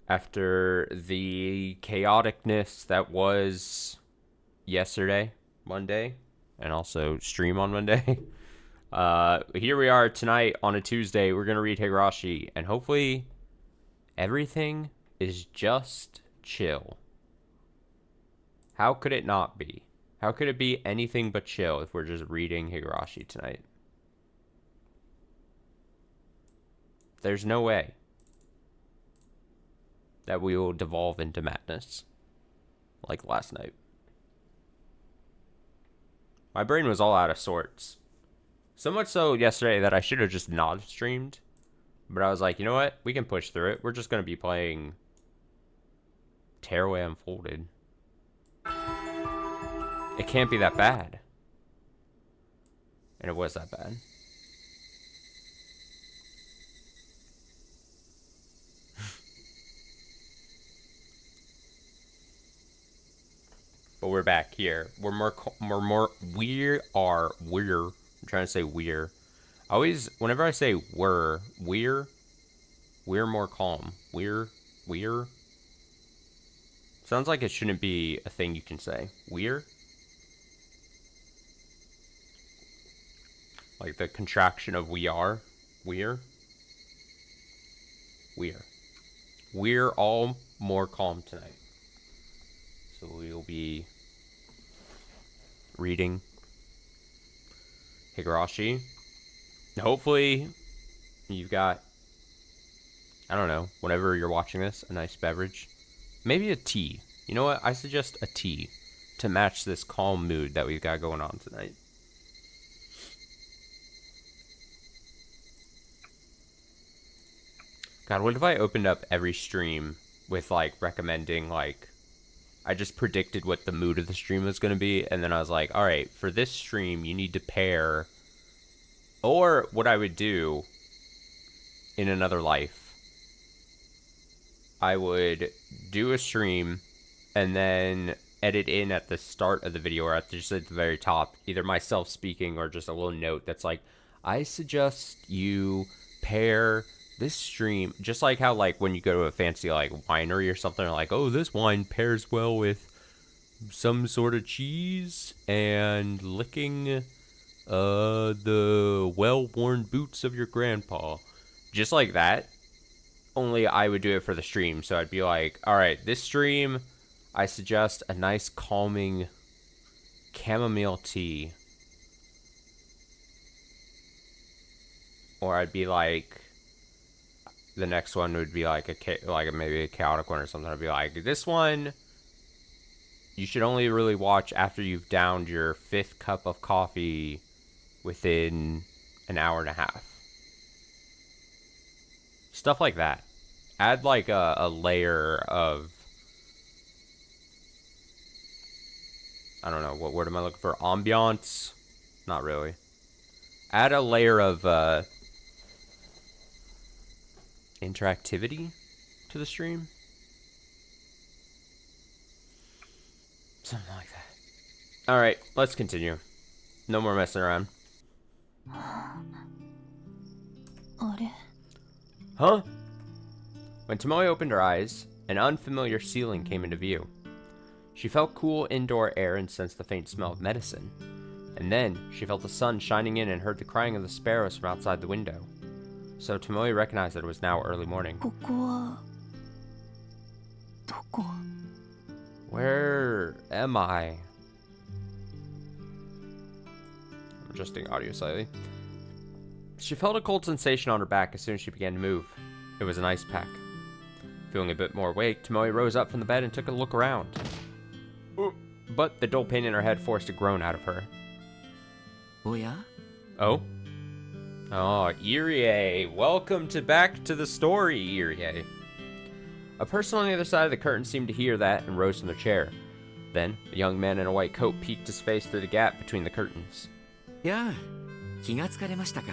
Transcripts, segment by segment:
after the chaoticness that was yesterday, Monday, and also stream on Monday. Here we are tonight on a Tuesday. We're gonna read Higurashi, and hopefully everything is just chill. How could it not be? How could it be anything but chill if we're just reading Higurashi tonight? There's no way that we will devolve into madness like last night. My brain was all out of sorts. So much so yesterday that I should have just not streamed. But I was like, you know what? We can push through it. We're just going to be playing Tearaway Unfolded. It can't be that bad. And it was that bad. But we're back here. I'm trying to say we're. Whenever I say we're more calm. We're. Sounds like it shouldn't be a thing you can say. We're. Like the contraction of we are. We're. We're all more calm tonight. So we'll be reading Higurashi. Hopefully you've got, I don't know, whenever you're watching this, a nice beverage. Maybe a tea. You know what? I suggest a tea to match this calm mood that we've got going on tonight. God, what if I opened up every stream with, like, recommending, like, I just predicted what the mood of the stream was going to be, and then I was like, all right, for this stream, you need to pair, or what I would do in another life, I would do a stream and then edit in at the start of the video or just at the very top, either myself speaking or just a little note that's like, I suggest you pair this stream, just like how, like, when you go to a fancy, like, winery or something, like, oh, this wine pairs well with some sort of cheese and licking the well-worn boots of your grandpa. Just like that, only I would do it for the stream. So I'd be like, all right, this stream, I suggest a nice calming chamomile tea. Or I'd be like, the next one would be like maybe a chaotic one or something. I'd be like, this one, you should only really watch after you've downed your 5th cup of coffee within an hour and a half. Stuff like that. Add like a layer of, I don't know, what word am I looking for? Ambiance? Not really. Add a layer of interactivity to the stream. Something like that. Alright, let's continue. No more messing around. Huh? When Tomoe opened her eyes, an unfamiliar ceiling came into view. She felt cool indoor air and sensed the faint smell of medicine. And then, she felt the sun shining in and heard the crying of the sparrows from outside the window. So Tomoe recognized that it was now early morning. Where am I? I'm adjusting audio slightly. She felt a cold sensation on her back as soon as she began to move. It was an ice pack. Feeling a bit more awake, Tomoe rose up from the bed and took a look around. But the dull pain in her head forced a groan out of her. Oh yeah? Oh? Oh, Irie. Welcome back to the story, Irie. A person on the other side of the curtain seemed to hear that and rose from their chair. Then, a young man in a white coat peeked his face through the gap between the curtains. Yeah. 気がつかれましたか?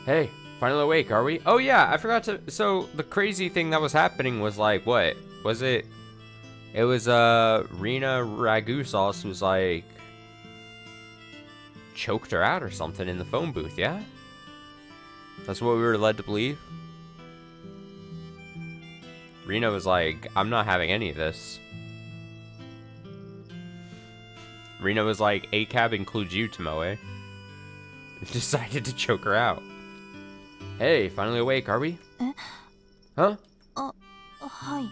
Hey, finally awake, are we? Oh yeah, I forgot to... So, the crazy thing that was happening was like, what? Was it... It was, Rina Ragu Sauce was like... choked her out or something in the phone booth, yeah? That's what we were led to believe? Rina was like, I'm not having any of this. Rina was like, A-cab includes you, Tomoe. Decided to choke her out. Hey, finally awake, are we? Huh? はい。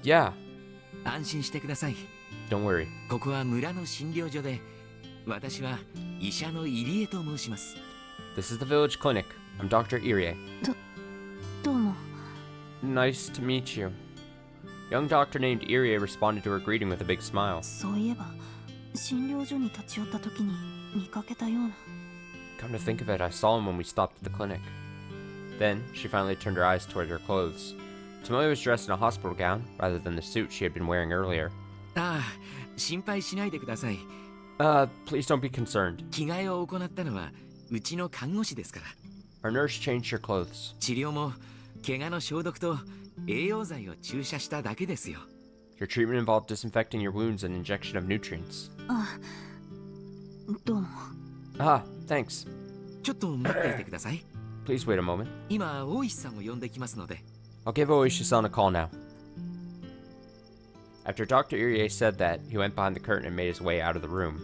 Yeah. 安心してください。 Don't worry. ここは村の診療所で、私は医者の入江と申します。 This is the village clinic. I'm Dr. Irie. どうも。 Nice to meet you. Young doctor named Irie responded to her greeting with a big smile. そういえば、診療所に立ち寄った時に見かけたような。 Come to think of it, I saw him when we stopped at the clinic. Then, she finally turned her eyes toward her clothes. Tomoe was dressed in a hospital gown, rather than the suit she had been wearing earlier. ああ、心配しないでください。 Please don't be concerned. 着替えを行ったのはうちの看護師ですから。 Our nurse changed your clothes. 治療も怪我の消毒と栄養剤を注射しただけですよ。 Your treatment involved disinfecting your wounds and injection of nutrients. あ、どうも。 Ah, thanks. ちょっと待っていてください。 Please wait a moment. 今、大石さんを呼んできますので。 I'll give Oishi-san a call now. After Dr. Irie said that, he went behind the curtain and made his way out of the room.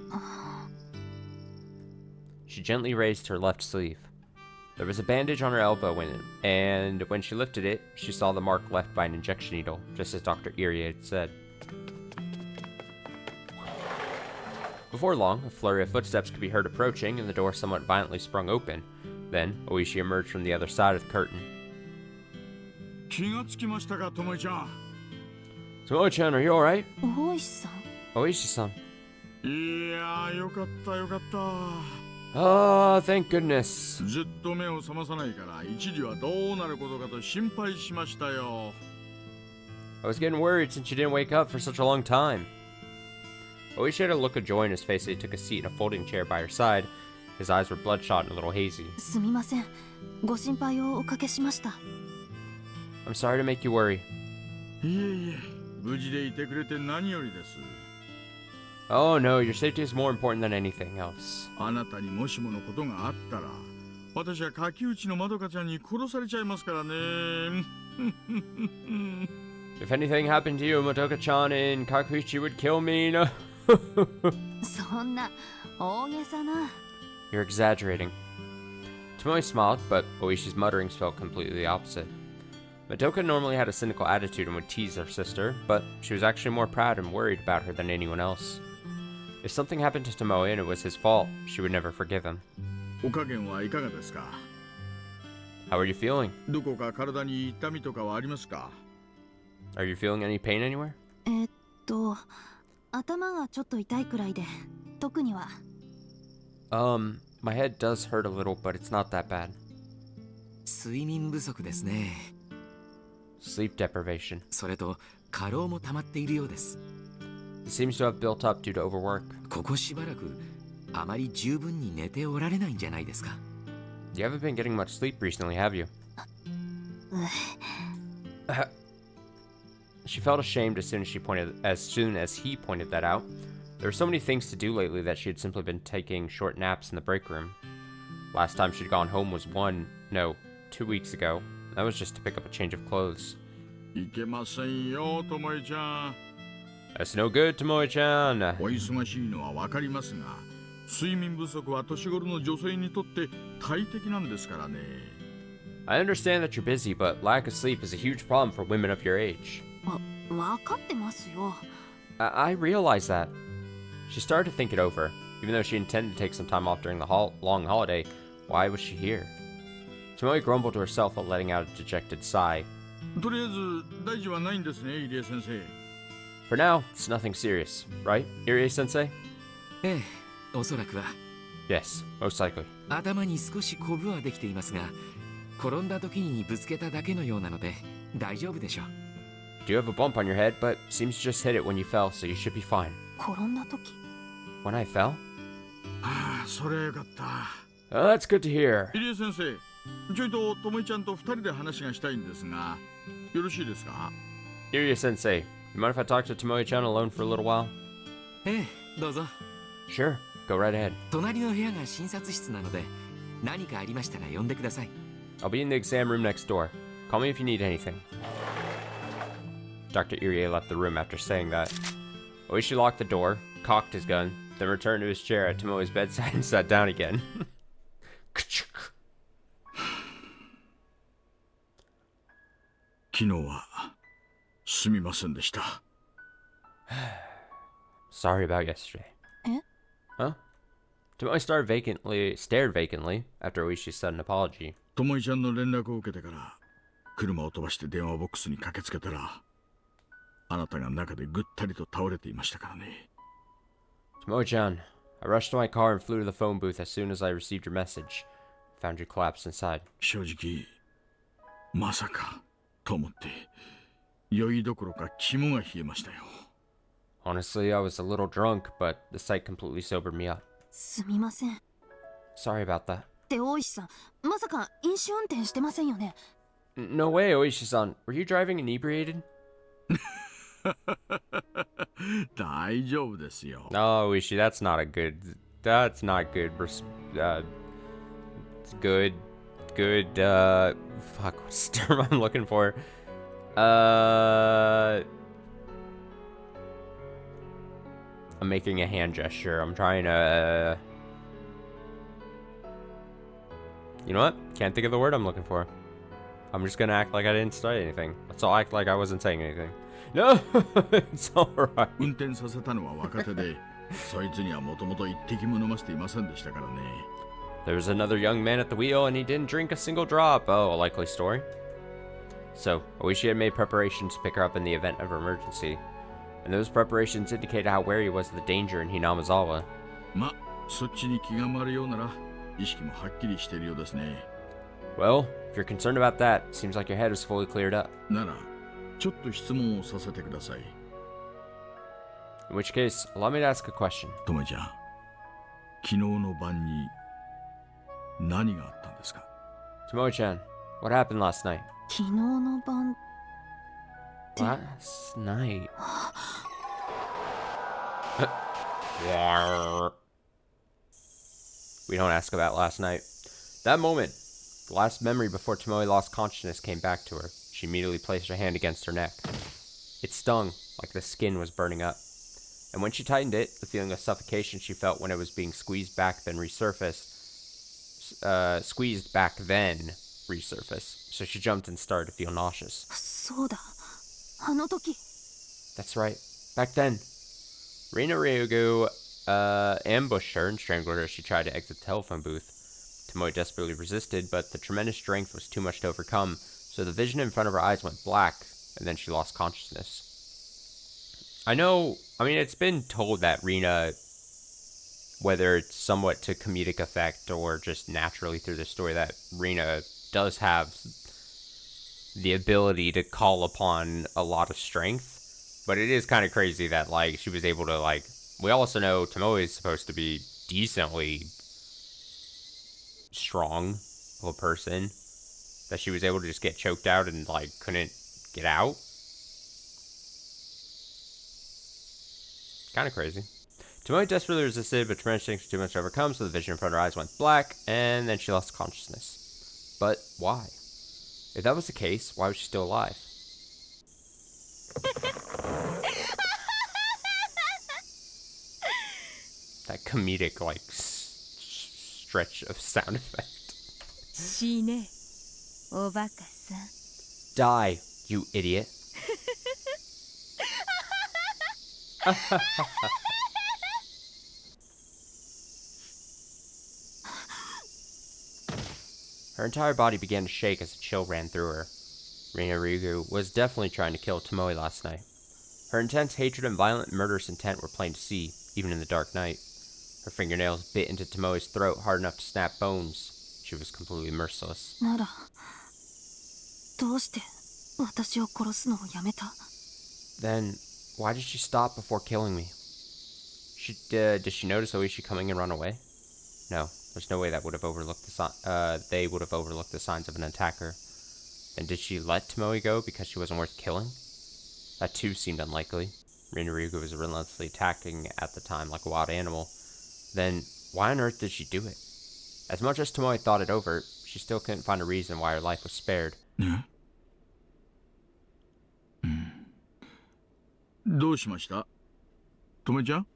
She gently raised her left sleeve. There was a bandage on her elbow and when she lifted it, she saw the mark left by an injection needle, just as Dr. Irie had said. Before long, a flurry of footsteps could be heard approaching, and the door somewhat violently sprung open. Then, Oishi emerged from the other side of the curtain. 気がつきましたか、ともえちゃん。Tomoe-chan, are you alright? 大石さん。 Oishi-san. いやー、よかったよかった。 Ah, thank goodness. ずっと目を覚まさないから、一時はどうなることかと心配しましたよ。I was getting worried since you didn't wake up for such a long time. Oishi had a look of joy in his face as he took a seat in a folding chair by her side. His eyes were bloodshot and a little hazy. すみません。ご心配をおかけしました。 I'm sorry to make you worry. いえいえ、無事でいてくれて何よりです。 Oh no, your safety is more important than anything else. あなたにもしものことがあったら、私は柿内のまどかちゃんに殺されちゃいますからね。 If anything happened to you, Madoka-chan and Kakuichi would kill me. No. そんな大げさな。 You're exaggerating. Tomoe smiled, but Oishi's mutterings felt completely the opposite. Madoka normally had a cynical attitude and would tease her sister, but she was actually more proud and worried about her than anyone else. If something happened to Tomoe and it was his fault, she would never forgive him. お加減はいかがですか？ How are you feeling? どこか体に痛みとかはありますか？ Are you feeling any pain anywhere? 頭がちょっと痛いくらいで、特には。My head does hurt a little, but it's not that bad. 睡眠不足ですね。 Sleep deprivation. それと過労も溜まっているようです。 It seems to have built up due to overwork. ここしばらくあまり十分に寝ておられないんじゃないですか。 You haven't been getting much sleep recently, have you? She felt ashamed as soon as he pointed that out. There were so many things to do lately that she had simply been taking short naps in the break room. Last time she'd gone home was 2 weeks ago. That was just to pick up a change of clothes. いけませんよ、ともえちゃん。 That's no good, Tomoe-chan. お忙しいのはわかりますが、睡眠不足は年頃の女性にとって大敵なんですからね。I understand that you're busy, but lack of sleep is a huge problem for women of your age. わかってますよ。I realize that. She started to think it over. Even though she intended to take some time off during the long holiday, why was she here? Tomoe grumbled to herself while letting out a dejected sigh. とりあえず大事はないんですね、入江先生。 For now, it's nothing serious, right, Irie-sensei? ええ、おそらくは。 Yes, most likely. 頭に少しコブはできていますが、転んだ時にぶつけただけのようなので大丈夫でしょう。 You do have a bump on your head, but seems to just hit it when you fell, so you should be fine. 転んだ時。 When I fell? ああ、それはよかった。That's good to hear. 入江先生、ちょいとともえちゃんと二人で話がしたいんですが、よろしいですか？ Irie-sensei, you mind if I talk to Tomoe-chan alone for a little while? ええ、どうぞ。 Sure, go right ahead. 隣の部屋が診察室なので、何かありましたら呼んでください。 I'll be in the exam room next door. Call me if you need anything. Dr. Irie left the room after saying that. Oishi locked the door, cocked his gun, then returned to his chair at Tomoe's bedside and sat down again.昨日はすみませんでした。Sorry about yesterday. Eh? Huh? Tomoe stared vacantly after Oishi's sudden apology. ともいちゃんの連絡を受けてから車を飛ばして電話ボックスに駆けつけたら、あなたが中でぐったりと倒れていましたからね。Tomoe-chan, I rushed to my car and flew to the phone booth as soon as I received your message. Found you collapsed inside. 正直まさかと思って酔いどころか肝が冷えましたよ。 Honestly, I was a little drunk, but the sight completely sobered me up. すみません。 Sorry about that. って大石さん、まさか飲酒運転してませんよね。 No way, Oishi-san. Were you driving inebriated? 大丈夫ですよ。 No, Oishi, that's not good. It's good. Fuck, what's the term I'm looking for? I'm making a hand gesture. I'm trying to... You know what? Can't think of the word I'm looking for. I'm just gonna act like I didn't say anything. Let's all act like I wasn't saying anything. No! It's alright. 運転させたのは若手で、そいつにはもともと一滴も飲ませていませんでしたからね。 There was another young man at the wheel and he didn't drink a single drop. Oh, a likely story. So, Oishi had made preparations to pick her up in the event of emergency. And those preparations indicated how wary he was of the danger in Hinamazawa. ま、そっちに気が回るようなら、意識もはっきりしているようですね。 Well, if you're concerned about that, seems like your head is fully cleared up. なら、ちょっと質問をさせてください。 In which case, allow me to ask a question. ともちゃん、昨日の晩に何があったんですか？ Tomoe-chan, what happened last night? 昨日の晩。 Last night? We don't ask about last night. That moment, the last memory before Tomoe lost consciousness, came back to her. She immediately placed her hand against her neck. It stung, like the skin was burning up. And when she tightened it, the feeling of suffocation she felt when it was being squeezed back then resurfaced. So she jumped and started to feel nauseous. そうだ。あの時。 That's right. Back then, Rina Ryugu ambushed her and strangled her as she tried to exit the telephone booth. Tomoe desperately resisted, but the tremendous strength was too much to overcome, so the vision in front of her eyes went black, and then she lost consciousness. I mean, it's been told that Rina, whether it's somewhat to comedic effect or just naturally through the story, that Rina does have the ability to call upon a lot of strength. But it is kind of crazy that, like, she was able to, like... We also know Tomoe is supposed to be decently strong of a person. That she was able to just get choked out and, like, couldn't get out. Kind of crazy. Tomoe desperately resisted, but tremendous strength was too much to overcome, so the vision in front of her eyes went black, and then she lost consciousness. But why? If that was the case, why was she still alive? That comedic, like, stretch of sound effect. 死ね、おバカさん。 Die, you idiot. Her entire body began to shake as a chill ran through her. Rina Ryugu was definitely trying to kill Tomoe last night. Her intense hatred and violent murderous intent were plain to see, even in the dark night. Her fingernails bit into Tomoe's throat hard enough to snap bones. She was completely merciless. なら、どうして私を殺すのをやめた？ Then, why did she stop before killing me? Did she notice Oishi coming and run away? No, there's no way that would have overlooked they would have overlooked the signs of an attacker. Then did she let Tomoe go because she wasn't worth killing? That too seemed unlikely. Rina Ryugu was relentlessly attacking at the time like a wild animal. Then, why on earth did she do it? As much as Tomoe thought it over, she still couldn't find a reason why her life was spared. ね、うん、どうしました？ともちゃん？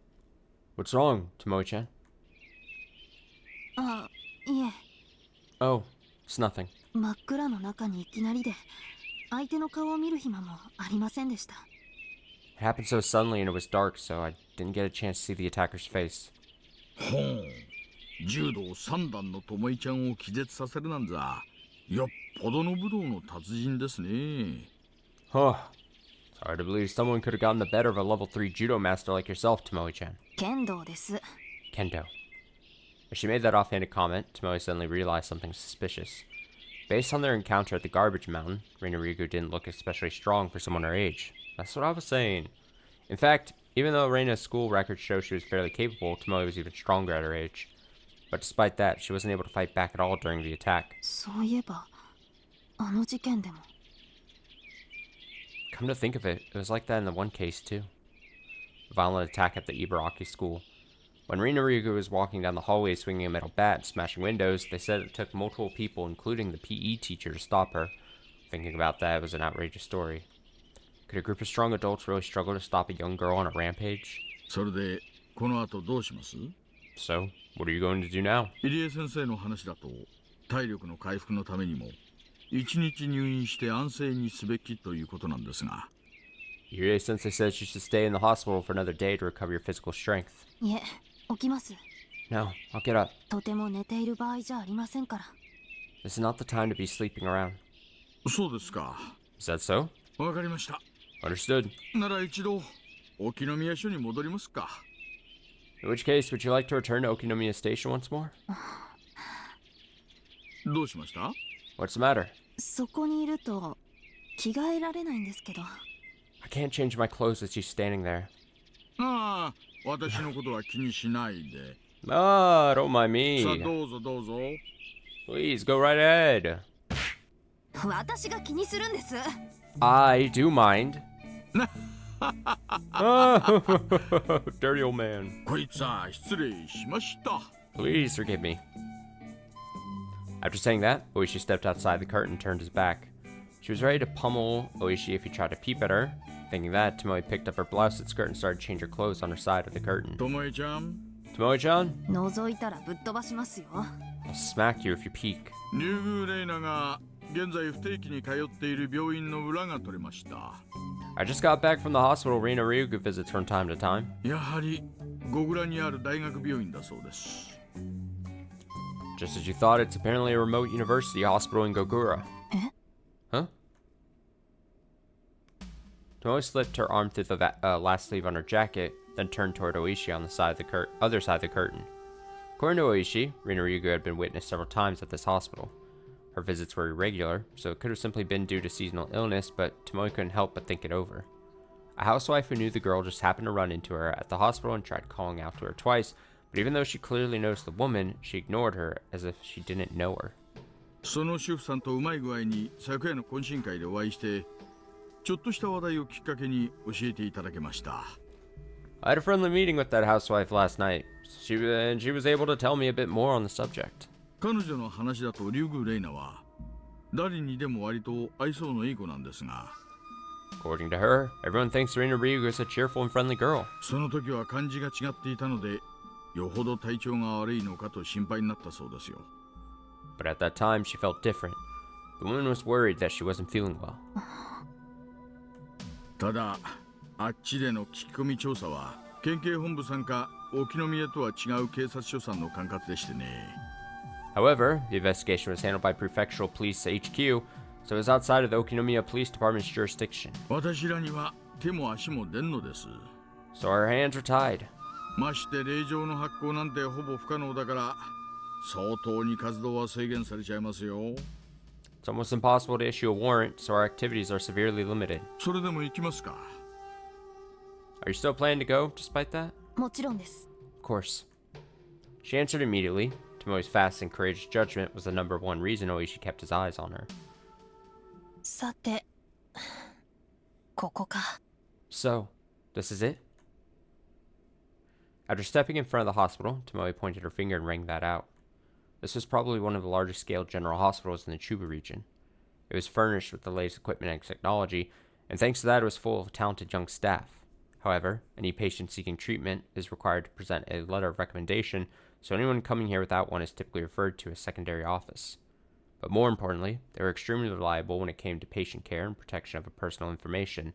What's wrong, Tomoe-chan? あ、いえ、 Oh, it's nothing. 真っ暗の中にいきなりで相手の顔を見る暇もありませんでした。 It happened so suddenly and it was dark, so I didn't get a chance to see the attacker's face. ほう、柔道三段のともいちゃんを気絶させるなんざ、よっぽどの武道の達人ですね。 Huh. It's hard to believe someone could have gotten the better of a level 3 judo master like yourself, Tomoe-chan. 剣道です。 Kendo. As she made that offhanded comment, Tomoe suddenly realized something suspicious. Based on their encounter at the garbage mountain, Reina Ryugu didn't look especially strong for someone her age. That's what I was saying. In fact, even though Reina's school records show she was fairly capable, Tomoe was even stronger at her age. But despite that, she wasn't able to fight back at all during the attack. そういえばあの事件でも。 Come to think of it, it was like that in the one case too. A violent attack at the Ibaraki school. When Reina Ryugu was walking down the hallway swinging a metal bat and smashing windows, they said it took multiple people, including the PE teacher, to stop her. Thinking about that, it was an outrageous story. Could a group of strong adults really struggle to stop a young girl on a rampage? それでこの後どうします？ So, what are you going to do now? 入江先生の話だと、体力の回復のためにも一日入院して安静にすべきということなんですが。 Irie Sensei says you should stay in the hospital for another day to recover your physical strength. いえ、起きます。 No, I'll get up. とても寝ている場合じゃありませんから。 This is not the time to be sleeping around. そうですか。 Is that so? わかりました。 Understood. なら一度沖宮署に戻りますか。 In which case, would you like to return to Okinomiya Station once more? どうしました？ What's the matter? そこにいると着替えられないんですけど。 I can't change my clothes with you standing there. ああ、私のことは気にしないで。 Ah, don't mind さあ me. どうぞどうぞ。 Please, go right ahead. 私が気にするんです。 I do mind. Oh, dirty old man. こいつは失礼しました。 Please forgive me. After saying that, Oishi stepped outside the curtain and turned his back. She was ready to pummel Oishi if he tried to peep at her. Thinking that, Tomoe picked up her blouse and skirt and started to change her clothes on her side of the curtain. ともえちゃん、 Tomoe-chan, 覗いたらぶっ飛ばしますよ。 I'll smack you if you peek. ニューグーレイナが現在不定期に通っている病院の裏が取れました。 I just got back from the hospital Reina Ryugu visits from time to time. やはりゴグラにある大学病院だそうです。 Just as you thought, it's apparently a remote university hospital in Gogura. え？ Huh? Tomoe slipped her arm through the last sleeve on her jacket, then turned toward Oishi on the side of the other side of the curtain. According to Oishi, Reina Ryugu had been witnessed several times at this hospital. Her visits were irregular, so it could have simply been due to seasonal illness, but Tomoe couldn't help but think it over. A housewife who knew the girl just happened to run into her at the hospital and tried calling out to her twice, but even though she clearly noticed the woman, she ignored her as if she didn't know her. その主婦さんとうまい具合に昨夜の懇親会でお会いして、ちょっとした話題をきっかけに教えていただけました。 I had a friendly meeting with that housewife last night. She was able to tell me a bit more on the subject. 彼女の話だとリュウグウレイナは誰にでも割と愛想のいい子なんですが、 According to her, everyone thinks Reina Ryugu is a cheerful and friendly girl. その時は感じが違っていたので、よほど体調が悪いのかと心配になったそうですよ。 But at that time, she felt different. The woman was worried that she wasn't feeling well. ただ、あっちでの聞き込み調査は県警本部さんか沖宮とは違う警察署さんの管轄でしてね。 However, the investigation was handled by Prefectural Police HQ, so it was outside of the Okinomiya Police Department's jurisdiction. 私らには手も足も出んのです。 So our hands were tied. まして令状の発行なんてほぼ不可能だから、相当に活動は制限されちゃいますよ。 It's almost impossible to issue a warrant, so our activities are severely limited. それでも行きますか。 Are you still planning to go, despite that? もちろんです。 Of course. She answered immediately. Tomoe's fast and courageous judgment was the number one reason Oishi kept his eyes on her. さて、ここか。 So, this is it? After stepping in front of the hospital, Tomoe pointed her finger and rang that out. This was probably one of the largest scale general hospitals in the Chuba region. It was furnished with the latest equipment and technology, and thanks to that it was full of talented young staff. However, any patient seeking treatment is required to present a letter of recommendation, so anyone coming here without one is typically referred to a secondary office. But more importantly, they were extremely reliable when it came to patient care and protection of personal information.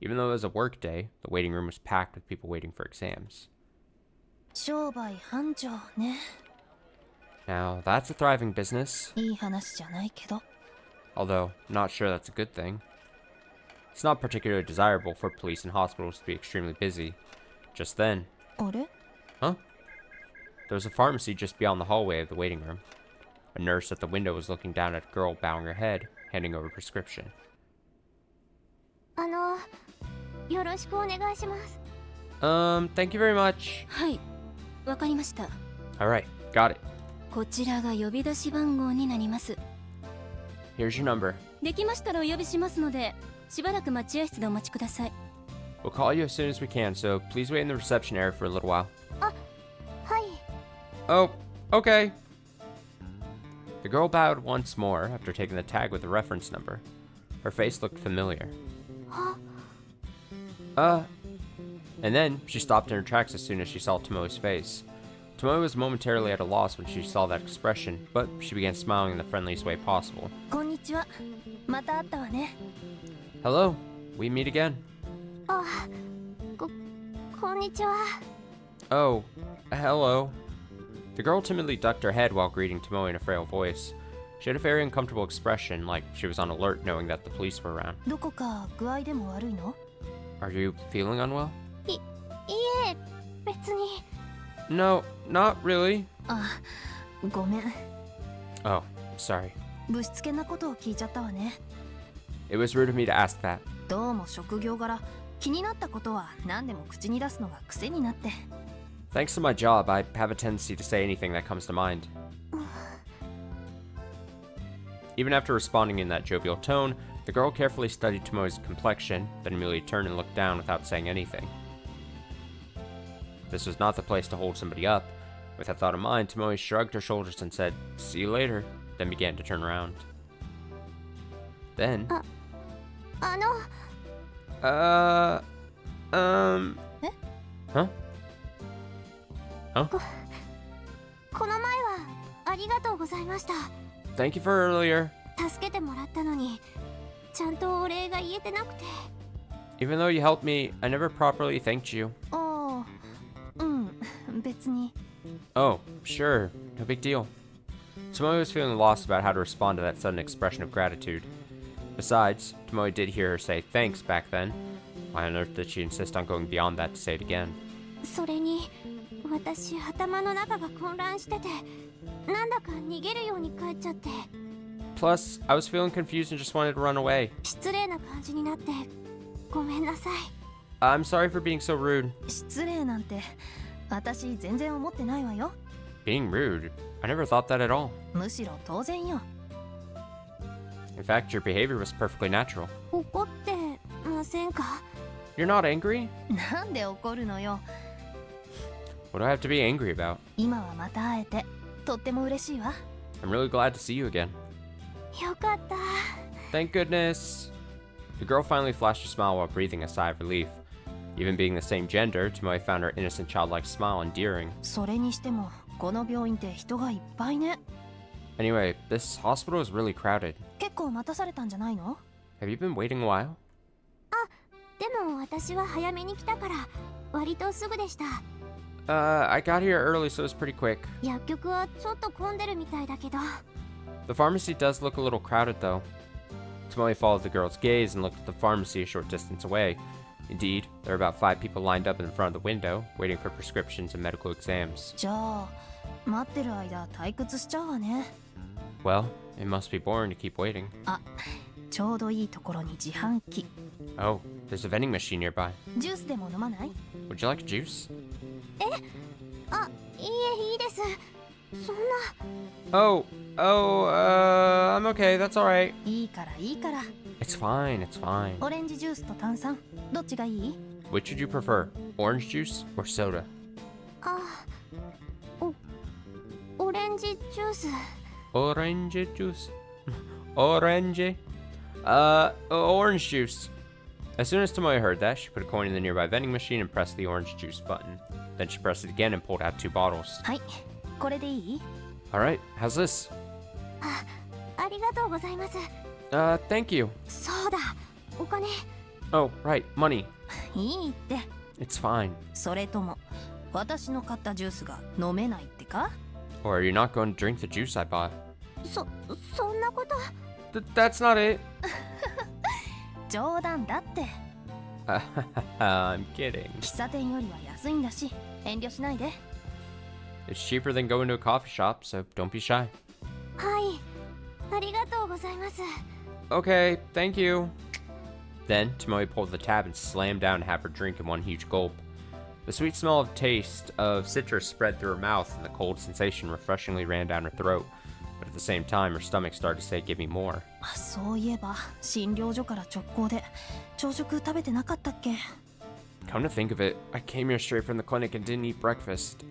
Even though it was a work day, the waiting room was packed with people waiting for exams. 商売繁盛ね。 Now, that's a thriving business, いい話じゃないけど。 although I'm not sure that's a good thing. It's not particularly desirable for police and hospitals to be extremely busy. Just then, あれ huh? There was a pharmacy just beyond the hallway of the waiting room. A nurse at the window was looking down at a girl bowing her head, handing over a prescription. よろしくお願いします。 Thank you very much. はい、わかりました。 Alright, got it. こちらが呼び出し番号になります。 Here's your number. できましたらお呼びしますので、しばらく待合室でお待ちください。 We'll call you as soon as we can, so please wait in the reception area for a little while. はい。 Oh, okay. The girl bowed once more after taking the tag with the reference number. Her face looked familiar. And then she stopped in her tracks as soon as she saw Tomoe's face. Tomoe was momentarily at a loss when she saw that expression, but she began smiling in the friendliest way possible. こんにちは。また会ったわね。 Hello, we meet again. こんにちは。 Oh, hello. The girl timidly ducked her head while greeting Tomoe in a frail voice. She had a very uncomfortable expression, like she was on alert knowing that the police were around. どこか具合でも悪いの？ Are you feeling unwell? いえ、別に。 No, not really. あ、ごめん。 Oh, sorry. ぶしつけなことを聞いちゃったわね。 It was rude of me to ask that. どうも職業柄、気になったことは何でも口に出すのが癖になって。 Thanks to my job, I have a tendency to say anything that comes to mind. Even after responding in that jovial tone, the girl carefully studied Tomoe's complexion, then immediately turned and looked down without saying anything. This was not the place to hold somebody up. With that thought in mind, Tomoe shrugged her shoulders and said, "See you later," then began to turn around. Then... え？ Huh? Huh? この前はありがとうございました。 Thank you for earlier. 助けてもらったのに、ちゃんとお礼が言えてなくて。 Even though you helped me, I never properly thanked you. ああ、うん、別に。 Oh, sure. No big deal. Tomoe was feeling lost about how to respond to that sudden expression of gratitude. Besides, Tomoe did hear her say thanks back then. Why on earth did she insist on going beyond that to say it again? それに、私頭の中が混乱してて、なんだか逃げるように帰っちゃって。 Plus, I was feeling confused and just wanted to run away. 失礼な感じになって、ごめんなさい。 I'm sorry for being so rude. 失礼なんて、私全然思ってないわよ。 Being rude? I never thought that at all. むしろ当然よ。 In fact, your behavior was perfectly natural. 怒ってませんか？ You're not angry? なんで怒るのよ。 What do I have to be angry about? 今はまた会えて、とっても嬉しいわ。 I'm really glad to see you again. よかった。 Thank goodness. The girl finally flashed a smile while breathing a sigh of relief. Even being the same gender, Tomoe found her innocent childlike smile endearing. それにしても、この病院って人がいっぱいね。 Anyway, this hospital is really crowded. 結構待たされたんじゃないの？ Have you been waiting a while? でも私は早めに来たから、割とすぐでした。 I got here early, so it was pretty quick. 薬局はちょっと混んでるみたいだけど。 The pharmacy does look a little crowded, though. Tomoe followed the girl's gaze and looked at the pharmacy a short distance away. Indeed, there were about 5 people lined up in front of the window, waiting for prescriptions and medical exams. じゃあ、待ってる間退屈しちゃうわね。 Well, it must be boring to keep waiting. あ、ちょうどいいところに自販機。 Oh, there's a vending machine nearby. ジュースでも飲まない？ Would you like a juice? あ、いいえ、いいです。そんな。 I'm okay, that's alright. いいからいいから。 It's fine, it's fine. オレンジジュースと炭酸、どっちがいい？ Which would you prefer, orange juice or soda? オレンジジュース。 Orange juice? Orange? Orange juice. As soon as Tomoe heard that, she put a coin in the nearby vending machine and pressed the orange juice button. Then she pressed it again and pulled out 2 bottles. はい、これでいい？ Alright, how's this? ありがとうございます。 Thank you. そうだ、お金。 Oh, right, money. いいって。 It's fine. それとも私の買ったジュースが飲めないってか？ Or you're not going to drink the juice I bought. そんなこと。That's not it. 冗談だって。 I'm kidding. 喫茶店よりは安いんだし、遠慮しないで。 It's cheaper than going to a coffee shop, so don't be shy. はい、ありがとうございます。 Okay, thank you. Then, Tomoe pulled the tab and slammed down to have her drink in one huge gulp. The sweet smell of taste of citrus spread through her mouth, and the cold sensation refreshingly ran down her throat. But at the same time, her stomach started to say, give me more. そういえば、診療所から直行で朝食食べてなかったっけ？ Come to think of it, I came here straight from the clinic and didn't eat breakfast.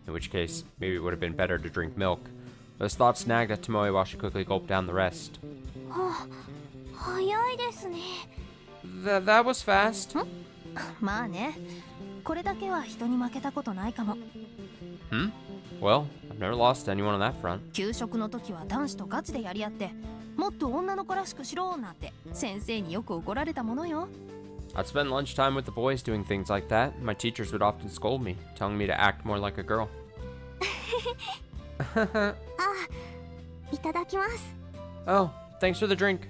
In which case, maybe it would have been better to drink milk. Those thoughts nagged at Tomoe while she quickly gulped down the rest. はあ、早いですね。That was fast. まあね、これだけは人に負けたことないかも。Well, I've never lost to anyone on that front. 給食の時は男子とガチでやり合って、もっと女の子らしくしろなんて先生によく怒られたものよ。I'd spend lunchtime with the boys doing things like that. My teachers would often scold me, telling me to act more like a girl. いただきます。 Oh, thanks for the drink.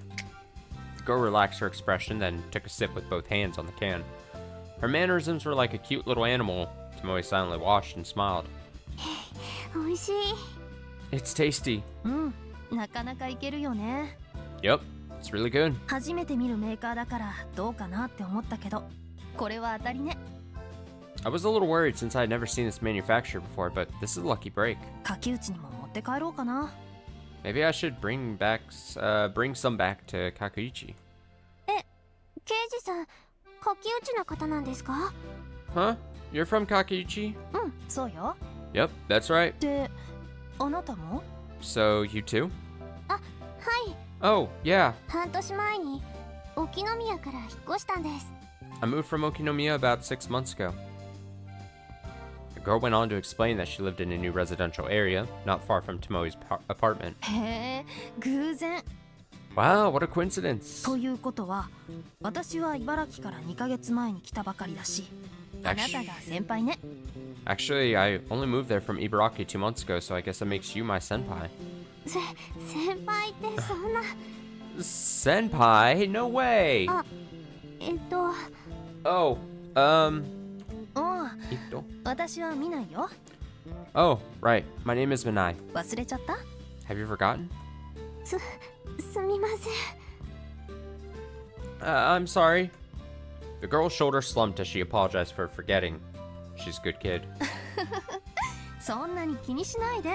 The girl relaxed her expression, then took a sip with both hands on the can. Her mannerisms were like a cute little animal. Tomoe silently watched and smiled. 美味しい。 It's tasty. なかなかいけるよね。 Yep, it's really good. 初めて見るメーカーだからどうかなって思ったけど、これは当たりね。 I was a little worried since I'd never seen this manufacturer before, but this is a lucky break. 柿内にも持って帰ろうかな。 Maybe I should bring some back to Kakuichi. 刑事さん、柿内の方なんですか？ Huh? You're from Kakuichi? そうよ。 Yep, that's right. で、あなたも？ So, you too? はい。 Oh, yeah. 半年前に沖宮から引っ越したんです。 I moved from Okinomiya about 6 months ago. The girl went on to explain that she lived in a new residential area, not far from Tomoe's apartment. へえ、偶然。 Wow, what a coincidence. ということは、私は茨城から2ヶ月前に来たばかりだし、あなたが先輩ね。 Actually, I only moved there from Ibaraki 2 months ago, so I guess that makes you my senpai. 先輩ってそんな。Senpai? No way! お Oh, Ito? 私は見ないよ。 Oh, right. My name is Minai. 忘れちゃった？ Have you forgotten? すみません。 I'm sorry. The girl's shoulder slumped as she apologized for forgetting. She's a good kid. そんなに気にしないで。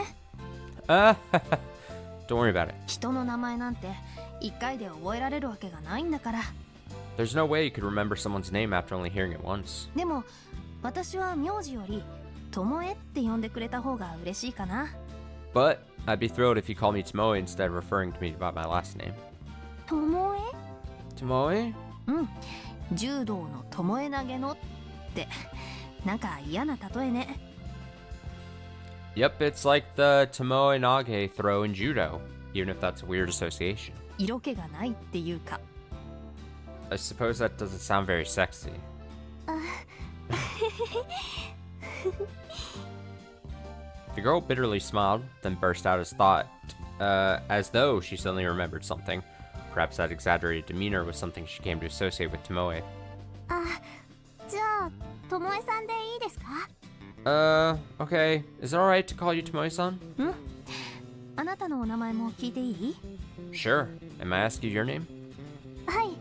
Don't worry about it. 人の名前なんて一回で覚えられるわけがないんだから。 There's no way you could remember someone's name after only hearing it once. でも私は名字より友えって呼んでくれた方が嬉しいかな。 But I'd be thrilled if you called me Tomoe instead of referring to me by my last name. ともえ？ Tomoe? 柔道の友え投げのってなんか嫌な例えね。 Yep, it's like the Tomoe Nage throw in judo, even if that's a weird association. 色気がないっていうか。 I suppose that doesn't sound very sexy. The girl bitterly smiled, then burst out as though she suddenly remembered something. Perhaps that exaggerated demeanor was something she came to associate with Tomoe. じゃあ、ともえさんでいいですか？ Okay. Is it alright to call you Tomoe-san? あなたのお名前も聞いていい？ Sure. Am I ask you your name? はい。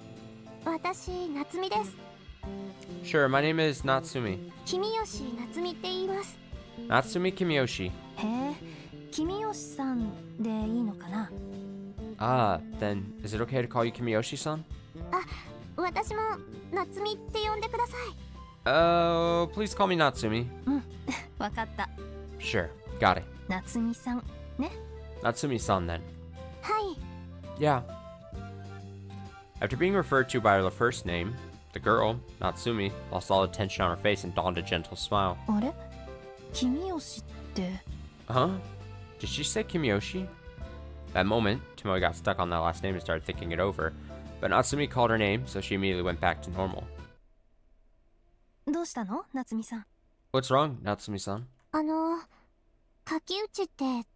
私、夏美です。 Sure, my name is Natsumi. 君吉夏美って言います。 Natsumi Kimiyoshi. へえ、君吉さんでいいのかな？ Ah, then is it okay to call you Kimiyoshi-san? 私も夏美って呼んでください。 Oh, please call me Natsumi. わかった。 Sure, got it. 夏美さんね。 Natsumi-san then. はい。 Yeah. After being referred to by her first name, the girl, Natsumi, lost all the tension on her face and donned a gentle smile. あれ君吉って Huh? Did she say Kimiyoshi? That moment, Tomoe got stuck on that last name and started thinking it over, but Natsumi called her name, so she immediately went back to normal. どうしたの夏美さん。 What's wrong, Natsumi-san? 柿内って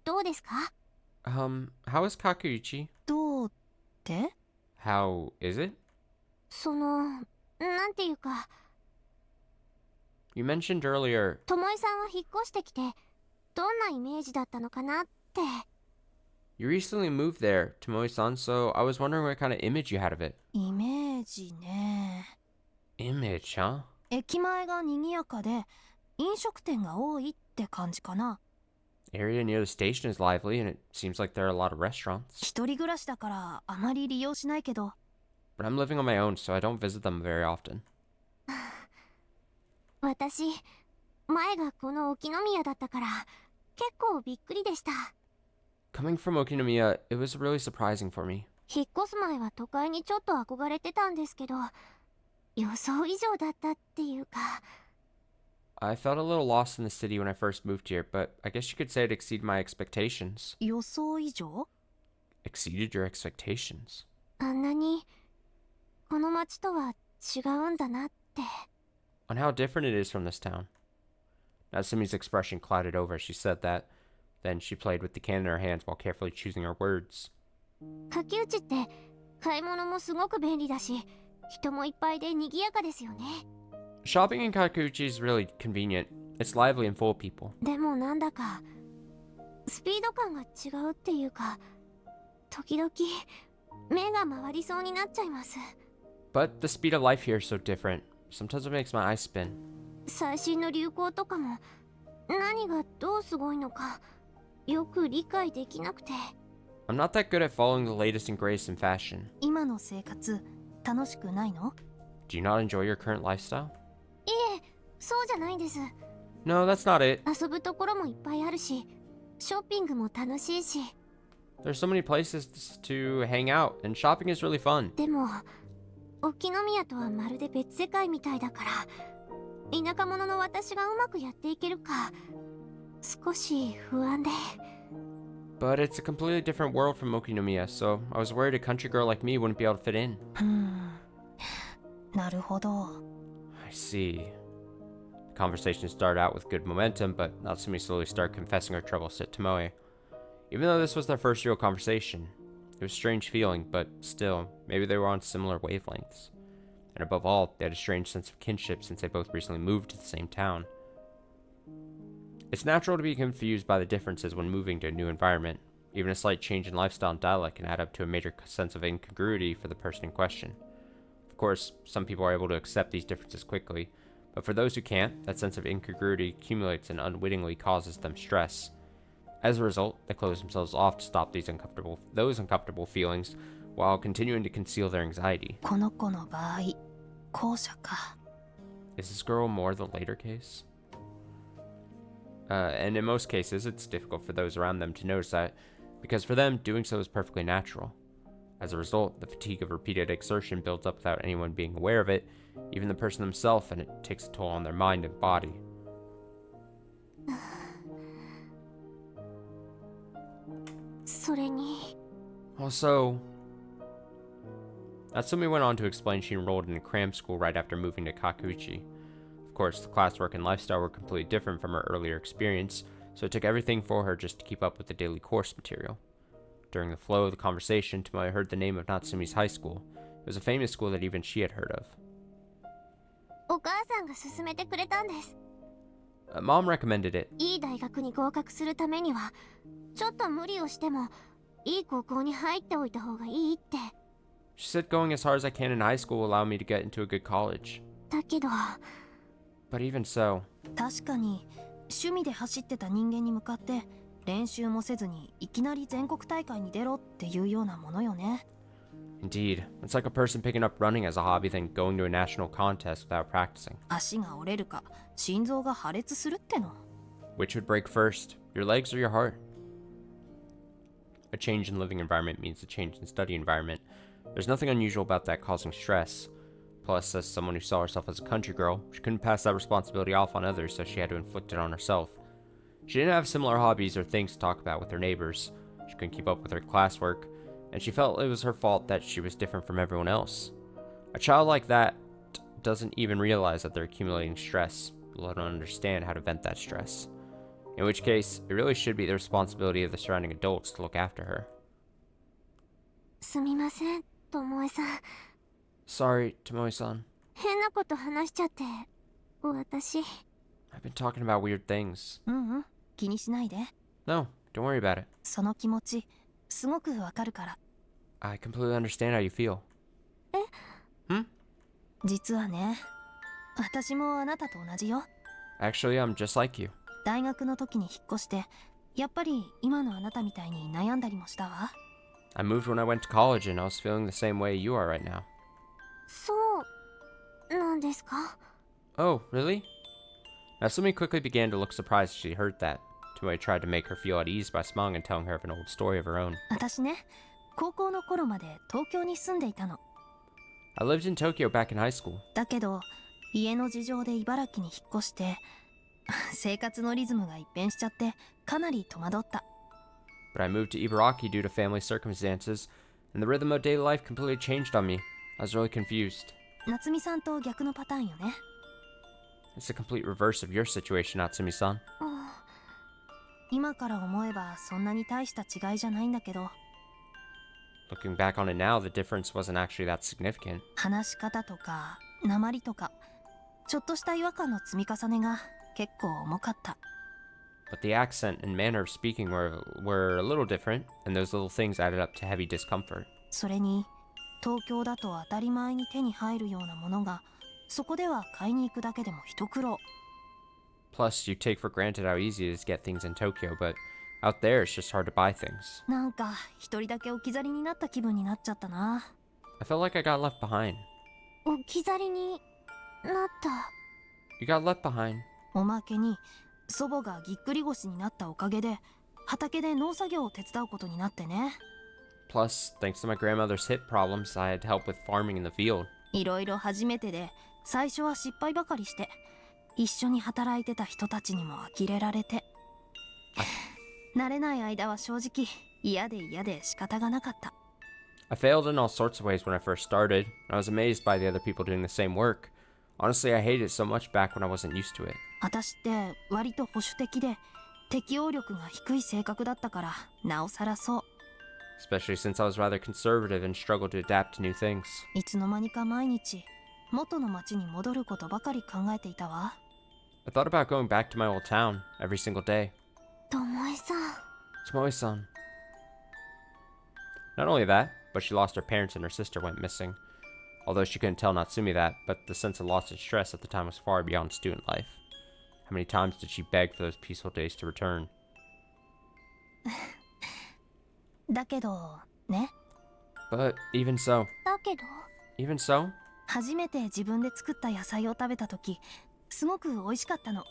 どうですか？ How is Kakuichi? どうって How is it? なんていうか、 You mentioned earlier... ともえさんは引っ越してきてどんなイメージだったのかなって。 You recently moved there, Tomoe-san, so I was wondering what kind of image you had of it. イメージね。 Image, huh? 駅前が賑やかで飲食店が多いって感じかな。 Area near the station is lively, and it seems like there are a lot of restaurants. 一人暮らしだからあまり利用しないけど。 But I'm living on my own, so I don't visit them very often. 私、前がこの沖宮だったから結構びっくりでした。 Coming from Okinomiya, it was really surprising for me. 引っ越す前は都会にちょっと憧れてたんですけど、予想以上だったっていうか。 I felt a little lost in the city when I first moved here, but I guess you could say it exceeded my expectations. 予想以上 Exceeded your expectations? あんなにこの町とは違うんだなって。 On how different it is from this town. Natsumi's expression clouded over as she said that. Then she played with the can in her hands while carefully choosing her words. 柿内って買い物もすごく便利だし、人もいっぱいで賑やかですよね。 Shopping in Kakuchi is really convenient. It's lively and full of people. でもなんだかスピード感が違うっていうか、時々目が回りそうになっちゃいます。 But the speed of life here is so different. Sometimes it makes my eyes spin. 最新の流行とかも何がどうすごいのかよく理解できなくて。 I'm not that good at following the latest and greatest in fashion. 今の生活楽しくないの？ Do you not enjoy your current lifestyle? いえ、そうじゃないんです。 No, that's not it. 遊ぶところもいっぱいあるし、ショッピングも楽しいし。 There's so many places to hang out, and shopping is really fun. でも沖宮とはまるで別世界みたいだから、田舎者の私がうまくやっていけるか少し不安で。 But it's a completely different world from Okinomiya, so I was worried a country girl like me wouldn't be able to fit in. なるほど。 I see. The conversation started out with good momentum, but Natsumi slowly started confessing her troubles to Tomoe. Even though this was their first real conversation, it was a strange feeling, but still, maybe they were on similar wavelengths. And above all, they had a strange sense of kinship since they both recently moved to the same town. It's natural to be confused by the differences when moving to a new environment. Even a slight change in lifestyle and dialect can add up to a major sense of incongruity for the person in question. Of course, some people are able to accept these differences quickly, but for those who can't, that sense of incongruity accumulates and unwittingly causes them stress. As a result, they close themselves off to stop those uncomfortable feelings while continuing to conceal their anxiety. この子の場合、後者か。 Is this girl more the later case? And in most cases, it's difficult for those around them to notice that, because for them, doing so is perfectly natural. As a result, the fatigue of repeated exertion builds up without anyone being aware of it, even the person themselves, and it takes a toll on their mind and body. それに Also, Natsumi went on to explain she enrolled in a cram school right after moving to Kakuichi. Of course, the classwork and lifestyle were completely different from her earlier experience, so it took everything for her just to keep up with the daily course material. During the flow of the conversation, Tomoe heard the name of Natsumi's high school. It was a famous school that even she had heard of. お母さんが勧めてくれたんです。 Mom recommended it. いい大学に合格するためにはちょっと無理をしてもいい高校に入っておいた方がいいって。 She said going as hard as I can in high school will allow me to get into a good college. だけど But even so, 確かに趣味で走ってた人間に向かって練習もせずにいきなり全国大会に出ろっていうようなものよね。 indeed, it's like a person picking up running as a hobby then going to a national contest without practicing. 足が折れるか心臓が破裂するっての。 Which would break first, your legs or your heart? A change in living environment means a change in study environment. There's nothing unusual about that causing stress. Plus, as someone who saw herself as a country girl, she couldn't pass that responsibility off on others, so she had to inflict it on herself. She didn't have similar hobbies or things to talk about with her neighbors. She couldn't keep up with her classwork, and she felt it was her fault that she was different from everyone else. A child like that doesn't even realize that they're accumulating stress, let alone understand how to vent that stress. In which case, it really should be the responsibility of the surrounding adults to look after her. すみません、ともえさん。 Sorry, Tomoe-san. 変なこと話しちゃって。私。 I've been talking about weird things. 気にしないで。 No, don't worry about it. その気持ちすごくわかるから。 I completely understand how you feel. 実はね、私もあなたと同じよ。 Actually, I'm just like you. 大学の時に引っ越して、やっぱり今のあなたみたいに悩んだりもしたわ。 I moved when I went to college and I was feeling the same way you are right now. そうなんですか。 Oh, really? Natsumi quickly began to look surprised as she heard that. Tomoe tried to make her feel at ease by smiling and telling her of an old story of her own. 私ね、高校の頃まで東京に住んでいたの。 I lived in Tokyo back in high school. だけど、家の事情で茨城に引っ越して、生活のリズムが一変しちゃって、かなり戸惑った。 But I moved to Ibaraki due to family circumstances, and the rhythm of daily life completely changed on me. I was really confused. 夏美さんと逆のパターンよね。 It's the complete reverse of your situation, Natsumi-san. 今から思えばそんなに大した違いじゃないんだけど、 Looking back on it now, the difference wasn't actually that significant. 話し方とか訛りとかちょっとした違和感の積み重ねが結構重かった。 But the accent and manner of speaking were a little different, and those little things added up to heavy discomfort. それに東京だと当たり前に手に入るようなものがそこでは買いに行くだけでも一苦労。 Plus, you take for granted how easy it is to get things in Tokyo, but out there it's just hard to buy things. なんか一人だけ置き去りになった気分になっちゃったな。 I felt like I got left behind. 置き去りになった。 You got left behind. おまけに祖母がぎっくり腰になったおかげで畑で農作業を手伝うことになってね。 Plus, thanks to my grandmother's hip problems, I had help with farming in the field. いろいろ初めてで最初は失敗ばかりして一緒に働いてた人たちにも呆れられて慣れない間は正直嫌で仕方がなかった。 I failed in all sorts of ways when I first started, and I was amazed by the other people doing the same work. Honestly, I hated it so much back when I wasn't used to it. 私って割と保守的で適応力が低い性格だったからなおさらそう。 Especially since I was rather conservative and struggled to adapt to new things. いつの間にか毎日元の町に戻ることばかり考えていたわ。 I thought about going back to my old town every single day. ともえさん。 Tomoe-san. Not only that, but she lost her parents and her sister went missing. Although she couldn't tell Natsumi that, but the sense of loss and stress at the time was far beyond student life. How many times did she beg for those peaceful days to return? だけどね、 But even so, だけど。 even so, 初めて自分で作った野菜を食べた時すごく美味しかったの。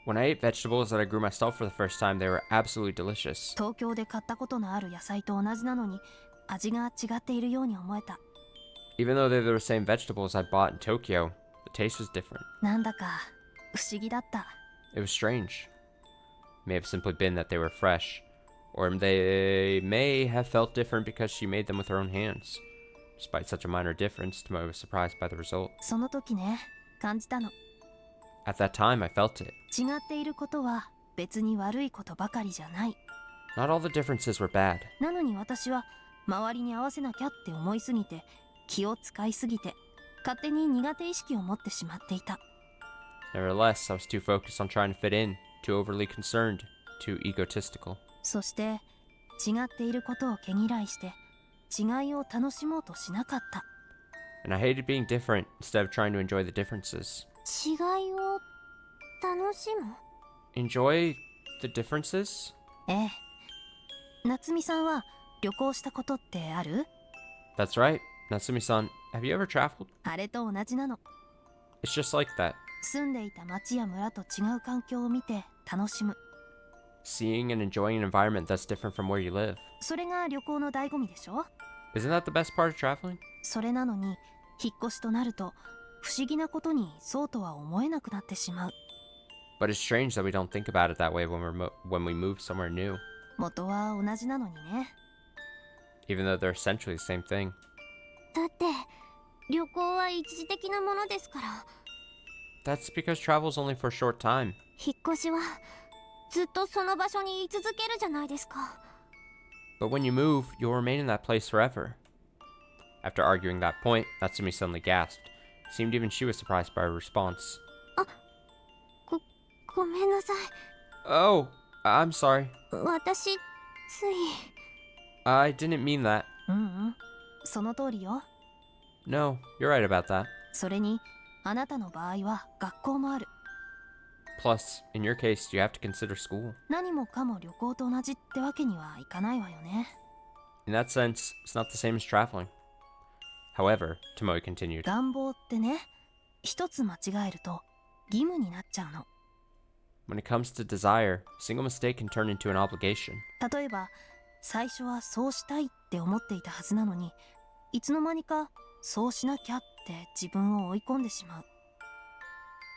when I ate vegetables that I grew myself for the first time, they were absolutely delicious. 東京で買ったことのある野菜と同じなのに味が違っているように思えた。 Even though they were the same vegetables I bought in Tokyo, the taste was different. なんだか不思議だった。 It was strange. It may have simply been that they were fresh, or they may have felt different because she made them with her own hands. Despite such a minor difference, Tomoe was surprised by the result. その時ね、感じたの。 At that time, I felt it. 違っていることは別に悪いことばかりじゃない。 Not all the differences were bad. なのに私は周りに合わせなきゃって思いすぎて気を使いすぎて勝手に苦手意識を持ってしまっていた。 Nevertheless, I was too focused on trying to fit in, too overly concerned, too egotistical. そして違っていることを毛嫌いして違いを楽しもうとしなかった。 And I hated being different instead of trying to enjoy the differences. 違いを楽しむ。 Enjoy the differences? ええ。夏美さんは旅行したことってある？ That's right. Natsumi-san, have you ever traveled? あれと同じなの。 It's just like that. 住んでいた町や村と違う環境を見て楽しむ。 Seeing and enjoying an environment that's different from where you live. それが旅行の醍醐味でしょ？ Isn't that the best part of traveling? それなのに引っ越しとなると不思議なことにそうとは思えなくなってしまう。 But it's strange that we don't think about it that way when we move somewhere new, 元は同じなのにね。 even though they're essentially the same thing. だって旅行は一時的なものですから。 That's because travel's only for a short time. 引っ越しはずっとその場所に居続けるじゃないですか。 But when you move, you'll remain in that place forever. After arguing that point, Natsumi suddenly gasped. It seemed even she was surprised by her response. ごめんなさい。 Oh, I'm sorry. 私つい。 I didn't mean that. うんうん、その通りよ。 No, you're right about that. それにあなたの場合は学校もある。 Plus, in your case, you have to consider school. 何もかも旅行と同じってわけにはいかないわよね。 In that sense, it's not the same as traveling. However, Tomoe continued, 願望ってね、一つ間違えると義務になっちゃうの。 when it comes to desire, a single mistake can turn into an obligation. 例えば最初はそうしたいって思っていたはずなのに、いつの間にかそうしなきゃって自分を追い込んでしまう。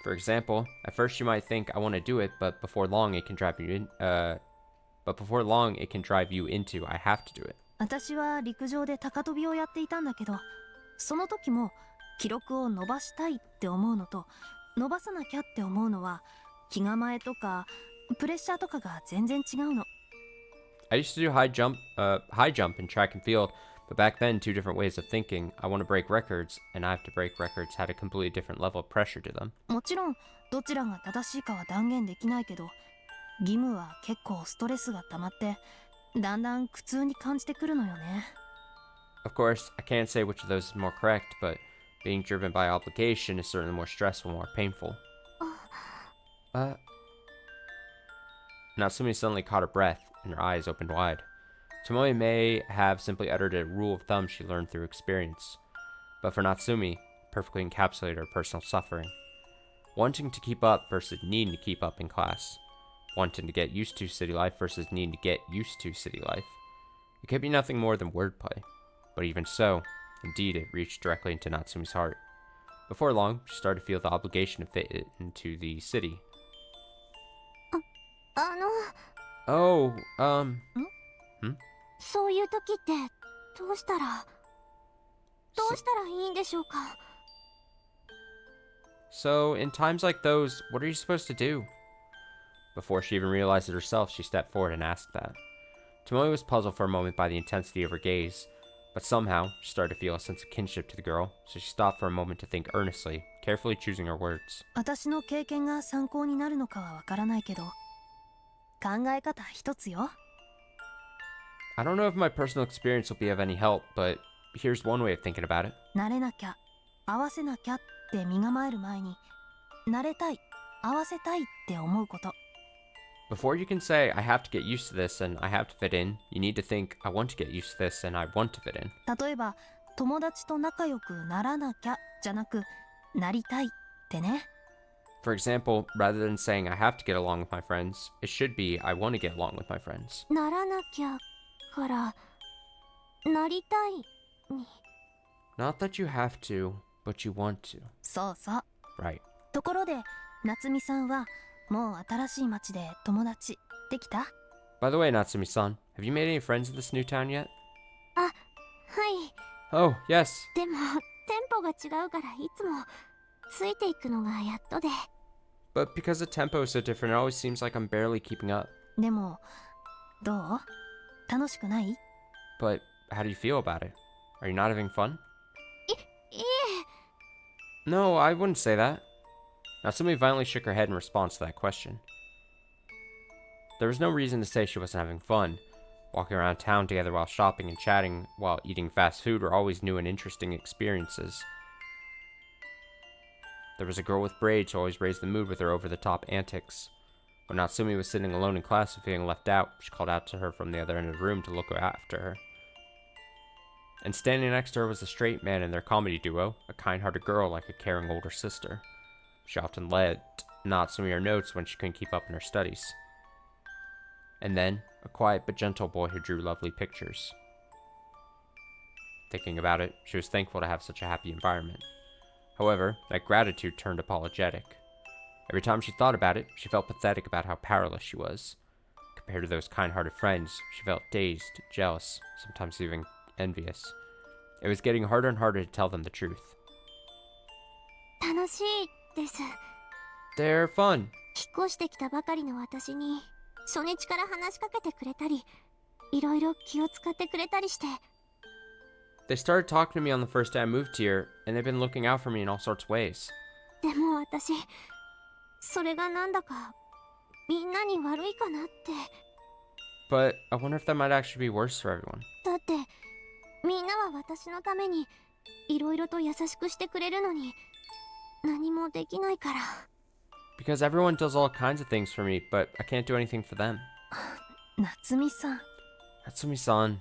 For example, at first you might think I want to do it, but before long it can drive you into I have to do it. 私は陸上で高跳びをやっていたんだけど、その時も記録を伸ばしたいって思うのと伸ばさなきゃって思うのは気構えとかプレッシャーとかが全然違うの。 I used to do high jump in track and field, but back then two different ways of thinking. I want to break records, and I have to break records had a completely different level of pressure to them. もちろんどちらが正しいかは断言できないけど、義務は結構ストレスが溜まってだんだん苦痛に感じてくるのよね。 Of course, I can't say which of those is more correct, but being driven by obligation is certainly more stressful, more painful. Natsumi suddenly caught her breath, and her eyes opened wide. Tomoe may have simply uttered a rule of thumb she learned through experience, but for Natsumi, it perfectly encapsulated her personal suffering. Wanting to keep up versus needing to keep up in class. Wanting to get used to city life versus needing to get used to city life. It could be nothing more than wordplay, but even so, indeed it reached directly into Natsumi's heart. Before long, she started to feel the obligation to fit it into the city. の Oh, そういう時ってどうしたらいいんでしょうか。 So, in times like those, what are you supposed to do? Before she even realized it herself, she stepped forward and asked that. Tomoe was puzzled for a moment by the intensity of her gaze, but somehow she started to feel a sense of kinship to the girl, so she stopped for a moment to think earnestly, carefully choosing her words. 私の経験が参考になるのかはわからないけど、考え方一つよ。 I don't know if my personal experience will be of any help, but here's one way of thinking about it. 慣れなきゃ、合わせなきゃって身構える前に、慣れたい、合わせたいって思うこと。 Before you can say, I have to get used to this and I have to fit in, you need to think, I want to get used to this and I want to fit in. 例えば、友達と仲良くならなきゃじゃなく、なりたいってね。 For example, rather than saying I have to get along with my friends, it should be I want to get along with my friends. ならなきゃからなりたいに。 Not that you have to, but you want to. そうそう。 Right. ところで、夏美さんはもう新しい町で友達できた？ By the way, Natsumi-san, have you made any friends in this new town yet? はい。 Oh, yes. でもテンポが違うからいつもついていくのがやっとで。 But because the tempo is so different, it always seems like I'm barely keeping up. でも、どう？楽しくない？ But how do you feel about it? Are you not having fun? いえ。 No, I wouldn't say that. Natsumi violently shook her head in response to that question. There was no reason to say she wasn't having fun. Walking around town together while shopping and chatting while eating fast food were always new and interesting experiences. There was a girl with braids who always raised the mood with her over-the-top antics. When Natsumi was sitting alone in class and feeling left out, she called out to her from the other end of the room to look after her. And standing next to her was a straight man in their comedy duo, a kind-hearted girl like a caring older sister. She often led Natsumi her notes when she couldn't keep up in her studies. And then, a quiet but gentle boy who drew lovely pictures. Thinking about it, she was thankful to have such a happy environment. However, that gratitude turned apologetic. Every time she thought about it, she felt pathetic about how powerless she was. Compared to those kind-hearted friends, she felt dazed, jealous, sometimes even envious. It was getting harder and harder to tell them the truth. 楽しいです。 They're fun. 引っ越してきたばかりの私に初日から話しかけてくれたり、いろいろ気を使ってくれたりして。 They started talking to me on the first day I moved here, and they've been looking out for me in all sorts of ways. でも私、それがなんだかみんなに悪いかなって。 But I wonder if that might actually be worse for everyone. だってみんなは私のためにいろいろと優しくしてくれるのに何もできないから。 Because everyone does all kinds of things for me, but I can't do anything for them. 夏美さん。 Natsumi-san.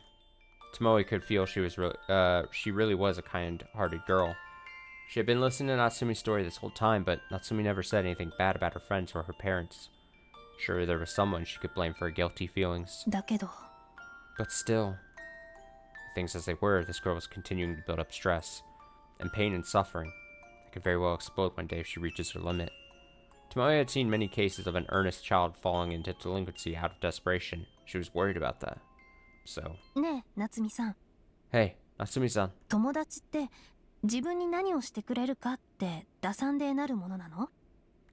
Tomoe could feel she really was a kind-hearted girl. She had been listening to Natsumi's story this whole time, but Natsumi never said anything bad about her friends or her parents. Surely there was someone she could blame for her guilty feelings. だけど、 But still, things as they were, this girl was continuing to build up stress, and pain and suffering. That could very well explode one day if she reaches her limit. Tomoe had seen many cases of an earnest child falling into delinquency out of desperation. She was worried about that. So... ねえ、夏美さん。 Hey, Natsumi-san. 友達って自分に何をしてくれるかって打算でなるものなの？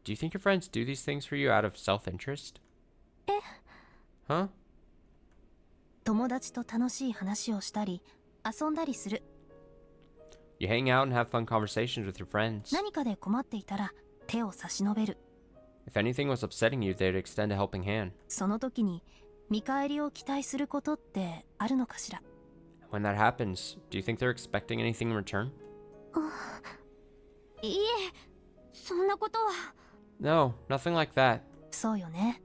Do you think your friends do these things for you out of self-interest? え？ Huh? 友達と楽しい話をしたり、遊んだりする。 You hang out and have fun conversations with your friends. 何かで困っていたら手を差し伸べる。 If anything was upsetting you, they'd extend a helping hand. その時に見返りを期待することってあるのかしら？ When that happens, do you think they're expecting anything in return? いいえ、そんなことは。 No, nothing like that. そうよね。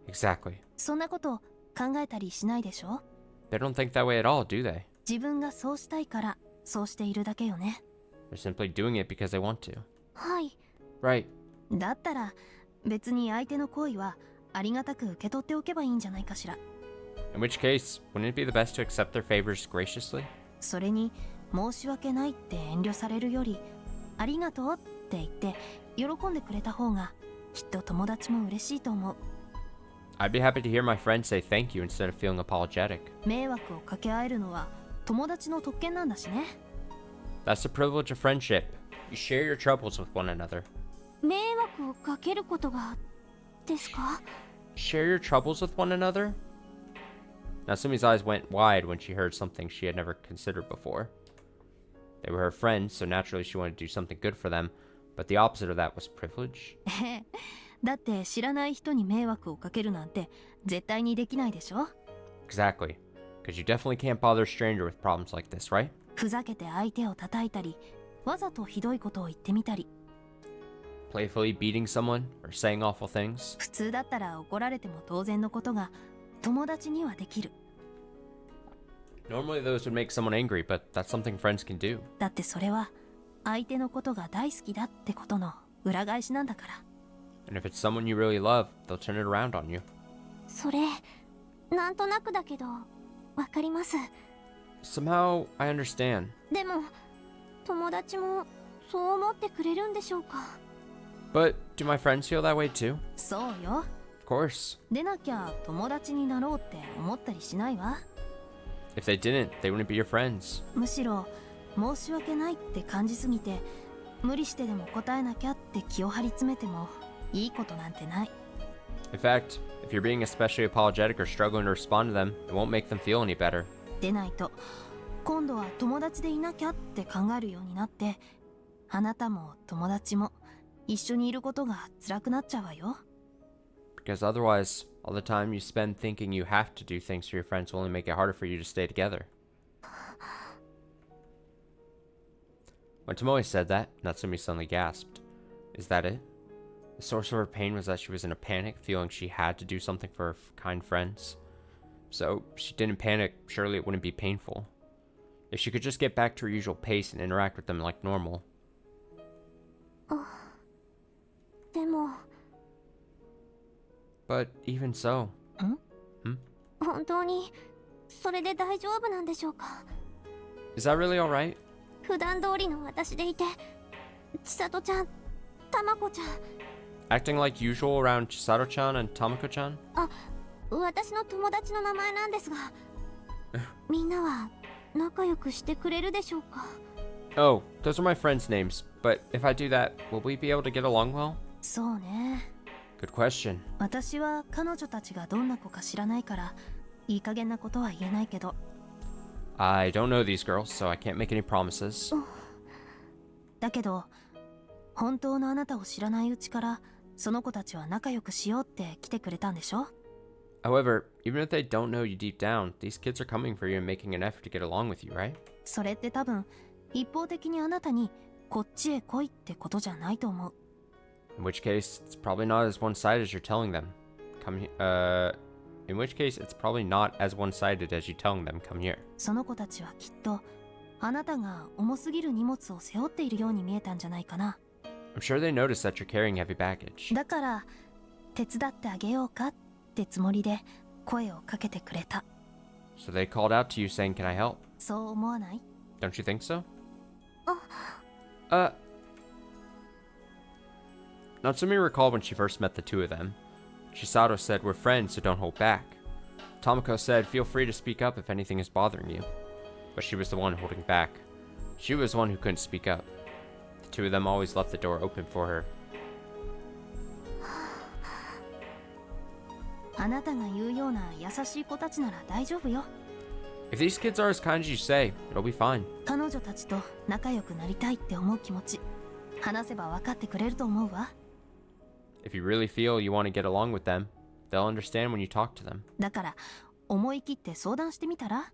Exactly. そんなこと考えたりしないでしょ？ They don't think that way at all, do they? 自分がそうしたいからそうしているだけよね。 They're simply doing it because they want to. はい。 Right. だったら別に相手の行為はありがたく受け取っておけばいいんじゃないかしら。 In which case, wouldn't it be the best to accept their favors graciously? それに申し訳ないって遠慮されるよりありがとうって言って喜んでくれた方がきっと友達も嬉しいと思う。 I'd be happy to hear my friends say thank you instead of feeling apologetic. 迷惑をかけ合えるのは友達の特権なんだしね。 That's the privilege of friendship. You share your troubles with one another. 迷惑をかけることがですか？ Share your troubles with one another? Natsumi's eyes went wide when she heard something she had never considered before. They were her friends, so naturally she wanted to do something good for them, but the opposite of that was privilege. だって知らない人に迷惑をかけるなんて絶対にできないでしょ？ Exactly. Because you definitely can't bother a stranger with problems like this, right? ふざけて相手を叩いたり、わざとひどいことを言ってみたり。 Playfully beating someone or saying awful things. 普通だったら怒られても当然のことが友達にはできる。 Normally those would make someone angry, but that's something friends can do. だってそれは相手のことが大好きだってことの裏返しなんだから。 And if it's someone you really love, they'll turn it around on you. それなんとなくだけどわかります。 Somehow, I understand. でも友達もそう思ってくれるんでしょうか？ But do my friends feel that way too? そうよ。 Of course. でなきゃ友達になろうって思ったりしないわ。 If they didn't, they wouldn't be your friends. むしろ申し訳ないって感じすぎて無理してでも答えなきゃって気を張り詰めてもいいことなんてない。 In fact, if you're being especially apologetic or struggling to respond to them, it won't make them feel any better. でないと今度は友達でいなきゃって考えるようになってあなたも友達も一緒にいることが辛くなっちゃうわよ。 Because otherwise, all the time you spend thinking you have to do things for your friends will only make it harder for you to stay together. When Tomoe said that, Natsumi suddenly gasped. Is that it? The source of her pain was that she was in a panic, feeling she had to do something for her kind friends. So, if she didn't panic, surely it wouldn't be painful. If she could just get back to her usual pace and interact with them like normal. でも But even so... 本当にそれで大丈夫なんでしょうか？ Is that really alright? 普段通りの私でいて、千里ちゃん、たまこちゃん、 Acting like usual around Chisato-chan and Tamako-chan? 私の友達の名前なんですが、みんなは仲良くしてくれるでしょうか？ Oh, those are my friends' names. But if I do that, will we be able to get along well? そうね。 Good question. 私は彼女たちがどんな子か知らないから、いい加減なことは言えないけど。I don't know these girls, so I can't make any promises. だけど、本当のあなたを知らないうちから、その子たちは仲良くしようって来てくれたんでしょ？ However, even if they don't know you deep down, these kids are coming for you and making an effort to get along with you, right? それって多分、一方的にあなたにこっちへ来いってことじゃないと思う。In which case, it's probably not as one-sided as you're telling them. In which case, it's probably not as one-sided as you telling them come here. その子たちはきっと、あなたが重すぎる荷物を背負っているように見えたんじゃないかな。I'm sure they noticed that you're carrying heavy baggage. だから、手伝ってあげようかってつもりで声をかけてくれた。So they called out to you saying, "Can I help?" そう思わない？ Don't you think so? Natsumi recalled when she first met the two of them. Chisato said, "We're friends, so don't hold back." Tomoko said, "Feel free to speak up if anything is bothering you." But she was the one holding back. She was the one who couldn't speak up. The two of them always left the door open for her. あなたが言うような優しい子たちなら大丈夫よ。 If these kids are as kind as you say, it'll be fine. 彼女たちと仲良くなりたいって思う気持ち、話せば分かってくれると思うわ。If you really feel you want to get along with them, they'll understand when you talk to them. だから思い切って相談してみたら？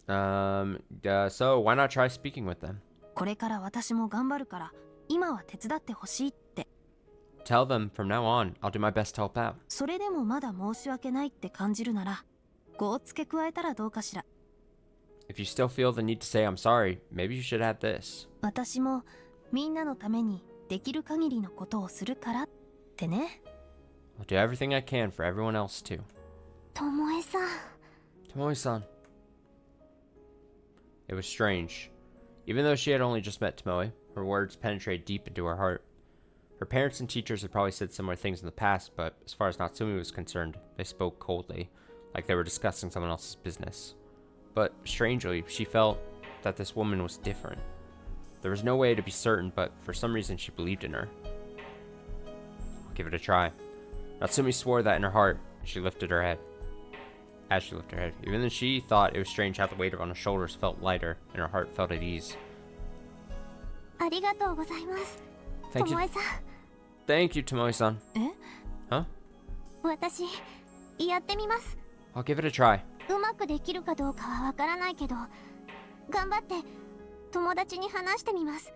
So why not try speaking with them? これから私も頑張るから今は手伝ってほしいって。 Tell them from now on, I'll do my best to help out. それでもまだ申し訳ないって感じるなら、語を付け加えたらどうかしら。 If you still feel the need to say I'm sorry, maybe you should add this. 私もみんなのためにできる限りのことをするからってね。 I'll do everything I can for everyone else too. ともえさん、 Tomoe-san. It was strange. Even though she had only just met Tomoe, her words penetrated deep into her heart. Her parents and teachers had probably said similar things in the past, but as far as Natsumi was concerned, they spoke coldly, like they were discussing someone else's business. But strangely, she felt that this woman was different. There was no way to be certain, but for some reason she believed in her. I'll give it a try. Natsumi swore that in her heart, and she lifted her head. As she lifted her head, even though she thought it was strange how the weight on her shoulders felt lighter, and her heart felt at ease. ありがとうございます。 Thank と you. もえさん、 Thank you, Tomoe-san. え？ Huh? 私やってみます。 I'll give it a try. うまくできるかどうかはわからないけど、頑張って友達に話してみます。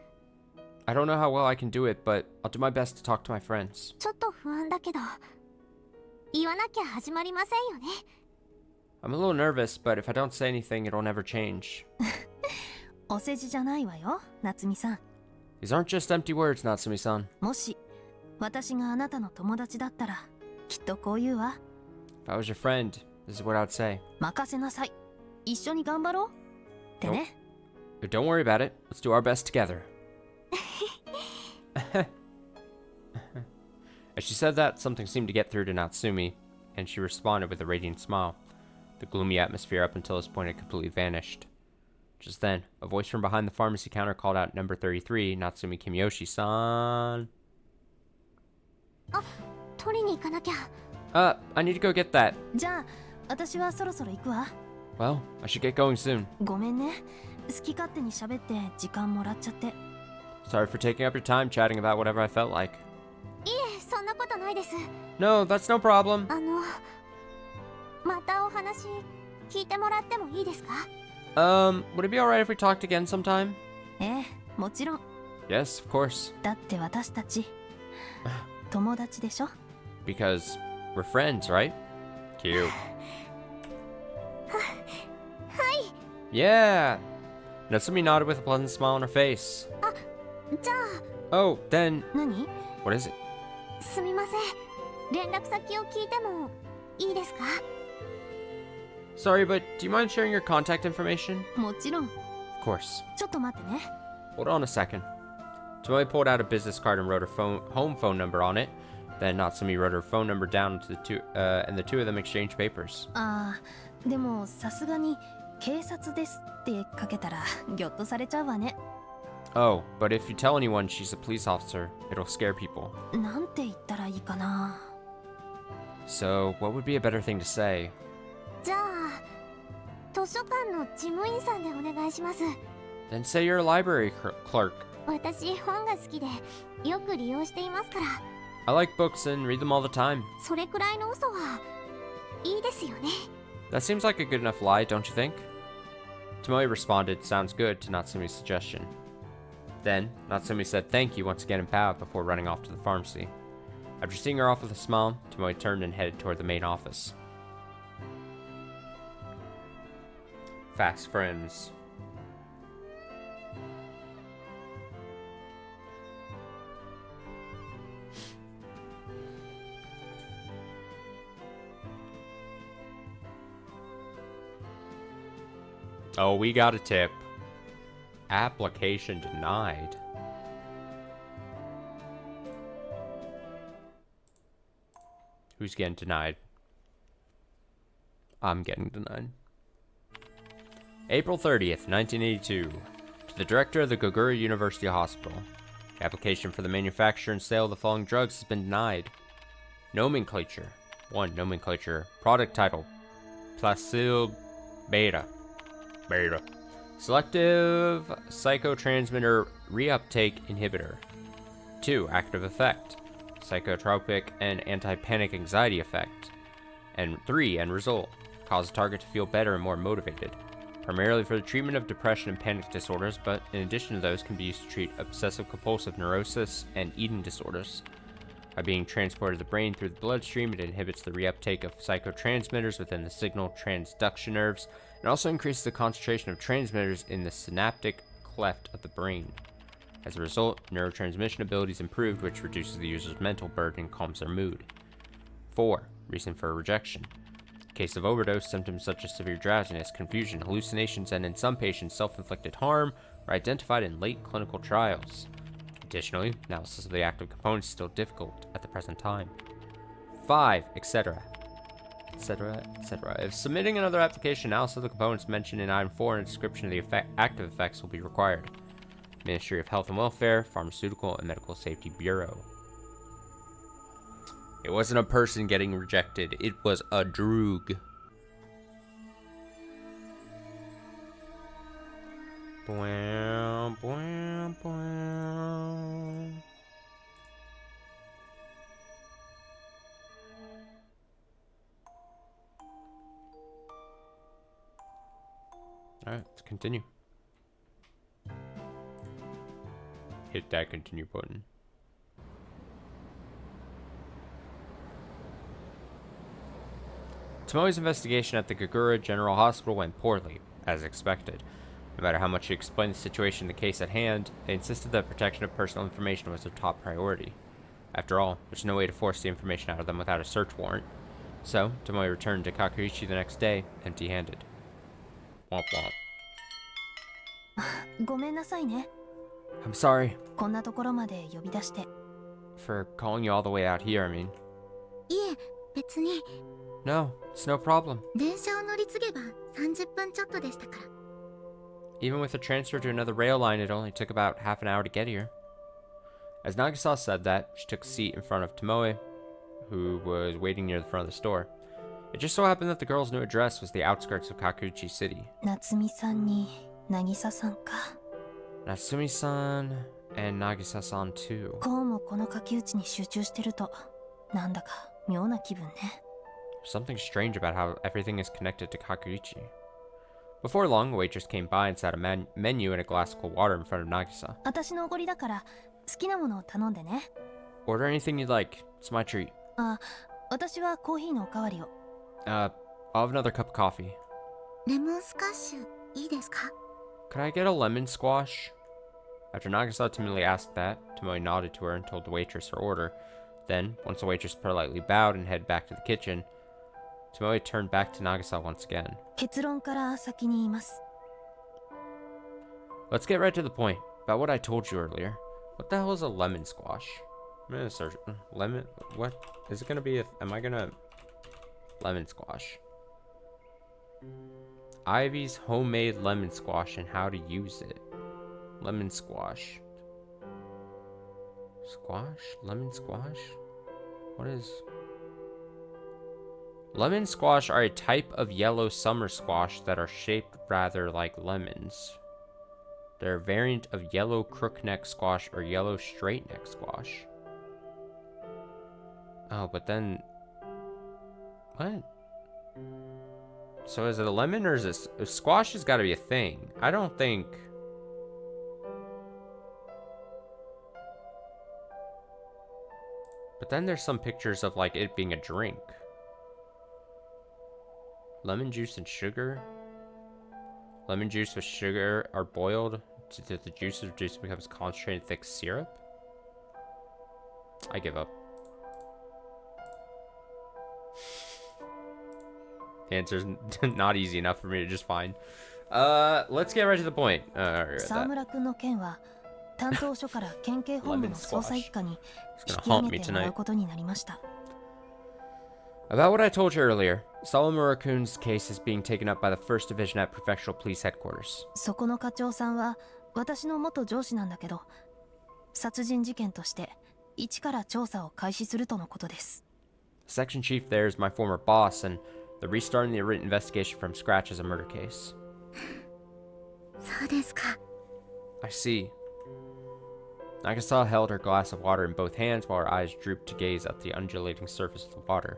I don't know how well I can do it, but I'll do my best to talk to my friends. ちょっと不安だけど、言わなきゃ始まりませんよね。 I'm a little nervous, but if I don't say anything, it'll never change. お世辞じゃないわよ、夏美さん。 These aren't just empty words, Natsumi-san. もし私があなたの友達だったらきっとこう言うわ。 If I was your friend, this is what I'd say. 任せなさい。一緒に頑張ろうってね。 Don't worry about it. Let's do our best together. As she said that, something seemed to get through to Natsumi, and she responded with a radiant smile. The gloomy atmosphere up until this point had completely vanished. Just then, a voice from behind the pharmacy counter called out number 33, Natsumi Kimiyoshi-san. 取りに行かなきゃ。 I need to go get that. じゃあ私はそろそろ行くわ。 Well, I should get going soon. ごめんね。好き勝手に喋って時間もらっちゃって。 Sorry for taking up your time chatting about whatever I felt like. いえ、そんなことないです。 No, that's no problem. またお話聞いてもらってもいいですか？ Would it be alright if we talked again sometime? ええ、もちろん。 Yes, of course. だって私たち友達でしょ。 Because we're friends, right? Cute. はい。 Yeah! Natsumi nodded with a pleasant smile on her face. じゃ Oh, then, 何？ what is it? あすみません。連絡先を聞いてもいいですか？ Sorry, but do you mind sharing your contact information? もちろん。 Of course. ちょっと待ってね。 Hold on a second. Tomoe pulled out a business card and wrote her home phone number on it. Then Natsumi wrote her phone number down to the two, and the two of them exchanged papers. ああ、でもさすがに警察ですってかけたらギョッとされちゃうわね。 Oh, but if you tell anyone she's a police officer, it'll scare people. なんて言ったらいいかな。 So, what would be a better thing to say? じゃあ図書館の事務員さんでお願いします。 Then say you're a library clerk. 私本が好きでよく利用していますから。 I like books and read them all the time. それくらいの嘘はいいですよね。 That seems like a good enough lie, don't you think? Tomoe responded, sounds good, to Natsumi's suggestion. Then, Natsumi said thank you once again and bowed before running off to the pharmacy. After seeing her off with a smile, Tomoe turned and headed toward the main office. Fast friends. Oh, we got a tip. Application denied. Who's getting denied? I'm getting denied. April 30th, 1982. To the director of the Gogura University Hospital. The application for the manufacture and sale of the following drugs has been denied. Nomenclature. 1. Nomenclature. Product title. Placil Beta. Selective psychotransmitter reuptake inhibitor. 2. Active effect. Psychotropic and anti-panic anxiety effect. And 3. End result. Cause the target to feel better and more motivated. Primarily for the treatment of depression and panic disorders, but in addition to those can be used to treat obsessive-compulsive neurosis and eating disorders. By being transported to the brain through the bloodstream, it inhibits the reuptake of psychotransmitters within the signal transduction nerves, and also increases the concentration of transmitters in the synaptic cleft of the brain. As a result, neurotransmission ability is improved, which reduces the user's mental burden and calms their mood. 4. Reason for rejection. In case of overdose, symptoms such as severe drowsiness, confusion, hallucinations, and in some patients, self-inflicted harm are identified in late clinical trials. Additionally, analysis of the active components is still difficult at the present time. 5. Etc. Etc. Etc. If submitting another application, analysis of the components mentioned in item 4 and a description of the active effects will be required. Ministry of Health and Welfare, Pharmaceutical and Medical Safety Bureau. It wasn't a person getting rejected, it was a droog. Bwam, bwam, bwam. Alright, let's continue. Hit that continue button. Tomoe's investigation at the Gogura General Hospital went poorly, as expected. No matter how much she explained the situation in the case at hand, they insisted that protection of personal information was their top priority. After all, there's no way to force the information out of them without a search warrant. So, Tomoe returned to Kakuichi the next day, empty-handed. Womp womp. ごめんなさいね。 I'm sorry こんなところまで呼び出して。 for calling you all the way out here, I mean. いえ、別に No, it's no problem. 電車を乗り継げば30分ちょっとでしたから。 Even with a transfer to another rail line, it only took about half an hour to get here. As Nagisa said that, she took a seat in front of Tomoe, who was waiting near the front of the store. It just so happened that the girl's new address was the outskirts of Kakuichi City. 夏美さんに渚さんか。 Natsumi-san and Nagisa-san too. こうもこの書き打ちに集中してると、なんだか妙な気分ね。 Something strange about how everything is connected to Kakuichi. Before long, a waitress came by and sat a menu and a glass of cold water in front of Nagisa. 私のおごりだから好きなものを頼んでね。 Order anything you'd like. It's my treat. あ、私はコーヒーのおかわりを。I'll have another cup of coffee. レモンスカッシュいいですか？ Could I get a lemon squash? After Nagisa timidly asked that, Tomoe nodded to her and told the waitress her order. Then, once the waitress politely bowed and headed back to the kitchen, Tomoe turned back to Nagisa once again. 結論から先に言います。 Let's get right to the point. About what I told you earlier. What the hell is a lemon squash? I'm gonna search lemon. What is it gonna be? Am I gonna lemon squash? Ivy's homemade lemon squash and how to use it. Lemon squash. Squash? Lemon squash? What is... Lemon squash are a type of yellow summer squash that are shaped rather like lemons. They're a variant of yellow crookneck squash or yellow straight neck squash. Oh, but then... What? So is it a lemon or is it... Squash has got to be a thing. I don't think... But then there's some pictures of like it being a drink. Lemon juice and sugar. Lemon juice with sugar are boiled to the juice of juice becomes concentrated thick syrup. I give up. The answer's not easy enough for me to just find. Let's get right to the point. 沢村君の件は担当署から県警本部の捜査一課に引き上げてもらうことになりました。 About what I told you earlier, Sawamura-kun's case is being taken up by the 1st Division at Prefectural Police Headquarters. そこの課長さんは私の元上司なんだけど、殺人事件として一から調査を開始するとのことです。 The section chief there is my former boss, and they're restarting the written investigation from scratch as a murder case. そうですか。 I see. Nagisa held her glass of water in both hands while her eyes drooped to gaze at the undulating surface of the water.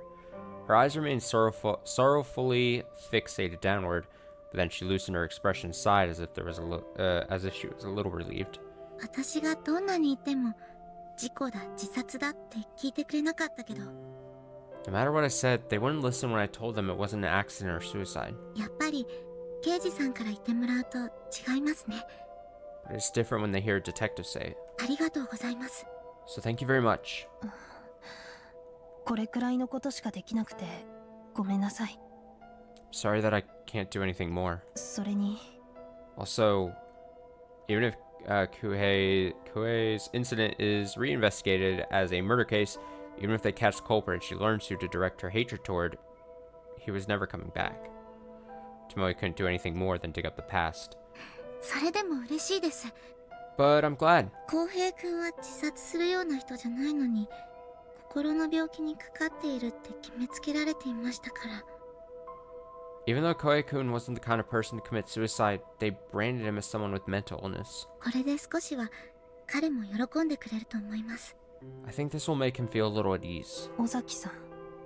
Her eyes remained sorrowfully fixated downward, but then she loosened her expression and sighed as if as if she was a little relieved. 私がどんなに言っても事故だ、自殺だって聞いてくれなかったけど。 No matter what I said, they wouldn't listen when I told them it wasn't an accident or suicide. やっぱり刑事さんから言ってもらうと違いますね。 But it's different when they hear a detective say it. ありがとうございます。 So thank you very much. これくらいのことしかできなくてごめんなさい。 Sorry that I can't do anything more. それに Also, even if Kuei's incident is reinvestigated as a murder case, even if they catch the culprit and she learns who to direct her hatred toward, he was never coming back. Tomoe couldn't do anything more than dig up the past. それでも嬉しいです。 But I'm glad. 浩平君は自殺するような人じゃないのに、心の病気にかかっているって決めつけられていましたから。 Even though Koei-kun wasn't the kind of person to commit suicide, they branded him as someone with mental illness. これで少しは彼も喜んでくれると思います。 I think this will make him feel a little at ease. 尾崎さん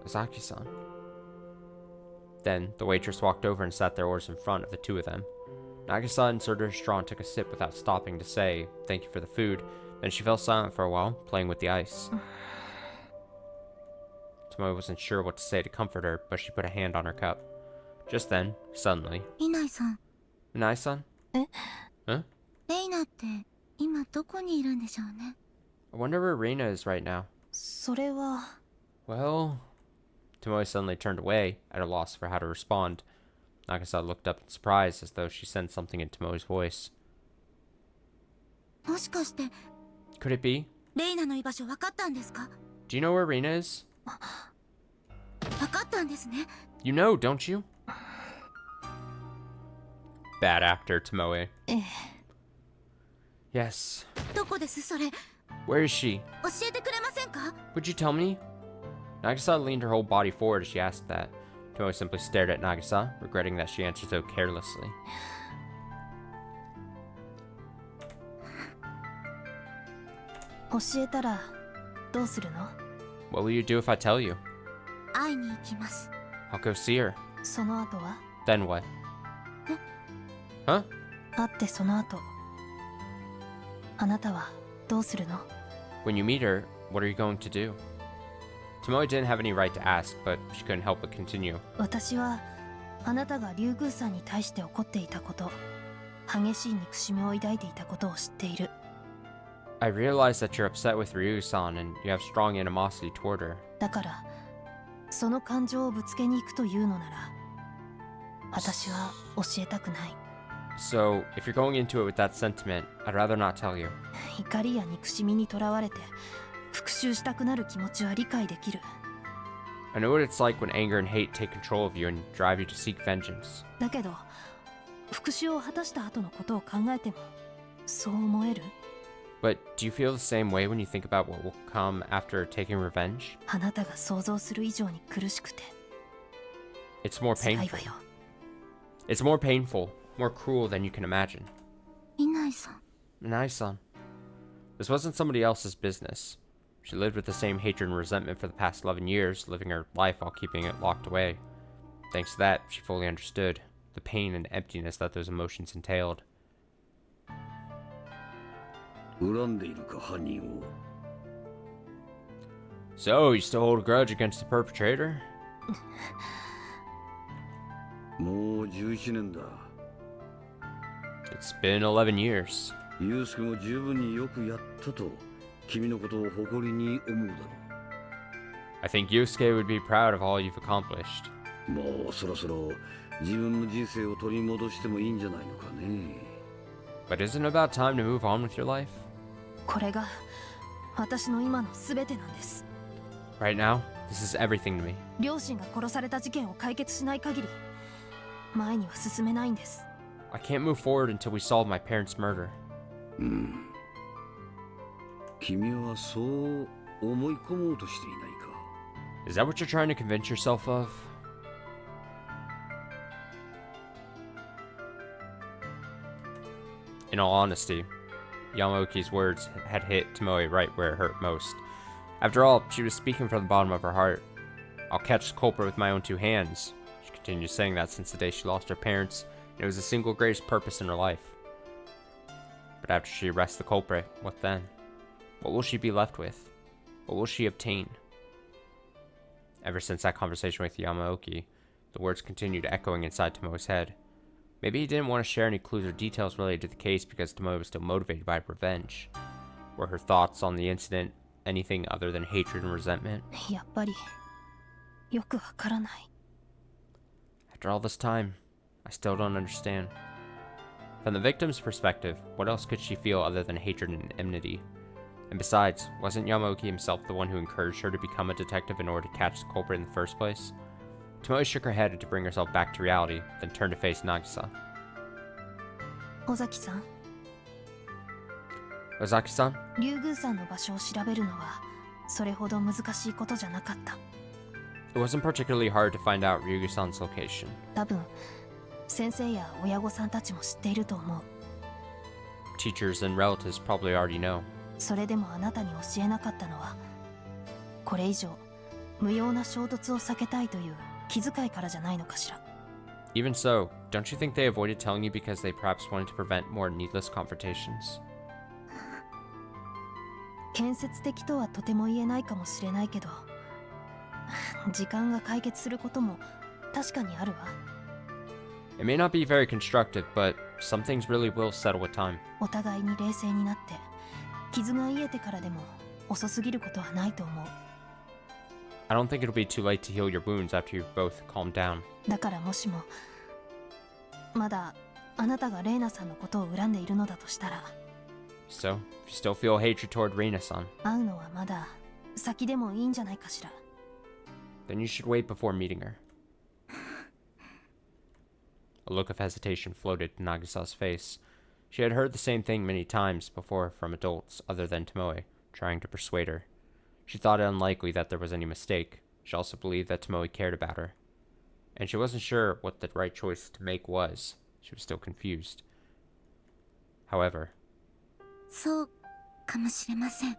Ozaki-san. Then, the waitress walked over and sat their orders in front of the two of them. Nagisa inserted her straw and took a sip without stopping to say, thank you for the food. Then she fell silent for a while, playing with the ice. Tomoe wasn't sure what to say to comfort her, but she put a hand on her cup. Just then, suddenly... イナイさん。 Nai-san? え Huh? レイナって今どこにいるんでしょうね。 I wonder where Reina is right now. それは Well... Tomoe suddenly turned away, at a loss for how to respond. Nagisa looked up in surprise, as though she sensed something in Tomoe's voice. もしかして Could it be? レイナの居場所分かったんですか？ Do you know where Reina is? 分かったんですね。 You know, don't you? Bad actor, Tomoe. ええ Yes. どこですそれ？ Where is she? 教えてくれませんか？ Would you tell me? Nagisa leaned her whole body forward as she asked that. Tomoe simply stared at Nagisa, regretting that she answered so carelessly. 教えたらどうするの？ What will you do if I tell you? 会いに行きます。 I'll go see her. その後は Then what? Huh? 会ってその後あなたはどうするの？ When you meet her, what are you going to do? Tomoe didn't have any right to ask, but she couldn't help but continue. 私はあなたが竜宮さんに対して怒っていたこと、激しい憎しみを抱いていたことを知っている。 I realize that you're upset with Ryu-san and you have strong animosity toward her. だからその感情をぶつけに行くというのなら、私は教えたくない。 So, if you're going into it with that sentiment, I'd rather not tell you. 怒りや憎しみにとらわれて復讐したくなる気持ちは理解できる。 I know what it's like when anger and hate take control of you and drive you to seek vengeance. だけど復讐を果たした後のことを考えてもそう思える？ But do you feel the same way when you think about what will come after taking revenge? あなたが想像する以上に苦しくて It's more 辛い painful. わよ。 It's more painful, more cruel than you can imagine. いないさん。 Nice, son. This wasn't somebody else's business. She lived with the same hatred and resentment for the past 11 years, living her life while keeping it locked away. Thanks to that, she fully understood the pain and emptiness that those emotions entailed. 恨んでいるか、犯人を。 So, you still hold a grudge against the perpetrator? もう11年だ。 It's been 11 years. ユウスケも十分によくやったと、君のことを誇りに思うだろ I think Yusuke would be proud of all you've accomplished. う。もうそろそろ自分の人生を取り戻してもいいんじゃないのかね。 But isn't it about time to move on with your life? これが私の今の全てなんです。 Right now, this is everything to me. 両親が殺された事件を解決しない限り前には進めないんです。 I can't move forward until we solve my parents' murder. 君はそう思い込もうとしていないか。 Is that what you're trying to convince yourself of? In all honesty, Yamaoki's words had hit Tomoe right where it hurt most. After all, she was speaking from the bottom of her heart. I'll catch the culprit with my own two hands. She continued saying that since the day she lost her parents, and it was the single greatest purpose in her life. But after she arrests the culprit, what then? What will she be left with? What will she obtain? Ever since that conversation with Yamaoki, the words continued echoing inside Tomoe's head. Maybe he didn't want to share any clues or details related to the case because Tomoe was still motivated by revenge. Were her thoughts on the incident anything other than hatred and resentment? やっぱりよくわからない。 After all this time, I still don't understand. From the victim's perspective, what else could she feel other than hatred and enmity? And besides, wasn't Yamaoki himself the one who encouraged her to become a detective in order to catch the culprit in the first place? Tomoe shook her head to bring herself back to reality, then turned to face Nagisa. 尾崎さん、 Ozaki-san? 竜宮さんの場所を調べるのはそれほど難しいことじゃなかった。 It wasn't particularly hard to find out Ryugu-san's location. 多分先生や親御さんたちも知っていると思う。 Teachers and relatives probably already know. それでもあなたに教えなかったのはこれ以上無用な衝突を避けたいという気遣いからじゃないのかしら。 Even so, don't you think they avoided telling you because they perhaps wanted to prevent more needless confrontations? 建設的とはとても言えないかもしれないけど、時間が解決することも確かにあるわ。 It may not be very constructive, but some things really will settle with time. お互いに冷静になって傷が癒えてからでも遅すぎることはないと思う。 I don't think it'll be too late to heal your wounds after you've both calmed down. だからもしもまだあなたがレイナさんのことを恨んでいるのだとしたら、 So, if you still feel hatred toward Reina-san, 会うのはまだ先でもいいんじゃないかしら。 then you should wait before meeting her. A look of hesitation floated to Nagisa's face. She had heard the same thing many times before from adults other than Tomoe, trying to persuade her. She thought it unlikely that there was any mistake. She also believed that Tomoe cared about her. And she wasn't sure what the right choice to make was. She was still confused. However, そうかもしれません。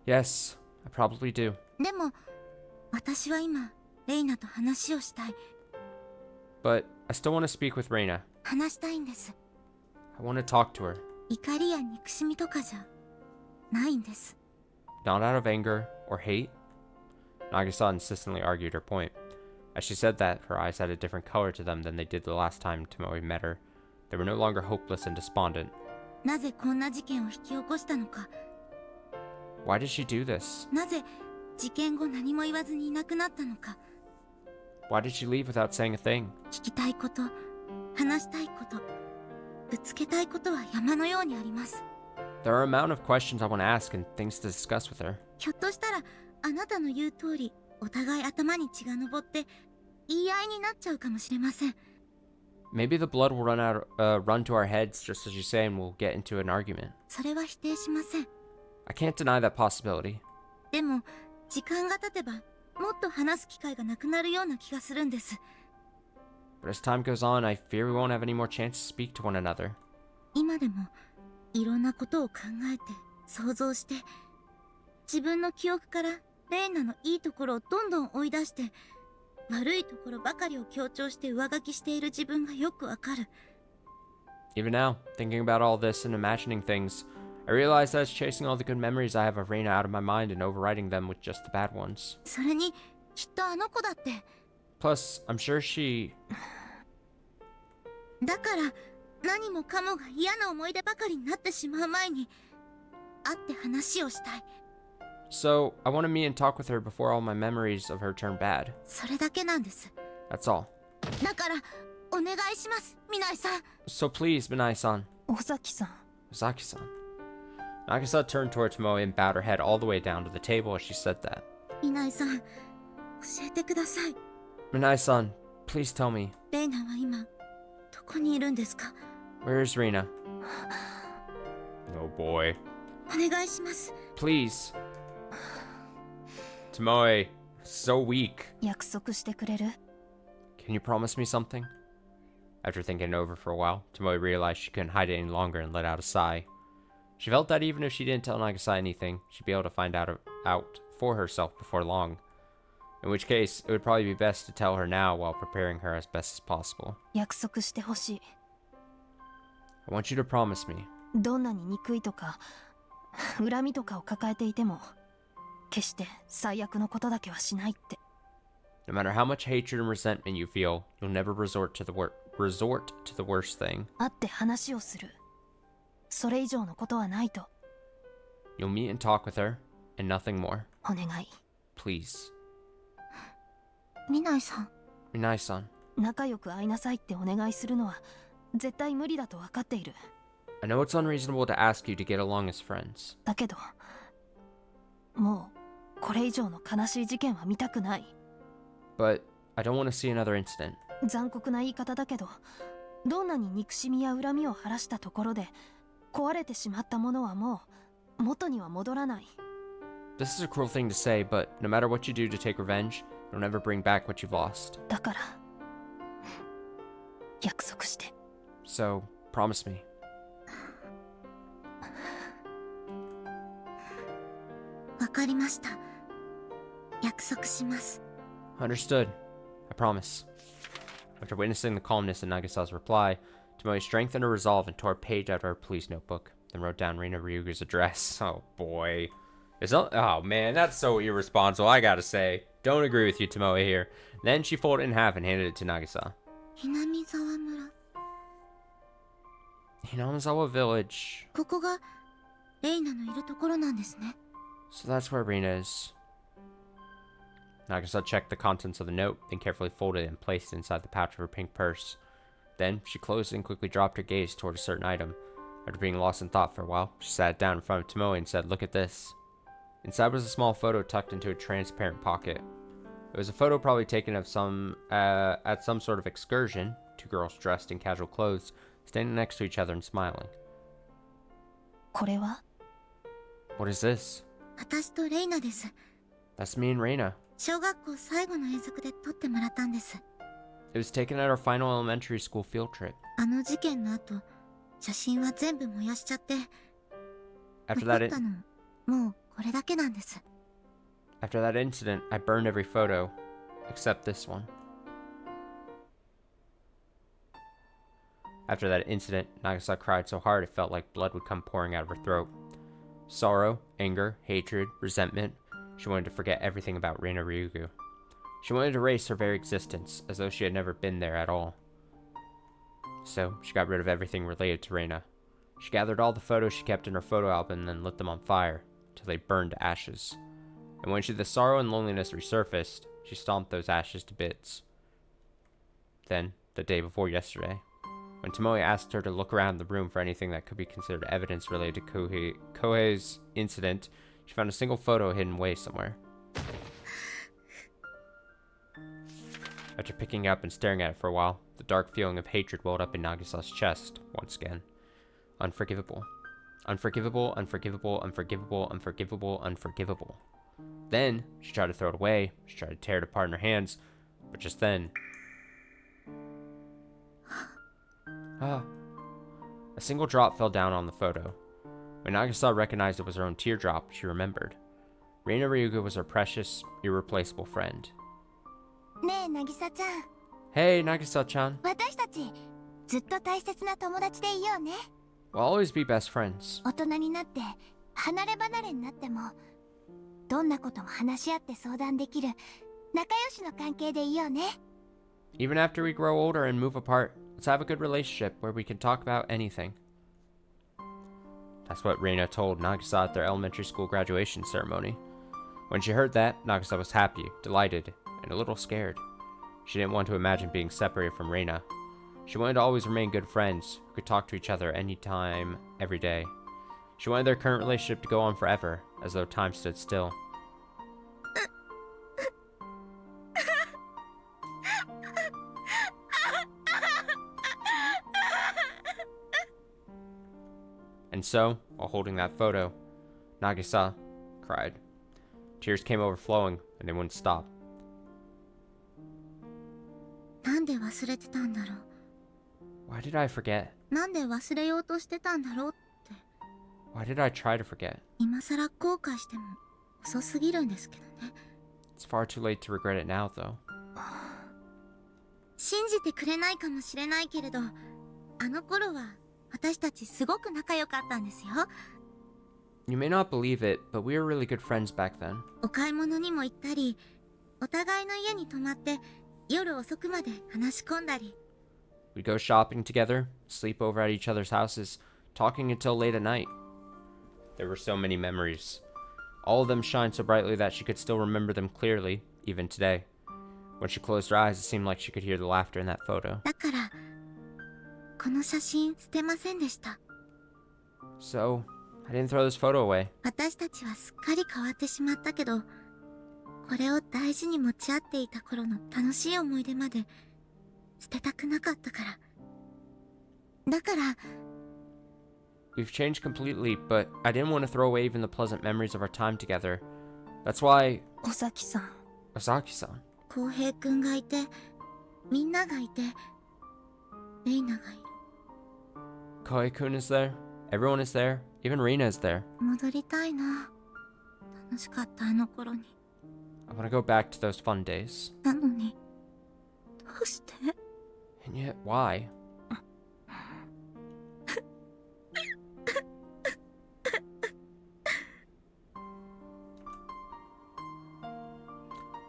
yes, I probably do. でも私は今レイナと話をしたい。 But I still want to speak with Reina. 話したいんです。 I want to talk to her. 怒りや憎しみとかじゃないんです。 Not out of anger or hate? Nagisa insistently argued her point. As she said that, her eyes had a different color to them than they did the last time Tomoe met her. They were no longer hopeless and despondent. なぜこんな事件を引き起こしたのか、 Why did she do this? なぜ事件後何も言わずにいなくなったのか。 Why did she leave without saying a thing? 聞きたいこと、話したいこと、ぶつけたいことは山のようにあります。 There are an amount of questions I want to ask and things to discuss with her. ひょっとしたらあなたの言う通り、お互い頭に血が上って言い合いになっちゃうかもしれません。 Maybe the blood will run to our heads just as you say, and we'll get into an argument. それは否定しません。 I can't deny that possibility. でも時間が経てばもっと話す機会がなくなるような気がするんです。 But as time goes on, I fear we won't have any more chance to speak to one another. 今でもいろんなことを考えて想像して、自分の記憶からレイナのいいところをどんどん追い出して、悪いところばかりを強調して上書きしている自分がよくわかる。 Even now, thinking about all this and imagining things, I realize that it's chasing all the good memories I have of Reina out of my mind and overwriting them with just the bad ones. それにきっとあの子だって。 Plus, I'm sure she... だから何もかもが嫌な思い出ばかりになってしまう前に会って話をしたい。 So, I want to meet and talk with her before all my memories of her turn bad. それだけなんです。 That's all. だからお願いします、ミナイさん。 So please, Minai-san. 尾崎さん。 Ozaki-san. Nagisa turned towards Moe and bowed her head all the way down to the table as she said that. ミナイさん、教えてください。 Minai-san, please tell me, レイナは今どこにいるんですか？ where is Reina? Oh boy. お願いします。 Please. Tomoe, so weak. 約束してくれる？ Can you promise me something? After thinking it over for a while, Tomoe realized she couldn't hide it any longer and let out a sigh. She felt that even if she didn't tell Nagisa anything, she'd be able to find out for herself before long. In which case, it would probably be best to tell her now while preparing her as best as possible. 約束してほしい。 I want you to promise me. どんなに憎いとか恨みとかを抱えていても決して最悪のことだけはしないって。 No matter how much hatred and resentment you feel, you'll never resort to the worst thing. 会って話をする。それ以上のことはないと。 You'll meet and talk with her, and nothing more. お願い。 Please. ミナイさん、 Minai-san, 仲良く会いなさいってお願いするのは絶対無理だと分かっている。 I know it's unreasonable to ask you to get along as friends. だけどもうこれ以上の悲しい事件は見たくない。 But I don't want to see another incident. 残酷な言い方だけど、どんなに憎しみや恨みを晴らしたところで壊れてしまったものはもう元には戻らない。 This is a cruel thing to say, but no matter what you do to take revenge, you'll never bring back what you've lost. だから約束して。 So, promise me. わかりました。約束します。 Understood. I promise. After witnessing the calmness in Nagisa's reply, Tomoe strengthened her resolve and tore a page out of her police notebook, then wrote down Reina Ryugu's address. Oh boy. Oh man, that's so irresponsible, I gotta say. Don't agree with you, Tomoe here. Then she folded it in half and handed it to Nagisa. 南沢村。 Hinamizawa Village. ここがレイナのいるところなんですね。 So that's where Reina is. Nagisa checked the contents of the note, then carefully folded it and placed it inside the pouch of her pink purse. Then, she closed it and quickly dropped her gaze toward a certain item. After being lost in thought for a while, she sat down in front of Tomoe and said, "Look at this." Inside was a small photo tucked into a transparent pocket. It was a photo probably taken of at some sort of excursion, two girls dressed in casual clothes, standing next to each other and smiling. これは What is this? 私とレイナです。 That's me and Reina. 小学校最後の遠足で撮ってもらったんです。 It was taken at our final elementary school field trip. あの事件の後、写真は全部燃やしちゃって、 After 残 that, ったのもうこれだけなんです。 after that incident, I burned every photo, except this one. After that incident, Nagisa cried so hard it felt like blood would come pouring out of her throat. Sorrow, anger, hatred, resentment. She wanted to forget everything about Reina Ryugu. She wanted to erase her very existence, as though she had never been there at all. So, she got rid of everything related to Reina. She gathered all the photos she kept in her photo album and then lit them on fire, till they burned to ashes. and when the sorrow and loneliness resurfaced, she stomped those ashes to bits. Then, the day before yesterday, when Tomoe asked her to look around the room for anything that could be considered evidence related to Kohei's incident, she found a single photo hidden away somewhere. After picking it up and staring at it for a while, the dark feeling of hatred welled up in Nagisa's chest once again. Unforgivable. Unforgivable, unforgivable, unforgivable, unforgivable, unforgivable. Then, she tried to throw it away, she tried to tear it apart in her hands, but just then... a single drop fell down on the photo. When Nagisa recognized it was her own teardrop, she remembered. Reina Ryugu was her precious, irreplaceable friend. ねえ渚ちゃん Hey, Nagisa-chan. 私たちずっと大切な友達でいようね We'll always be best friends. 大人になって離れ離れになってもどんなことも話し合って相談できる仲良しの関係でいようね Even after we grow older and move apart, let's have a good relationship where we can talk about anything. That's what Reina told Nagisa at their elementary school graduation ceremony. When she heard that, Nagisa was happy, delighted, and a little scared. She didn't want to imagine being separated from Reina. She wanted to always remain good friends who could talk to each other anytime, every day. She wanted their current relationship to go on forever, as though time stood still. And so, while holding that photo, Nagisa cried. Tears came overflowing, and they wouldn't stop. なんで忘れてたんだろ Why did I forget? う。なんで忘れようとしてたんだろうって。 Why did I try to forget? 今さら後悔しても遅すぎるんですけどね。 It's far too late to regret it now, though. 信じてくれないかもしれないけれど、あの頃は私たちすごく仲良かったんですよ。 You may not believe it, but we were really good friends back then. お買い物にも行ったり、お互いの家に泊まって夜遅くまで話し込んだり。 We'd go shopping together, sleep over at each other's houses, talking until late at night. There were so many memories. All of them shined so brightly that she could still remember them clearly, even today. When she closed her eyes, it seemed like she could hear the laughter in that photo. だから、この写真捨てませんでした。 So, I didn't throw this photo away. 私たちはすっかり変わってしまったけど、これを大事に持ち合っていた頃の楽しい思い出まで捨てたくなかったから。だから、 We've changed completely, but I didn't want to throw away even the pleasant memories of our time together. That's why... 尾崎さん Asaki-san. 浩平くんがいて、みんながいて、レイナがいる。 Kohei-kun is there. Everyone is there. Even Rina is there. 戻りたいな。楽しかったあの頃に。 I want to go back to those fun days. なのに、どうして And yet, why?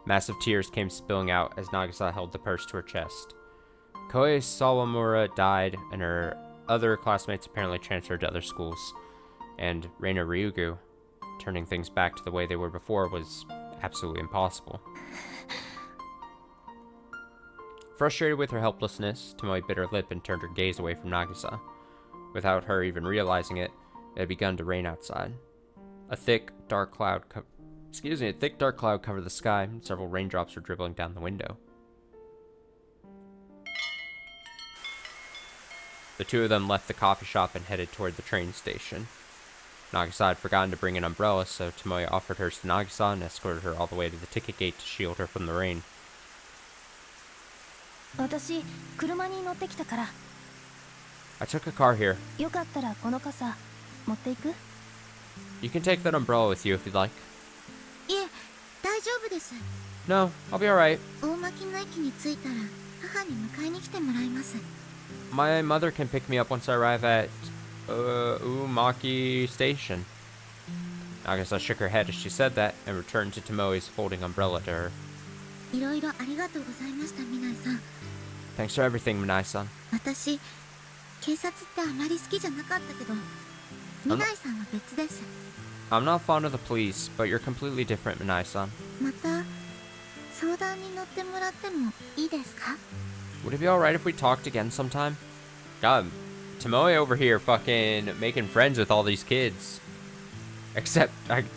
Massive tears came spilling out as Nagisa held the purse to her chest. Koei Sawamura died, and her other classmates apparently transferred to other schools. And Reina Ryugu, turning things back to the way they were before, was absolutely impossible. Frustrated with her helplessness, Tomoe bit her lip and turned her gaze away from Nagisa. Without her even realizing it, it had begun to rain outside. A thick, dark cloud covered the sky, and several raindrops were dribbling down the window. The two of them left the coffee shop and headed toward the train station. Nagisa had forgotten to bring an umbrella, so Tomoe offered hers to Nagisa and escorted her all the way to the ticket gate to shield her from the rain. 私車に乗ってきたから I took a car here. よかったらこの傘持っていく You can take that umbrella with you if you'd like. いえ、大丈夫です。 No, I'll be alright. 大巻の駅に着いたら、母に迎えに来てもらいます。 My mother can pick me up once I arrive at Umaki Station. Nagisa shook her head as she said that and returned to Tomoe's folding umbrella to her. いろいろありがとうございました、ミナイさん。 Thanks for everything, Minai-san. 私、警察ってあまり好きじゃなかったけど、ミナイさんは別です。I'm not fond of the police, but you're completely different, Minai-san. また相談に乗ってもらってもいいですか？ Would it be alright if we talked again sometime? God, Tomoe over here fucking making friends with all these kids. Except,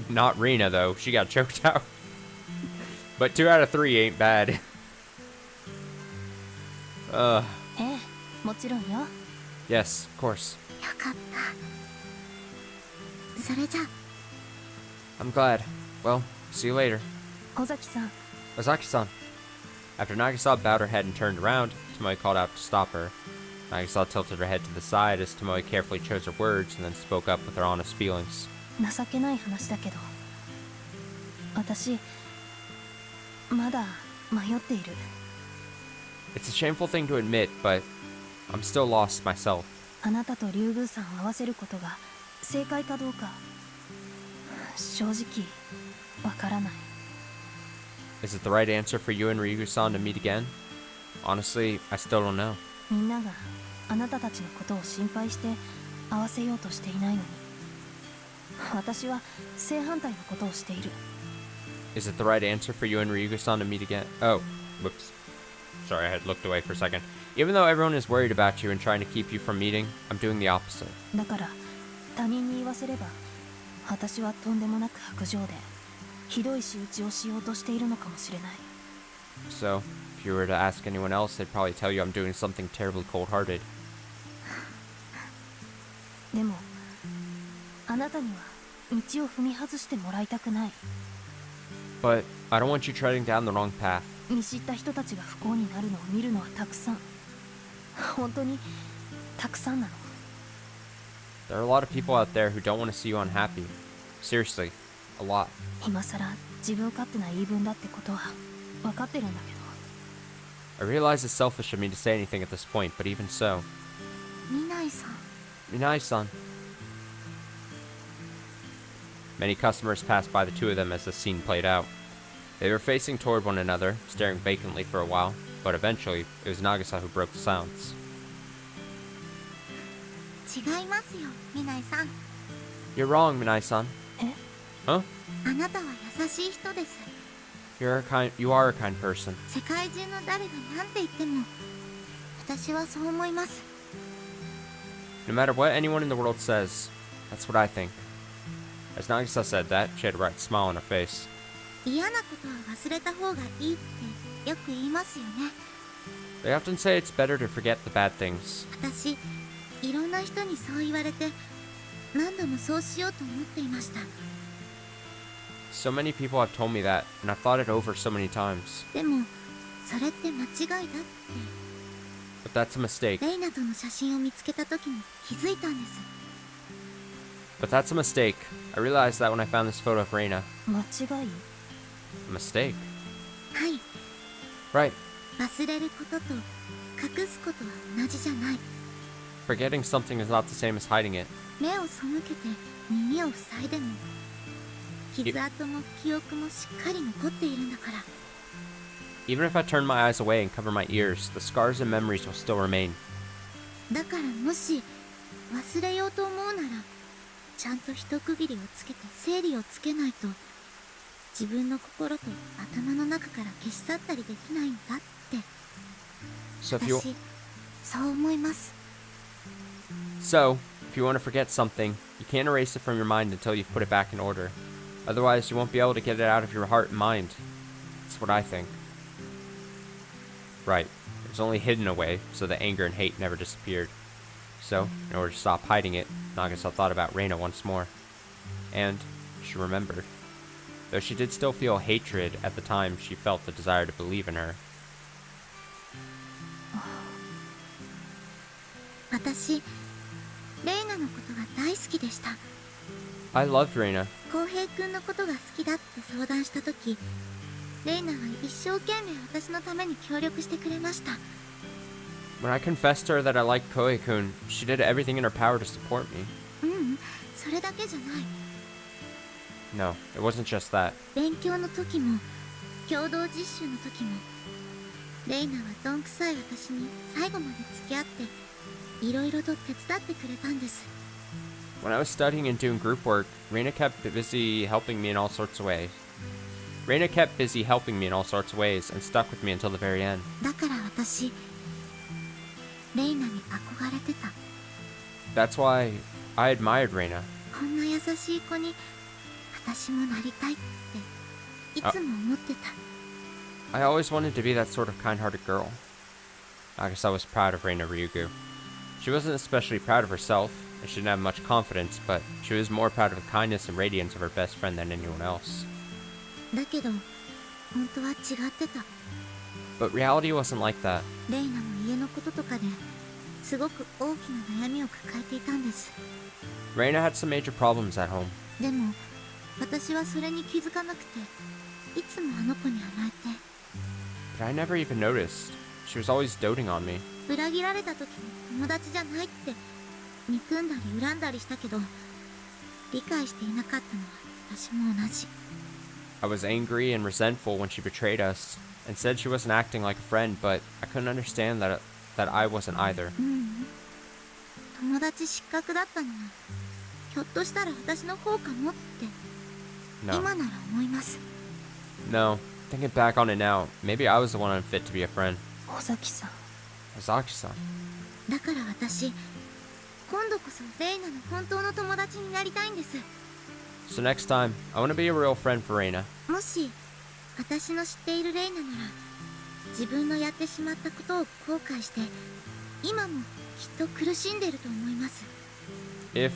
not Rina, though. She got choked out. But 2 out of 3 ain't bad. ええ、もちろんよ。 Yes, of course. よかった。それじゃ。 I'm glad. Well, see you later. 尾崎さん、 Ozaki-san. After Nagisa bowed her head and turned around, Tomoe called out to stop her. Nagisa tilted her head to the side as Tomoe carefully chose her words and then spoke up with her honest feelings. 情けない話だけど、私まだ迷っている。 It's a shameful thing to admit, but I'm still lost myself. あなたと竜宮さんを合わせることが正解かどうか、正直わからない。 Is it the right answer for you and Ryugu-san to meet again? Honestly, I still don't know. みんながあなたたちのことを心配して合わせようとしていないのに、私は正反対のことをしている。 Is it the right answer for you and Ryugu-san to meet again? Oh, whoops. Sorry, I had looked away for a second. Even though everyone is worried about you and trying to keep you from meeting, I'm doing the opposite. だから他人に言わせれば、私はとんでもなく薄情でひどい仕打ちをしようとしているのかもしれない。 So, if you were to ask anyone else, they'd probably tell you I'm doing something terribly cold-hearted. でもあなたには道を踏み外してもらいたくない。 But I don't want you treading down the wrong path. 見知った人たちが不幸になるのを見るのはたくさん、本当にたくさんなの。 There are a lot of people out there who don't want to see you unhappy. Seriously, a lot. 今さら自分勝手な言い分だってことは分かってるんだけど、 I realize it's selfish of me to say anything at this point, but even so. みないさん。 Minai-san. Many customers passed by the two of them as the scene played out. They were facing toward one another, staring vacantly for a while, but eventually, it was Nagisa who broke the silence. 違いますよ、みないさん。 You're wrong, Minai-san. え？ Huh? あなたは優しい人です。 You are a kind person. 世界中の誰が何て言っても、私はそう思います。 No matter what anyone in the world says, that's what I think. As Nagisa said that, she had a bright smile on her face. 嫌なことは忘れた方がいいってよく言いますよね。 They often say it's better to forget the bad things. 私、いろんな人にそう言われて、何度もそうしようと思っていました。 So many people have told me that, and I've thought it over so many times. でも、それって間違いだって、 But that's a mistake. レイナとの写真を見つけた時に気づいたんです。 But that's a mistake. I realized that when I found this photo of Reina. 間違い？ A mistake. はい、 Right. 忘れることと隠すことは同じじゃない。 Forgetting something is not the same as hiding it. 目を背けて耳を塞いでも、傷跡も記憶もしっかり残っているんだから。 Even if I turn my eyes away and cover my ears, the scars and memories will still remain. だからもし忘れようと思うなら、ちゃんと一区切りをつけて整理をつけないと、自分の心と頭の中から消し去ったりできないんだって。 So if you 私、そう思います。 So, if you want to forget something, you can't erase it from your mind until you've put it back in order. Otherwise, you won't be able to get it out of your heart and mind. That's what I think. Right. It was only hidden away, so the anger and hate never disappeared. So, in order to stop hiding it, Nagisa thought about Reina once more. And she remembered. Though she did still feel hatred at the time, she felt the desire to believe in her. 私、レイナのことが大好きでした。 I loved Reina. 浩平くんのことが好きだって相談したとき、レイナは一生懸命私のために協力してくれました。 When I confessed to her that I liked Koei-kun, she did everything in her power to support me. それだけじゃない。 No, it wasn't just that. 勉強の時も、共同実習の時も、レイナはどんくさい私に最後まで付き合って、いろいろと手伝ってくれたんです。When I was studying and doing group work, Reina kept busy helping me in all sorts of ways. Reina kept busy helping me in all sorts of ways and stuck with me until the very end. だから私レイナに憧れてた。 That's why I admired Reina. こんな優しい子に私もなりたいっていつも思ってた。 I always wanted to be that sort of kind-hearted girl. Nagisa was proud of Reina Ryugu. She wasn't especially proud of herself, and she didn't have much confidence, but she was more proud of the kindness and radiance of her best friend than anyone else. だけど本当は違ってた。 But reality wasn't like that. レイナも家のこととかですごく大きな悩みを抱えていたんです。 Reina had some major problems at home. でも私はそれに気づかなくていつもあの子に甘えて。 But I never even noticed. She was always doting on me. 裏切られた時に友達じゃないって憎んだり恨んだりしたけど理解していなかったのは私も同じ。 I was angry and resentful when she betrayed us and said she wasn't acting like a friend, but I couldn't understand that I wasn't either. 友達失格だったのはひょっとしたら私の方かもって No. 今なら思います。 No. Thinking back on it now, maybe I was the one unfit to be a friend. 尾崎さん Ozaki-san. だから私今度こそレイナの本当の友達になりたいんです。 So next time, I want to be a real friend for Reina. もし私の知っているレイナなら自分のやってしまったことを後悔して今もきっと苦しんでいると思います。 If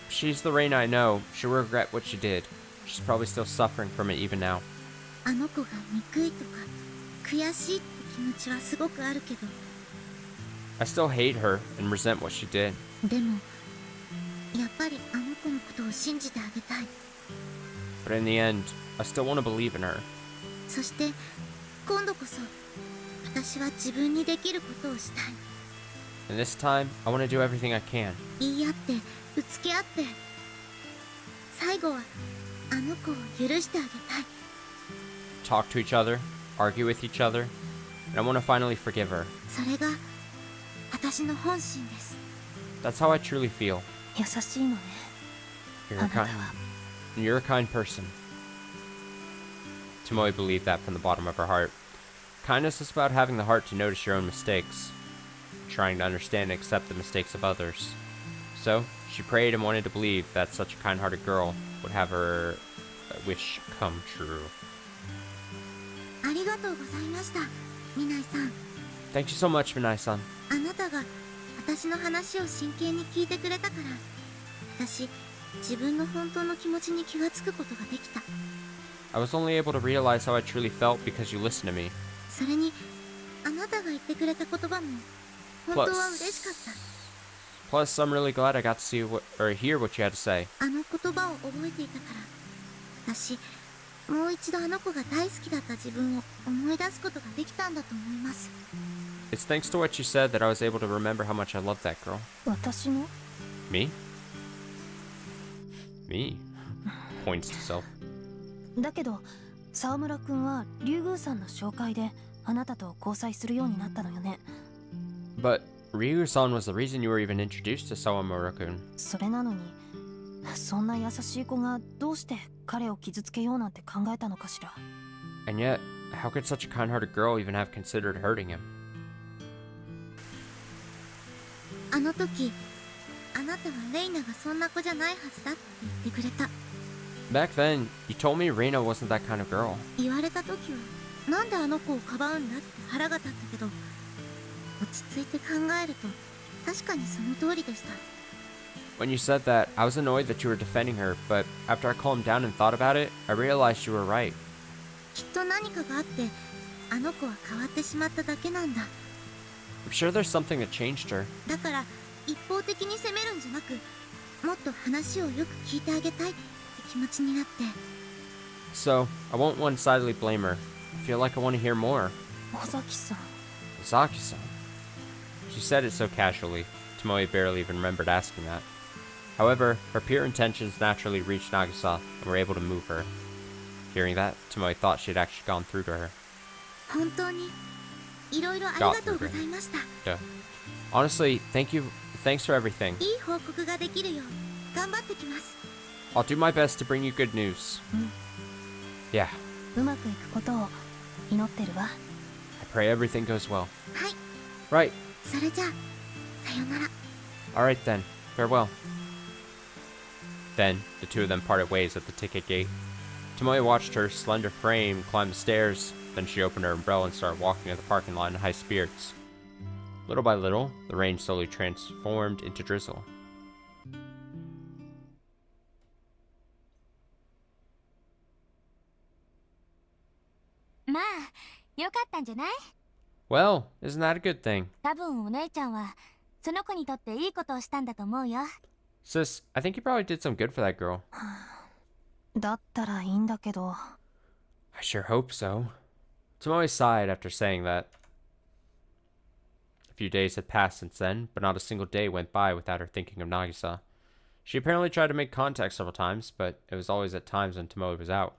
she's the Reina I know, she'll regret what she did. She's probably still suffering from it even now. あの子が憎いとか悔しいって気持ちはすごくあるけど I still hate her and resent what she did. でもやっぱりあの子のことを信じてあげたい。 But in the end, I still want to believe in her. そして今度こそ私は自分にできることをしたい。 And this time, I want to do everything I can. 言い合ってぶつけ合って最後はあの子を許してあげたい。 Talk to each other, argue with each other, and I want to finally forgive her. それが私の本心です。 That's how I truly feel. 優しいのね You're あ a なた kind, は。 you're a kind person. Tomoe believed that from the bottom of her heart. Kindness is about having the heart to notice your own mistakes, trying to understand and accept the mistakes of others. So, she prayed and wanted to believe that such a kind-hearted girl would have her wish come true. ありがとうございました、みないさん。 Thank you so much, Minai-san. あなたが私の話を真剣に聞いてくれたから私自分の本当の気持ちに気がつくことができた。 I was only able to realize how I truly felt because you listened to me. それにあなたが言ってくれた言葉も本当は嬉しかった。 Plus, I'm really glad I got to see or hear what you had to say. あの言葉を覚えていたから私もう一度あの子が大好きだった自分を思い出すことができたんだと思います。 It's thanks to what you said that I was able to remember how much I loved that girl. 私の Me? Me? Points to self. だけど沢村くんは竜宮さんの紹介であなたと交際するようになったのよね。 But Ryu-san was the reason you were even introduced to Sawamura-kun. それなのにそんな優しい子がどうして彼を傷つけようなんて考えたのかしら。 And yet, how could such a kind-hearted girl even have considered hurting him? あの時あなたはレイナがそんな子じゃないはずだって言ってくれた。 Back then, you told me Reina wasn't that kind of girl. 言われた時はなんであの子をかばうんだって腹が立ったけど落ち着いて考えると確かにその通りでした。 When you said that, I was annoyed that you were defending her, but after I calmed down and thought about it, I realized you were right. きっと何かがあってあの子は変わってしまっただけなんだ。 I'm sure there's something that changed her. だから一方的に責めるんじゃなくもっと話をよく聞いてあげたいって気持ちになって。 So, I won't one-sidedly blame her. I feel like I want to hear more. 尾崎さん Zaki-san. She said it so casually, Tomoe barely even remembered asking that. However, her pure intentions naturally reached Nagisa and were able to move her. Hearing that, Tomoe thought she had actually gone through to her. 本当にいろいろありがとうございました。 Honestly, thanks for everything. いい報告ができるよ。頑張ってきます。 I'll do my best to bring you good news. Yeah, うまくいくことを祈ってるわ。 I pray everything goes well. はい、 Right. それじゃあさよなら。 Alright then. Farewell. Then, the two of them parted ways at the ticket gate. Tomoe watched her slender frame climb the stairs, then she opened her umbrella and started walking to the parking lot in high spirits. Little by little, the rain slowly transformed into drizzle. まあよかったんじゃない？ Well, isn't that a good thing? 多分お姉ちゃんはその子にとっていいことをしたんだと思うよ。 Sis, I think you probably did some good for that girl. だったらいいんだけど。 I sure hope so. Tomoe sighed after saying that. A few days had passed since then, but not a single day went by without her thinking of Nagisa. She apparently tried to make contact several times, but it was always at times when Tomoe was out.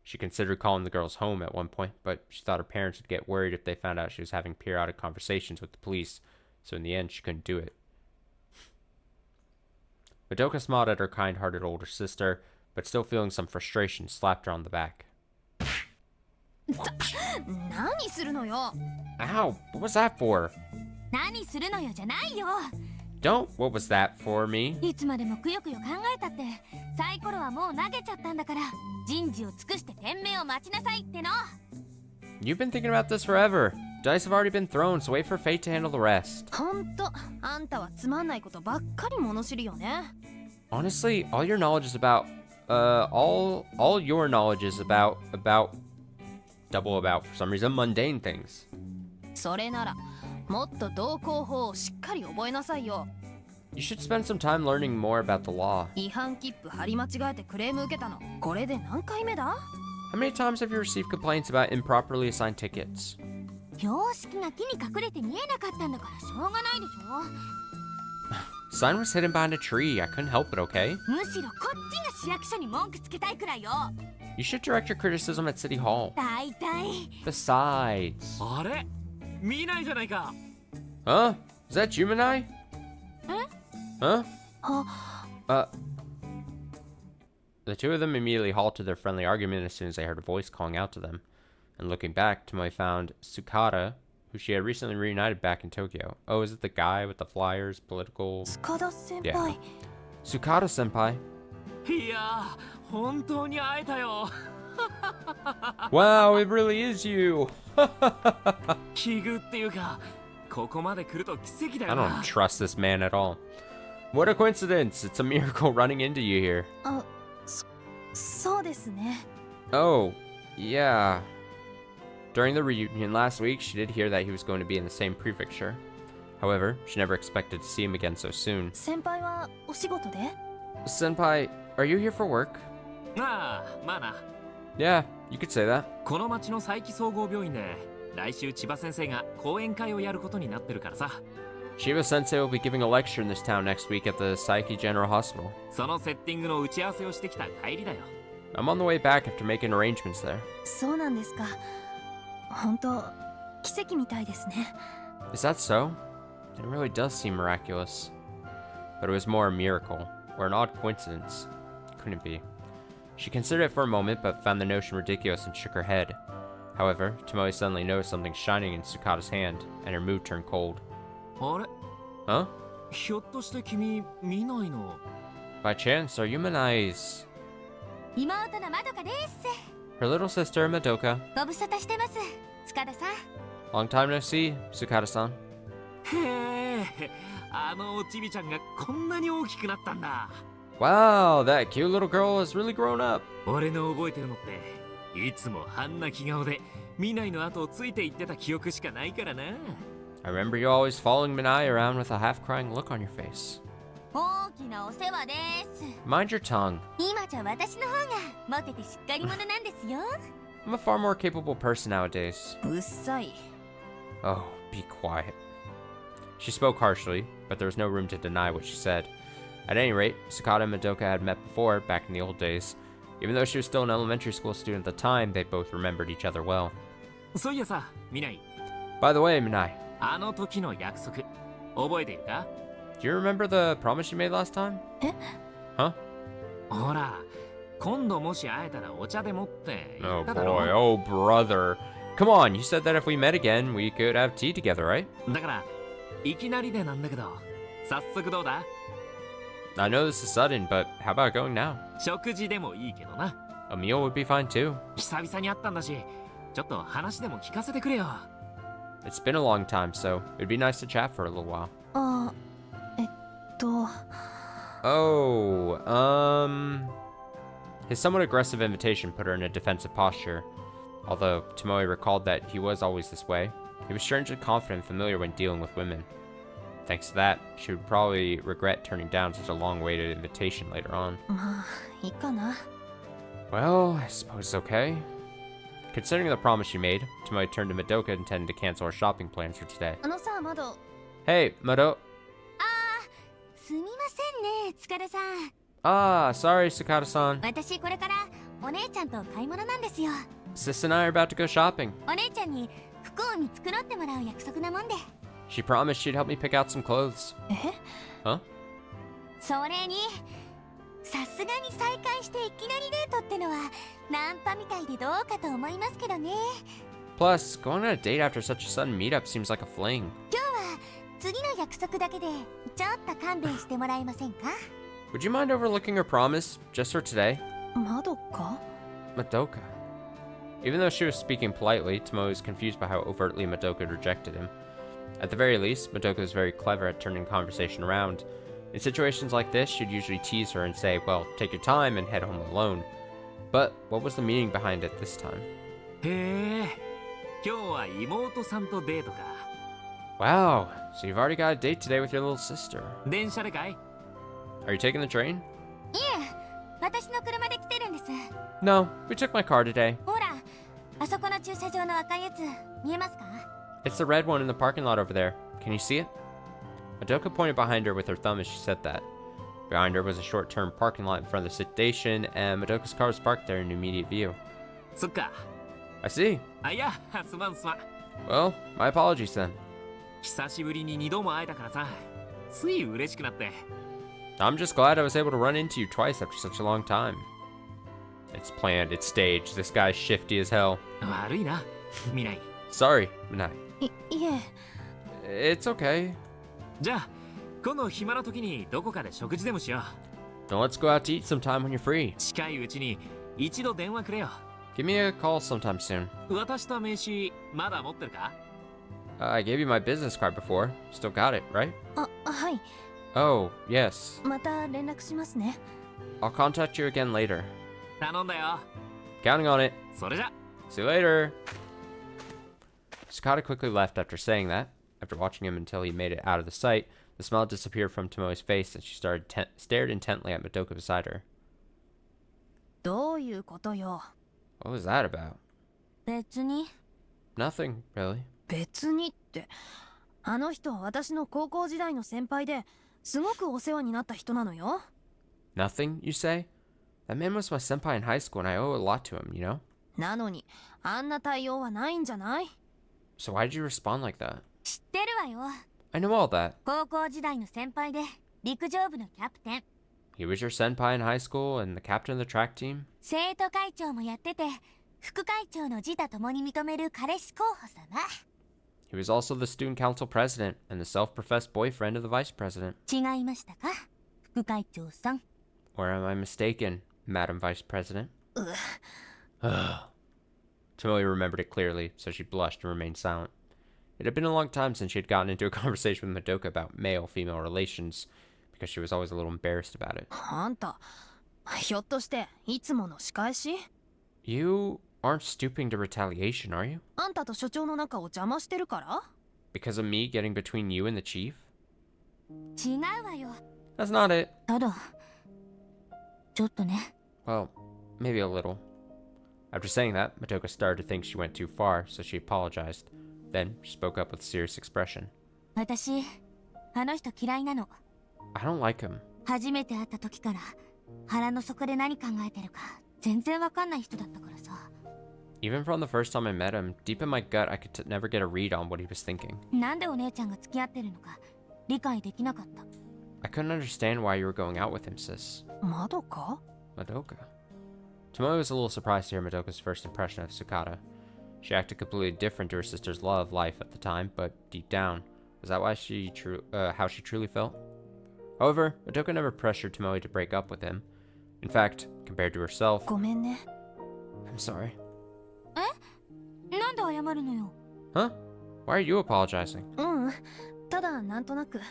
She considered calling the girls home at one point, but she thought her parents would get worried if they found out she was having periodic conversations with the police, so in the end she couldn't do it. Madoka smiled at her kind-hearted older sister, but still feeling some frustration, slapped her on the back. 何するのよ。 Ow! What was that for? 何するのよじゃないよ。 Don't! What was that for me? いつまでもくよくよ考えたってサイコロはもう投げちゃったんだから人事を尽くして天命を待ちなさいっての。 You've been thinking about this forever. Dice have already been thrown, so wait for fate to handle the rest. ほんと、あんたはつまんないことばっかり物知りよね。 Honestly, all your knowledge is about, all your knowledge is about, for some reason, mundane things. それなら、もっと道交法をしっかり覚えなさいよ。 You should spend some time learning more about the law. 違反切符貼り間違えてクレーム受けたの。これで何回目だ？ How many times have you received complaints about improperly assigned tickets? 標識が木に隠れて見えなかったんだからしょうがないでしょ。 Sign was hidden behind a tree. I couldn't help it, okay? むしろこっちが市役所に文句つけたいくらいよ。 You should direct your criticism at City Hall. 大体。 Besides... あれ見ないじゃないか。 Huh? Is that Jumanai? Huh? The two of them immediately halted their friendly argument as soon as they heard a voice calling out to them. And looking back, Tomoe found Tsukada, who she had recently reunited back in Tokyo. Oh, is it the guy with the flyers, political... 塚田先輩。 Yeah. Tsukada senpai. いやー、本当に会えたよ。 Wow, it really is you. 奇遇っていうか、ここまで来ると奇跡だ I よ don't な。 trust this man at all. What a coincidence. It's a miracle running into you here. あ、そうですね。 Oh, yeah. During the reunion last week, she did hear that he was going to be in the same prefecture. However, she never expected to see him again so soon. 先輩はお仕事で？ Senpai, are you here for work? ああ、まあな。 Yeah, you could say that. この町の佐伯総合病院で来週千葉先生が講演会をやることになってるからさ。 Shiva Sensei will be giving a lecture in this town next week at the Saiki General Hospital. そのセッティングの打ち合わせをしてきた帰りだよ。 I'm on the way back after making arrangements there. そうなんですか。本当奇跡みたいですね。 Is that so? It really does seem miraculous. But it was more a miracle, or an odd coincidence. Couldn't be. She considered it for a moment, but found the notion ridiculous and shook her head. However, Tomoe suddenly noticed something shining in Tsukada's hand, and her mood turned cold. あれ Huh? ひょっとして君見ないの？ By chance, are you Manai's... 妹のまどかです。 her little sister, Madoka? ご無沙汰してます。塚田さん。 Long time no see, Tsukada-san. へえ、あのおちびちゃんがこんなに大きくなったんだ。 Wow, that cute little girl has really grown up. 俺の覚えてるのっていつも半泣き顔で見ないの後をついていってた記憶しかないからな。 I remember you always following Manai around with a half-crying look on your face. 大きなお世話です。 Mind your tongue. 今じゃ私の方がモテてしっかり者なんですよ。 I'm a far more capable person nowadays. うっさい。 Oh, be quiet. She spoke harshly, but there was no room to deny what she said. At any rate, Tsukada and Madoka had met before, back in the old days. Even though she was still an elementary school student at the time, they both remembered each other well. そういやさ、見ない。 By the way, Manai, あの時の約束覚えているか？ do you remember the promise you made last time? Huh? ほら、今度もし会えたらお茶でもって言 Oh っただろ。 boy, oh brother. Come on, you said that if we met again, we could have tea together, right? だからいきなりでなんだけど、早速どうだ？ I know this is sudden, but how about going now? 食事でもいいけどな。 A meal would be fine too. 久々に会ったんだし、ちょっと話でも聞かせてくれよ。 It's been a long time, so it'd be nice to chat for a little while. あ、Oh, his somewhat aggressive invitation put her in a defensive posture. Although Tomoe recalled that he was always this way, he was strangely confident and familiar when dealing with women. Thanks to that, she would probably regret turning down such a long-awaited invitation later on. まあいいかな。 Well, I suppose it's okay. Considering the promise she made, Tomoe turned to Madoka intending to cancel her shopping plans for today. あのさ、窓。 Hey, Mado. すみませんね、疲れさん。 Ah, sorry, Sakata-san. 私これからお姉ちゃんと買い物なんですよ。 Sis and I are about to go shopping. お姉ちゃんに服を見繕ってもらう約束なもんで。 She promised she'd help me pick out some clothes. え？ Huh? それにさすがに再会していきなりデートってのはナンパみたいでどうかと思いますけどね。 Plus, going on a date after such a sudden meetup seems like a fling. 今日は次の約束だけでちょっと勘弁してもらえませんか？ Would you mind overlooking her promise, just for today? 窓か？ Madoka. Even though she was speaking politely, Tomoe was confused by how overtly Madoka had rejected him. At the very least, Madoka was very clever at turning conversation around. In situations like this, she'd usually tease her and say, well, take your time and head home alone. But what was the meaning behind it this time? へえ、今日は妹さんとデートか。 Wow, so you've already got a date today with your little sister. 電車でかい？ Are you taking the train? いえ、私の車で来てるんです。 No, we took my car today. ほら、あそこの駐車場の赤いやつ見えますか？ It's the red one in the parking lot over there. Can you see it? Madoka pointed behind her with her thumb as she said that. Behind her was a short-term parking lot in front of the station, and Madoka's car was parked there in immediate view. そっか。 I see. あ、いや、すまんすまん。 Well, my apologies then. 久しぶりに2度も会えたからさ、つい嬉しくなって。 I'm just glad I was able to run into you twice after such a long time. It's planned, it's staged. This guy's shifty as hell. 悪いな、見ない。 Sorry, Minai. いえ。 It's okay. じゃあ、今度暇な時にどこかで食事でもしよ Now let's go out to eat sometime when you're free. う。近いうちに一度電話くれよ。 Give me a call sometime soon. 渡した名刺、まだ持ってるか？ I gave you my business card before. Still got it, right? あ、はい。 Oh, yes. また連絡しますね。 I'll contact you again later. 頼んだよ。 Counting on it. それじゃ。 See you later. Sakata quickly left after saying that. After watching him until he made it out of the sight, the smile disappeared from Tomoe's face and she stared intently at Madoka beside her. どういうことよ。 What was that about? 別に。 Nothing, really. 別にって。あの人は私の高校時代の先輩ですごくお世話になった人なのよ。 Nothing, you say? That man was my senpai in high school and I owe a lot to him, you know? なのに、あんな対応はないんじゃない？ So why'd you respond like that? 知ってるわよ。 I know all that. 高校時代の先輩で陸上部のキャプテン。 He was your senpai in high school and the captain of the track team? 生徒会長もやってて、副会長の自他ともに認める彼氏候補様。 He was also the student council president and the self-professed boyfriend of the vice president. 違いましたか、副会長さん。 Or am I mistaken, Madam Vice President? Tomoe remembered it clearly, so she blushed and remained silent. It had been a long time since she had gotten into a conversation with Madoka about male-female relations, because she was always a little embarrassed about it. あんた、ひょっとしていつもの仕返し？ You aren't stooping to retaliation, are you? あんたと所長の仲を邪魔してるから？ Because of me getting between you and the chief? 違うわよ。 That's not it. ただ、ちょっとね。 Well, maybe a little. After saying that, Madoka started to think she went too far, so she apologized. Then, she spoke up with a serious expression. 私、あの人嫌いなの。 I don't like him. 初めて会った時から腹の底で何考えてるか全然わかんない人だったからさ。 Even from the first time I met him, deep in my gut, I could never get a read on what he was thinking. なんでお姉ちゃんが付き合ってるのか理解できなかった。 I couldn't understand why you were going out with him, sis. Madoka? Madoka. Tomoe was a little surprised to hear Madoka's first impression of Sukata. She acted completely different to her sister's love life at the time, but deep down, was that why how she truly felt? However, Madoka never pressured Tomoe to break up with him. In fact, compared to herself, ごめんね。 I'm sorry. なんで謝るのよ。 Huh? Why are you apologizing? うん。ただなんとなく。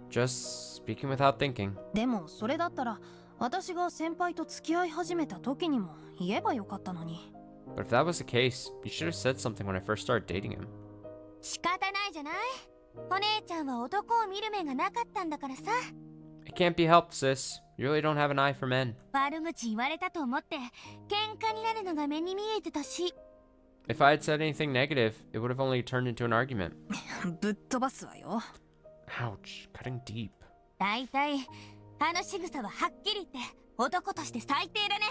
Just speaking without thinking. でもそれだったら私が先輩と付き合い始めた時にも言えばよかったのに。 But if that was the case, you should have said something when I first started dating him. 仕方ないじゃない。お姉ちゃんは男を見る目がなかったんだからさ。 It can't be helped, sis. You really don't have an eye for men. 悪口言われたと思って喧嘩になるのが目に見えてたし。 If I had said anything negative, it would have only turned into an argument. ぶっ飛ばすわよ。 Ouch, cutting deep. だいたいあの仕草ははっきり言って男として最低だね。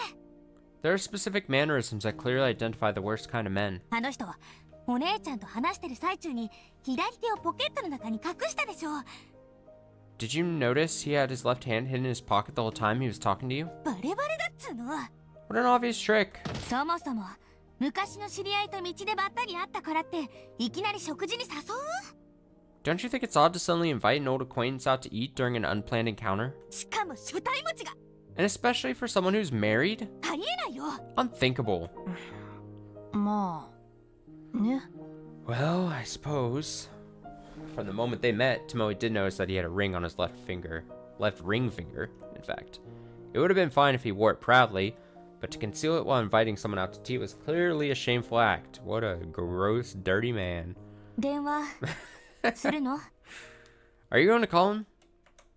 There are specific mannerisms that clearly identify the worst kind of men. あの人はお姉ちゃんと話してる最中に左手をポケットの中に隠したでしょ。 Did you notice he had his left hand hidden in his pocket the whole time he was talking to you? バレバレだっつうの。 What an obvious trick. そもそも昔の知り合いと道でばったり会ったからっていきなり食事に誘う？ Don't you think it's odd to suddenly invite an old acquaintance out to eat during an unplanned encounter? しかも初対持ちが And especially for someone who's married? ありえないよ。 Unthinkable. まあね。 Well, I suppose. From the moment they met, Tomoe did notice that he had a ring on his left ring finger, in fact. It would have been fine if he wore it proudly, but to conceal it while inviting someone out to tea was clearly a shameful act. What a gross, dirty man. 電話するの？ Are you going to call him?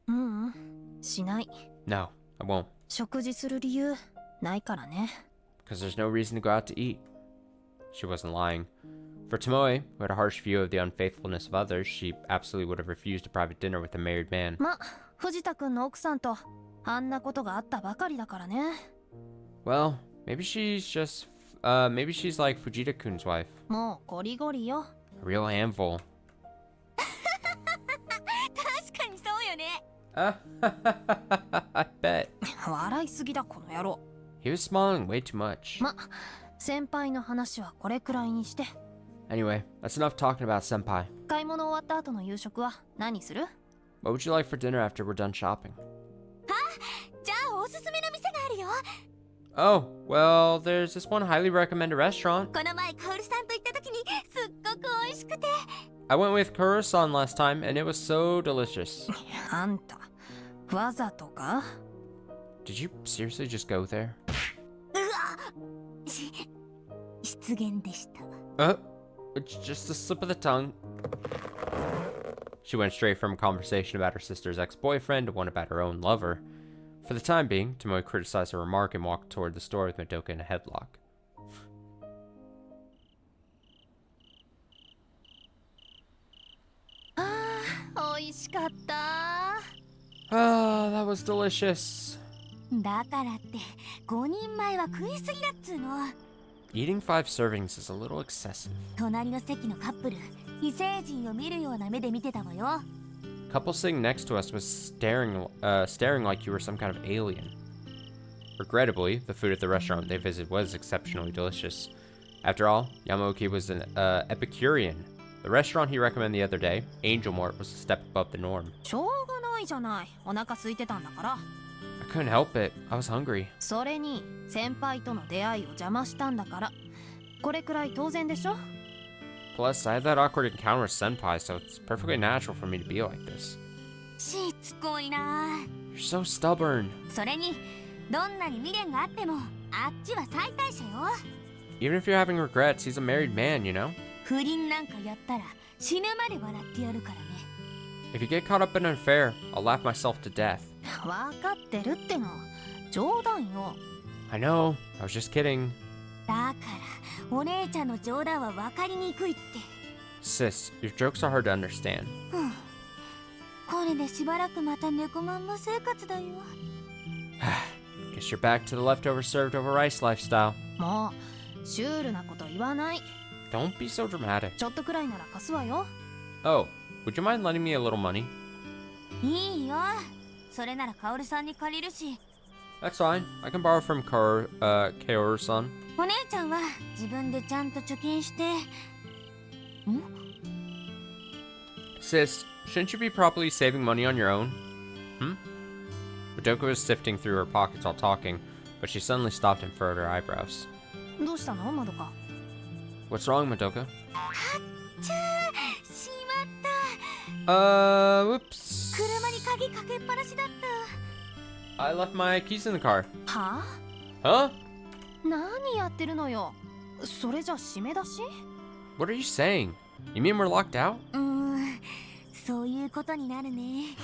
ううん。しない。 No, I won't. 食事する理由ないからね。 Because there's no reason to go out to eat. She wasn't lying. For Tomoe, who had a harsh view of the unfaithfulness of others, she absolutely would have refused a private dinner with a married man. ま、藤田くんの奥さんとあんなことがあったばかりだからね。 Well, maybe she's like Fujita-kun's wife. もうゴリゴリよ。 A real handful. 確かにそうよね。 I bet. 笑いすぎだこの野郎。 He was smiling way too much. ま、先輩の話はこれくらいにして。 Anyway, that's enough talking about senpai. 買い物終わった後の夕食は何する？ What would you like for dinner after we're done shopping? じゃあおすすめの店があるよ。 Oh, well, there's this one highly recommended restaurant. この前カオルさんと行った時にすっごく美味しくて。 I went with Kuro-san last time, and it was so delicious. あんたわざとか？ Did you seriously just go there? 失言でした。 It's just a slip of the tongue. She went straight from a conversation about her sister's ex-boyfriend to one about her own lover. For the time being, Tomoe criticized her remark and walked toward the store with Madoka in a headlock. 美味しかった。 Ah, that was delicious. だからって5人前は食いすぎだっつうの。 Eating 5 servings is a little excessive. 隣の席のカップル異星人を見るような目で見てたわよ。 Couple sitting next to us was staring like you were some kind of alien. Regrettably, the food at the restaurant they visited was exceptionally delicious. After all, Yamaoki was an Epicurean. The restaurant he recommended the other day, Angel Mort, was a step above the norm. しょうがないじゃない。お腹空いてたんだから。 I couldn't help it. I was hungry. それに先輩との出会いを邪魔したんだから。これくらい当然でしょ？ Plus, I had that awkward encounter with Senpai, so it's perfectly natural for me to be like this. しつこいな。 You're so stubborn. それにどんなに未練があってもあっちは最大者よ。 Even if you're having regrets, he's a married man, you know? 不倫なんかやったら死ぬまで笑ってやるからね。 If you get caught up in an affair, I'll laugh myself to death. わかってるっての。冗談よ。 I know. I was just kidding. だからお姉ちゃんの冗談は分かりにくいって。 Sis, your jokes are hard to understand. これでしばらくまた猫まんま生活だよ。 Guess you're back to the leftover served over rice lifestyle. もうシュールなこと言わない。 Don't be so dramatic. ちょっとくらいなら貸すわよ。 Oh, would you mind lending me a little money? いいよ。それならカオルさんに借りるし、That's fine. I can borrow from Kaoru-san. お姉ちゃんは自分でちゃんと貯金して。Sis, shouldn't you be properly saving money on your own? Madoka was sifting through her pockets while talking, but she suddenly stopped and furrowed her eyebrows. どうしたのマドカ？ What's wrong, Madoka? ちゃー、しまった。 Whoops. 車に鍵かけっぱなしだった。 I left my keys in the car. は Huh? 何やってるのよ。それじゃ締め出し？ What are you saying? You mean we're locked out? そういうことになるね。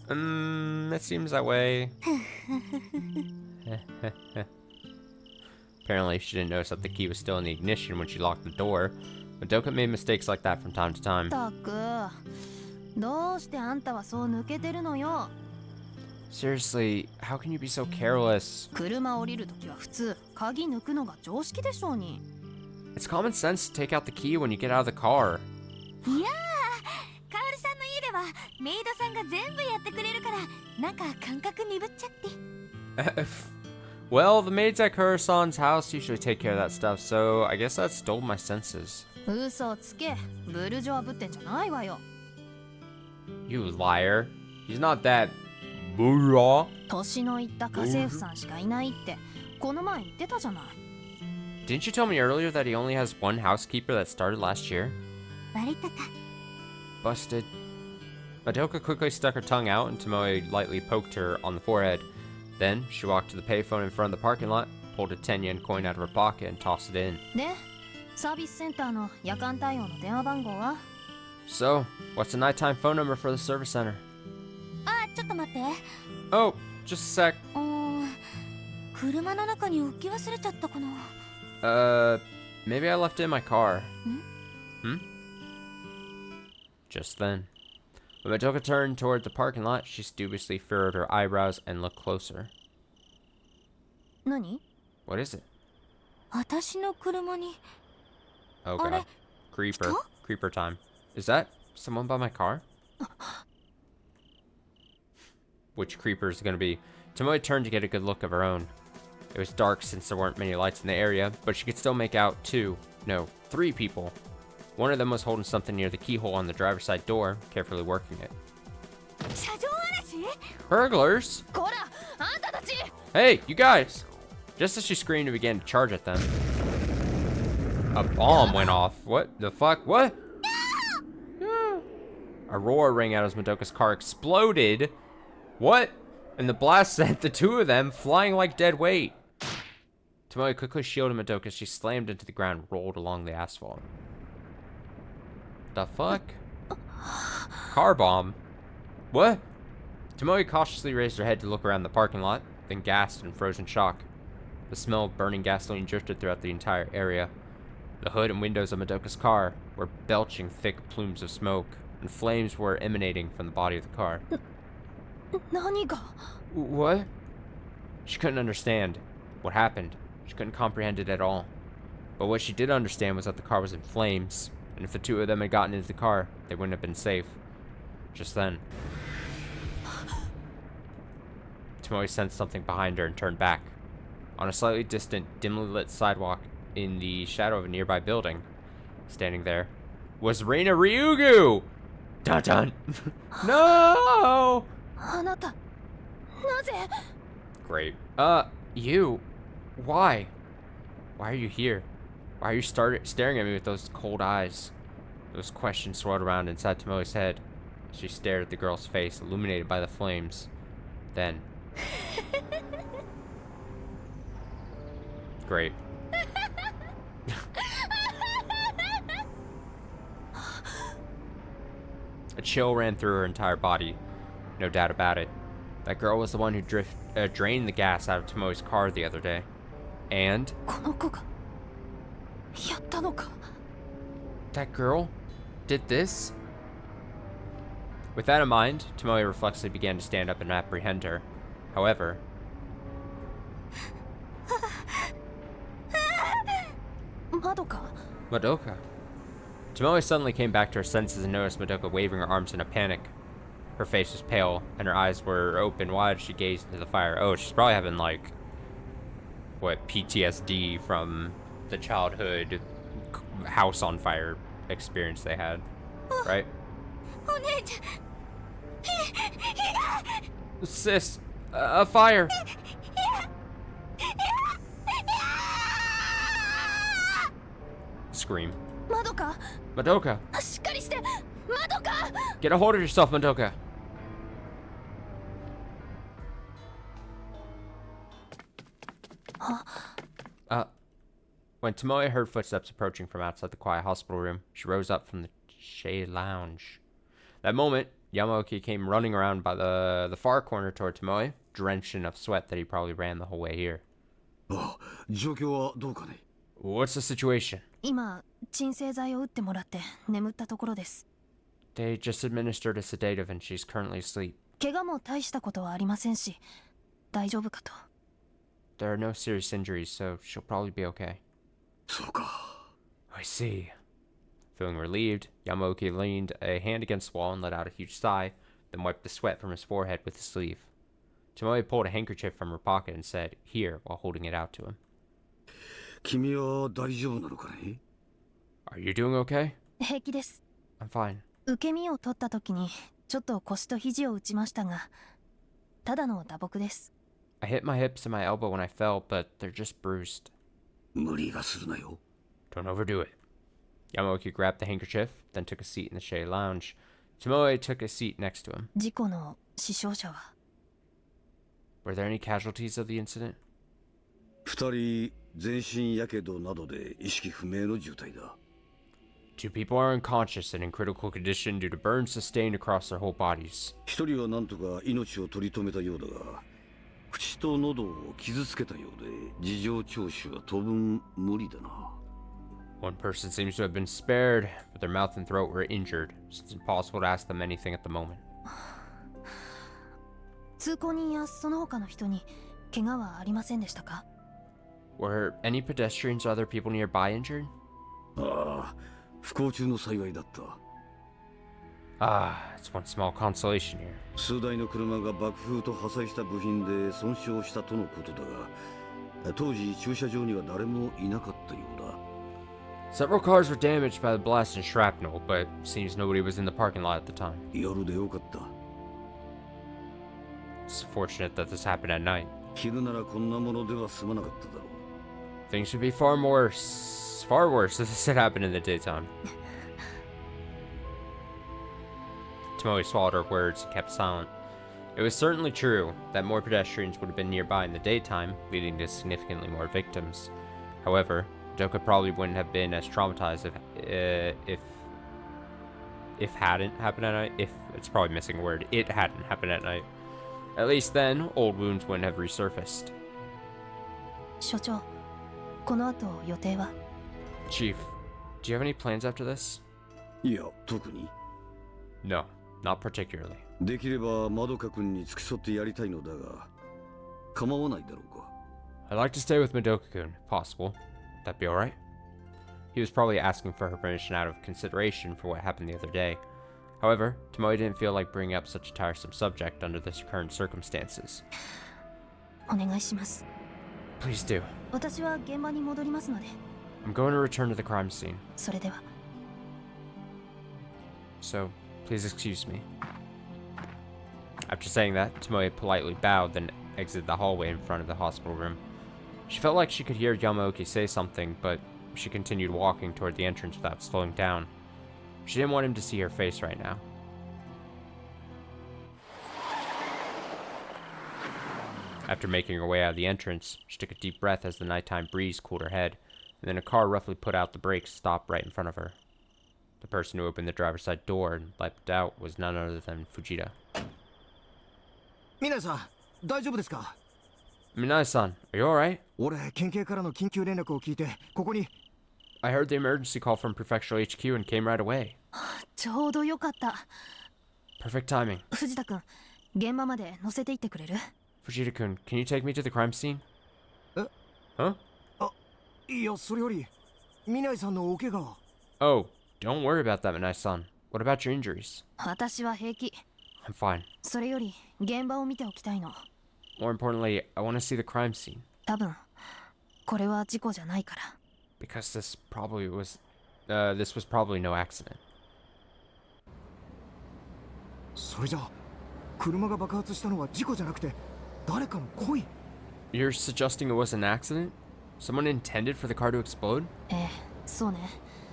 It seems that way. Apparently, she didn't notice that the key was still in the ignition when she locked the door. Madoka made mistakes like that from time to time. たく、どうしてあんたはそう抜けてるのよ。 Seriously, how can you be so careless? 車降りるときは普通鍵抜くのが常識でしょうに。 It's common sense to take out the key when you get out of the car. いやー、カオルさんの家ではメイドさんが全部やってくれるから、なんか感覚鈍っちゃって。Well, the maids at Kuro-san's house usually take care of that stuff, so I guess that stole my senses. 嘘つけ、ブルジョアぶってんじゃないわよ。 You liar. He's not that... Bura. 年のいった家政婦さんしかいないってこの前言ってたじゃない。 Didn't you tell me earlier that he only has one housekeeper that started last year? バレたか。 Busted. Madoka quickly stuck her tongue out and Tomoe lightly poked her on the forehead. Then, she walked to the payphone in front of the parking lot, pulled a 10-yen coin out of her pocket and tossed it in. で、サービスセンターの夜間対応の電話番号は？ So, what's the nighttime phone number for the service center? あ、ちょっと待って。Oh, just a sec. 車の中に置き忘れちゃったかな。Maybe I left it in my car. Just then, when Madoka turned toward the parking lot, she dubiously furrowed her eyebrows and looked closer. 何？ What is it? 私の車に。 Oh あれ？ god. Creeper. Creeper time. Is that someone by my car? Which creeper is it gonna be? Tomoe turned to get a good look of her own. It was dark since there weren't many lights in the area, but she could still make out three people. One of them was holding something near the keyhole on the driver's side door, carefully working it. 車上荒らし？ Burglars? こら、あんたたち！ Hey, you guys! Just as she screamed and began to charge at them, a bomb went off. What the fuck? What? A roar rang out as Madoka's car exploded. What? And the blast sent the two of them flying like dead weight. Tomoe quickly shielded Madoka as she slammed into the ground and rolled along the asphalt. The fuck? Car bomb? What? Tomoe cautiously raised her head to look around the parking lot, then gasped in frozen shock. The smell of burning gasoline drifted throughout the entire area. The hood and windows of Madoka's car were belching thick plumes of smoke, and flames were emanating from the body of the car. 何が？ What? She couldn't understand what happened. She couldn't comprehend it at all. But what she did understand was that the car was in flames, and if the two of them had gotten into the car, they wouldn't have been safe. Just then, Tomoe sensed something behind her and turned back. On a slightly distant, dimly lit sidewalk in the shadow of a nearby building, standing there, was Reina Ryugu! Dun dun! No! あなた、なぜ？ Great. You. Why? Why are you here? Why are you staring at me with those cold eyes? Those questions swirled around inside Tomoe's head. She stared at the girl's face, illuminated by the flames. Then... Great. A chill ran through her entire body. No doubt about it. That girl was the one who drained the gas out of Tomoe's car the other day. And... この子がやったのか？ That girl did this? With that in mind, Tomoe reflexively began to stand up and apprehend her. However... Madoka? Madoka. Tomoe suddenly came back to her senses and noticed Madoka waving her arms in a panic. Her face was pale, and her eyes were open wide as she gazed into the fire. Oh, she's probably having, like, what, PTSD from the childhood house on fire experience they had, right? Sis, a fire! Scream. Madoka! Madoka! しっかりしてMadoka! Get a hold of yourself, Madoka! When Tomoe heard footsteps approaching from outside the quiet hospital room, she rose up from the shade lounge. That moment, Yamaoki came running around by the far corner toward Tomoe, drenched in enough sweat that he probably ran the whole way here. あ、状況はどうかね。 What's the situation? 今、鎮静剤を打ってもらって眠ったところです。 They just administered a sedative and she's currently asleep. 怪我も大したことはありませんし、大丈夫かと。 There are no serious injuries, so she'll probably be okay. そうか。 I see. Feeling relieved, Yamaoki leaned a hand against the wall and let out a huge sigh, then wiped the sweat from his forehead with his sleeve. Tomoe pulled a handkerchief from her pocket and said, "Here," while holding it out to him. 君は大丈夫なのかね。 Are you doing okay? 平気です。 I'm fine. 受け身を取った時にちょっと腰と肘を打ちましたが、ただの打撲です。 I hit my hips and my elbow when I fell, but they're just bruised. 無理がするなよ。 Don't overdo it. Yamaoki grabbed the handkerchief, then took a seat in the shade lounge. Tomoe took a seat next to him. 事故の死傷者は Were there any casualties of the incident? 二人全身やけどなどで意識不明の重体だ。 Two people are unconscious and in critical condition due to burns sustained across their whole bodies. 一人は何とか命を取り留めたようだが、口と喉を傷つけたようで事情聴取は当分無理だな。 One person seems to have been spared, but their mouth and throat were injured, so it's impossible to ask them anything at the moment. 通行人やその他の人に怪我はありませんでしたか？ Were any pedestrians or other people nearby injured? ああ、不幸中の幸いだった。 Ah, it's one small consolation here. 数台の車が爆風と破砕した部品で損傷したとのことだが、当時駐車場には誰もいなかったようだ。 Several cars were damaged by the blast and shrapnel, but seems nobody was in the parking lot at the time. 夜でよかった。 It's fortunate that this happened at night. 昼ならこんなものでは済まなかっただろう。 Things would be far worse if this had happened in the daytime. Tomoe swallowed her words and kept silent. It was certainly true that more pedestrians would have been nearby in the daytime, leading to significantly more victims. However, Doka probably wouldn't have been as traumatized if hadn't happened at night. If it's probably missing a word. It hadn't happened at night. At least then, old wounds wouldn't have resurfaced. 所長、この後予定は？ Chief, do you have any plans after this? いや、特に。 No, not particularly. できればマドカ君に付き添ってやりたいのだが、構わないだろうか。 I'd like to stay with Madoka-kun, if possible. That'd be alright? He was probably asking for her permission out of consideration for what happened the other day. However, Tomoe didn't feel like bringing up such a tiresome subject under the current circumstances. お願いします。 Please do. 私は現場に戻りますので。 I'm going to return to the crime scene. それでは。 So, please excuse me. After saying that, Tomoe politely bowed, then exited the hallway in front of the hospital room. She felt like she could hear Yamaoki say something, but she continued walking toward the entrance without slowing down. She didn't want him to see her face right now. After making her way out of the entrance, she took a deep breath as the nighttime breeze cooled her head, and then a car roughly put out the brakes stopped right in front of her. The person who opened the driver's side door and leapt out was none other than Fujita. 皆さん、大丈夫ですか？ Minai-san, are you alright? 俺、県警からの緊急連絡を聞いて、ここに。 I heard the emergency call from Prefectural HQ and came right away. ちょうどよかった。 Perfect timing. 藤田君、現場まで乗せていってくれる？ Fujita-kun, can you take me to the crime scene? え？ Huh? いや、それより、南井さんのお怪我は。 Oh, don't worry about that, Minai-san. What about your injuries? 私は平気。I'm fine. それより現場を見ておきたいの。 More importantly, I want to see the crime scene. 多分これは事故じゃないから。 Because this was probably no accident. それじゃあ車が爆発したのは事故じゃなくて誰かの恋？ You're suggesting it was an accident? Someone intended for the car to explode? ええ、そうね。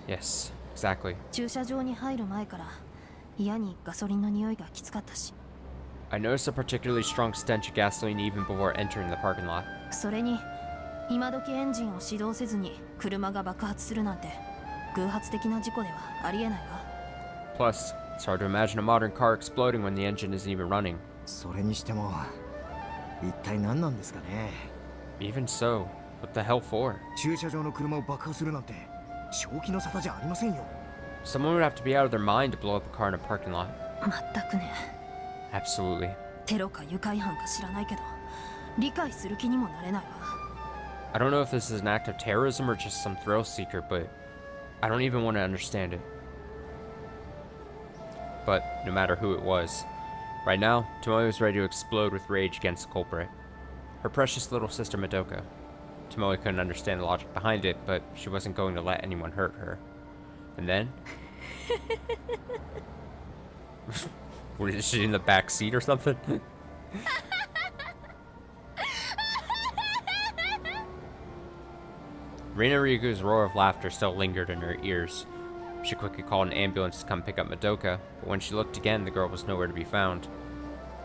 Yes, exactly. 駐車場に入る前から嫌にガソリンの匂いがきつかったし。 I noticed a particularly strong stench of gasoline even before entering the parking lot. それに今時エンジンを始動せずに車が爆発するなんて偶発的な事故ではありえないわ。 Plus, it's hard to imagine a modern car exploding when the engine isn't even running. それにしても一体何なんですかね。 Even so, what the hell for? 駐車場の車を爆破するなんて正気の沙汰じゃありませんよ。 Someone would have to be out of their mind to blow up a car in a parking lot. まったくね。 Absolutely. テロか愉快犯か知らないけど理解する気にもなれないわ。 I don't know if this is an act of terrorism or just some thrill seeker, but I don't even want to understand it. But no matter who it was, right now, Tomoe was ready to explode with rage against the culprit. Her precious little sister Madoka. Tomoe couldn't understand the logic behind it, but she wasn't going to let anyone hurt her. And then... Was she in the back seat or something? Reina Ryugu's roar of laughter still lingered in her ears. She quickly called an ambulance to come pick up Madoka, but when she looked again, the girl was nowhere to be found.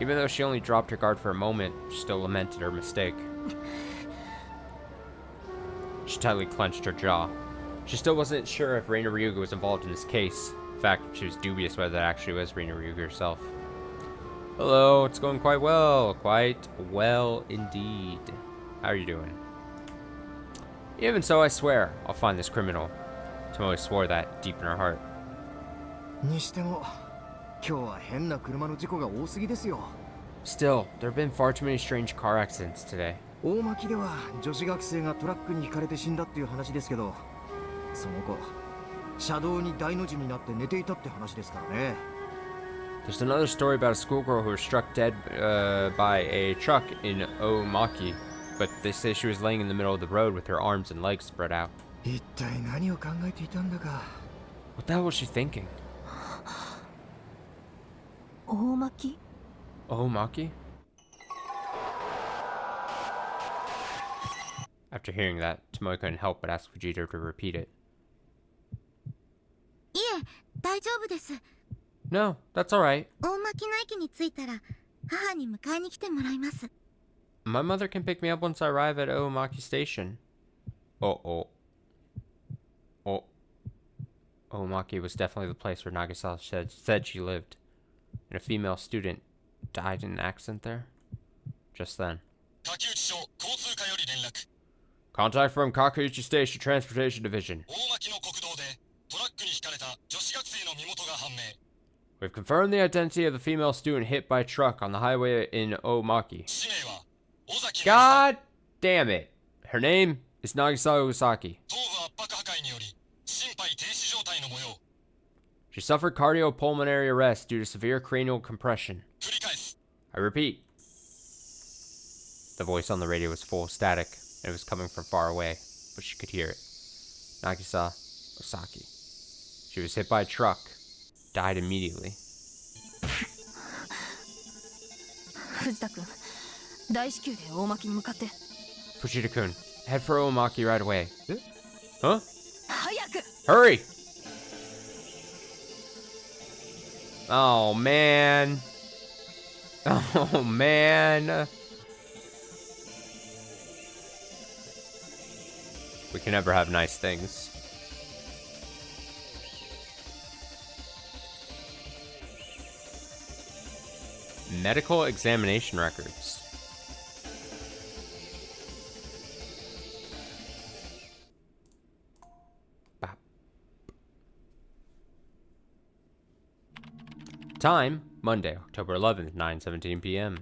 Even though she only dropped her guard for a moment, she still lamented her mistake. She tightly clenched her jaw. She still wasn't sure if Reina Ryugu was involved in this case. In fact, she was dubious whether it actually was Reina Ryugu herself. Hello, it's going quite well. Quite well indeed. How are you doing? Even so, I swear, I'll find this criminal. Tomoe swore that deep in her heart. にしても今日は変な車の事故が多すぎですよ。 Still, there have been far too many strange car accidents today. 大巻では女子学生がトラックにひかれて死んだっていう話ですけど、その子車道に大の字になって寝ていたって話ですからね。 There's another story about a schoolgirl who was struck dead by a truck in Omaki, but they say she was laying in the middle of the road with her arms and legs spread out. 一体何を考えていたんだか。 What the hell was she thinking? 大巻？ Omaki? After hearing that, Tomoe couldn't help but ask Fujita to repeat it. いえ、大丈夫です。 No, that's alright. 大巻の駅に着いたら母に迎えに来てもらいます。 My mother can pick me up once I arrive at Omaki Station. Oh. Omaki was definitely the place where Nagisa said she lived. And a female student died in an accident there? Just then. Contact from Kakuichi Station Transportation Division. We've confirmed the identity of the female student hit by a truck on the highway in Omaki. God damn it. Her name is Nagisa Osaki. She suffered cardiopulmonary arrest due to severe cranial compression. I repeat. The voice on the radio was full of static, and it was coming from far away, but she could hear it. Nagisa Osaki. She was hit by a truck. Died immediately. 藤田君、大至急で大巻に向かって。 Fujita-kun, head for Omaki right away. Huh? 早く！ Hurry! Oh, man. Oh, man. We can never have nice things. Medical examination records. Bop. Time, Monday, October 11th, 9:17 p.m.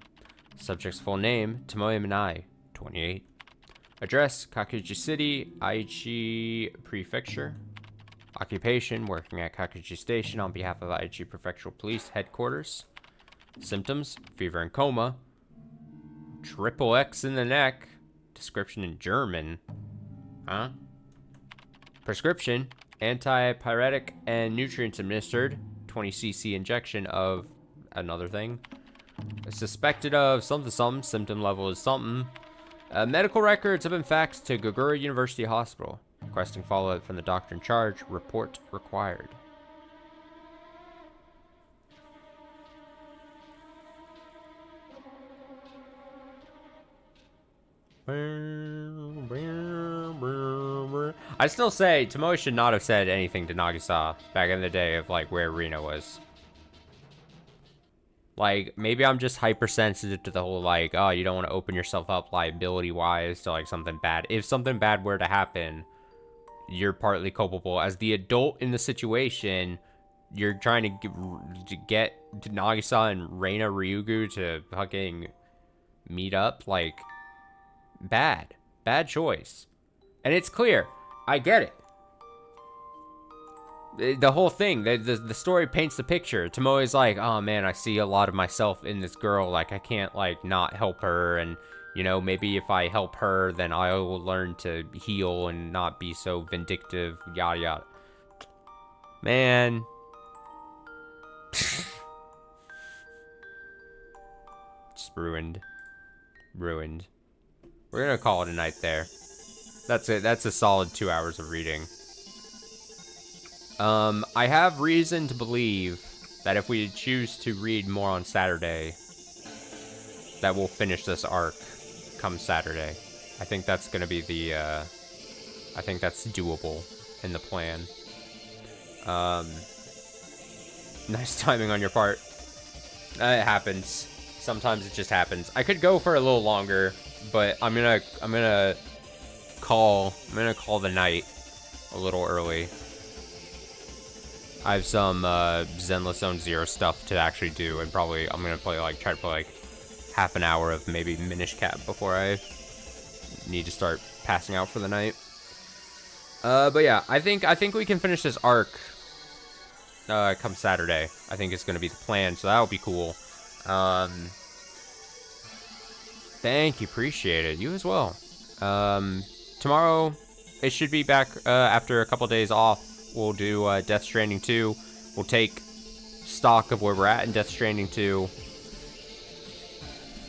Subject's full name, Tomoe Minai, 28. Address, Kakuji City, Aichi Prefecture. Occupation, working at Kakuji Station on behalf of Aichi Prefectural Police Headquarters. Symptoms: fever and coma. Triple X in the neck. Description in German. Huh? Prescription: antipyretic and nutrients administered. 20 cc injection of another thing. Suspected of something something. Symptom level is something. Medical records have been faxed to Gogura University Hospital. Requesting follow-up from the doctor in charge. Report required. I still say Tomoe should not have said anything to Nagisa back in the day of like where Rina was. Like, maybe I'm just hypersensitive to the whole like, oh, you don't want to open yourself up liability wise to like something bad. If something bad were to happen, you're partly culpable. As the adult in the situation, you're trying to get Nagisa and Reina Ryugu to fucking meet up. Like, bad choice. And it's clear. I get it. The whole thing, the story paints the picture. Tomoe's like, oh man, I see a lot of myself in this girl. Like, I can't, like, not help her. And, you know, maybe if I help her, then I will learn to heal and not be so vindictive, yada yada. Man. Just ruined. Ruined. We're gonna call it a night there. That's it. That's a solid 2 hours of reading. I have reason to believe that if we choose to read more on Saturday, that we'll finish this arc come Saturday. I think that's gonna be the, I think that's doable in the plan. Nice timing on your part. It happens. Sometimes it just happens. I could go for a little longer, but I'm gonna call the night a little early. I have some Zenless Zone Zero stuff to actually do, and probably I'm gonna try to play like half an hour of maybe Minish Cap before I need to start passing out for the night. But yeah, I think we can finish this arc come Saturday. I think it's gonna be the plan, so that'll be cool. Thank you, appreciate it. You as well. Tomorrow it should be back after a couple days off. We'll do Death Stranding 2. We'll take stock of where we're at in Death Stranding 2.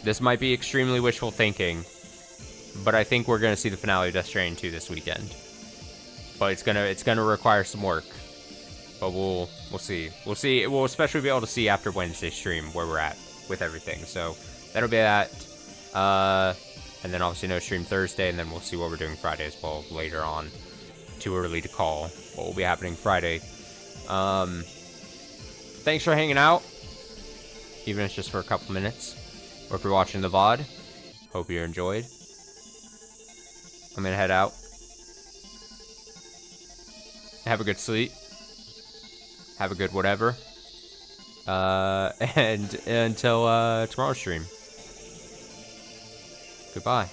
This might be extremely wishful thinking, but I think we're gonna see the finale of Death Stranding 2 this weekend. But it's gonna require some work. But we'll see. We'll especially be able to see after Wednesday stream where we're at with everything. So that'll be that. And then obviously no stream Thursday, and then we'll see what we're doing Friday as well later on. Too early to call what will be happening Friday. Thanks for hanging out, even if it's just for a couple minutes, or if you're watching the VOD. Hope you enjoyed. I'm gonna head out. Have a good sleep. Have a good whatever. And until tomorrow's stream. Goodbye.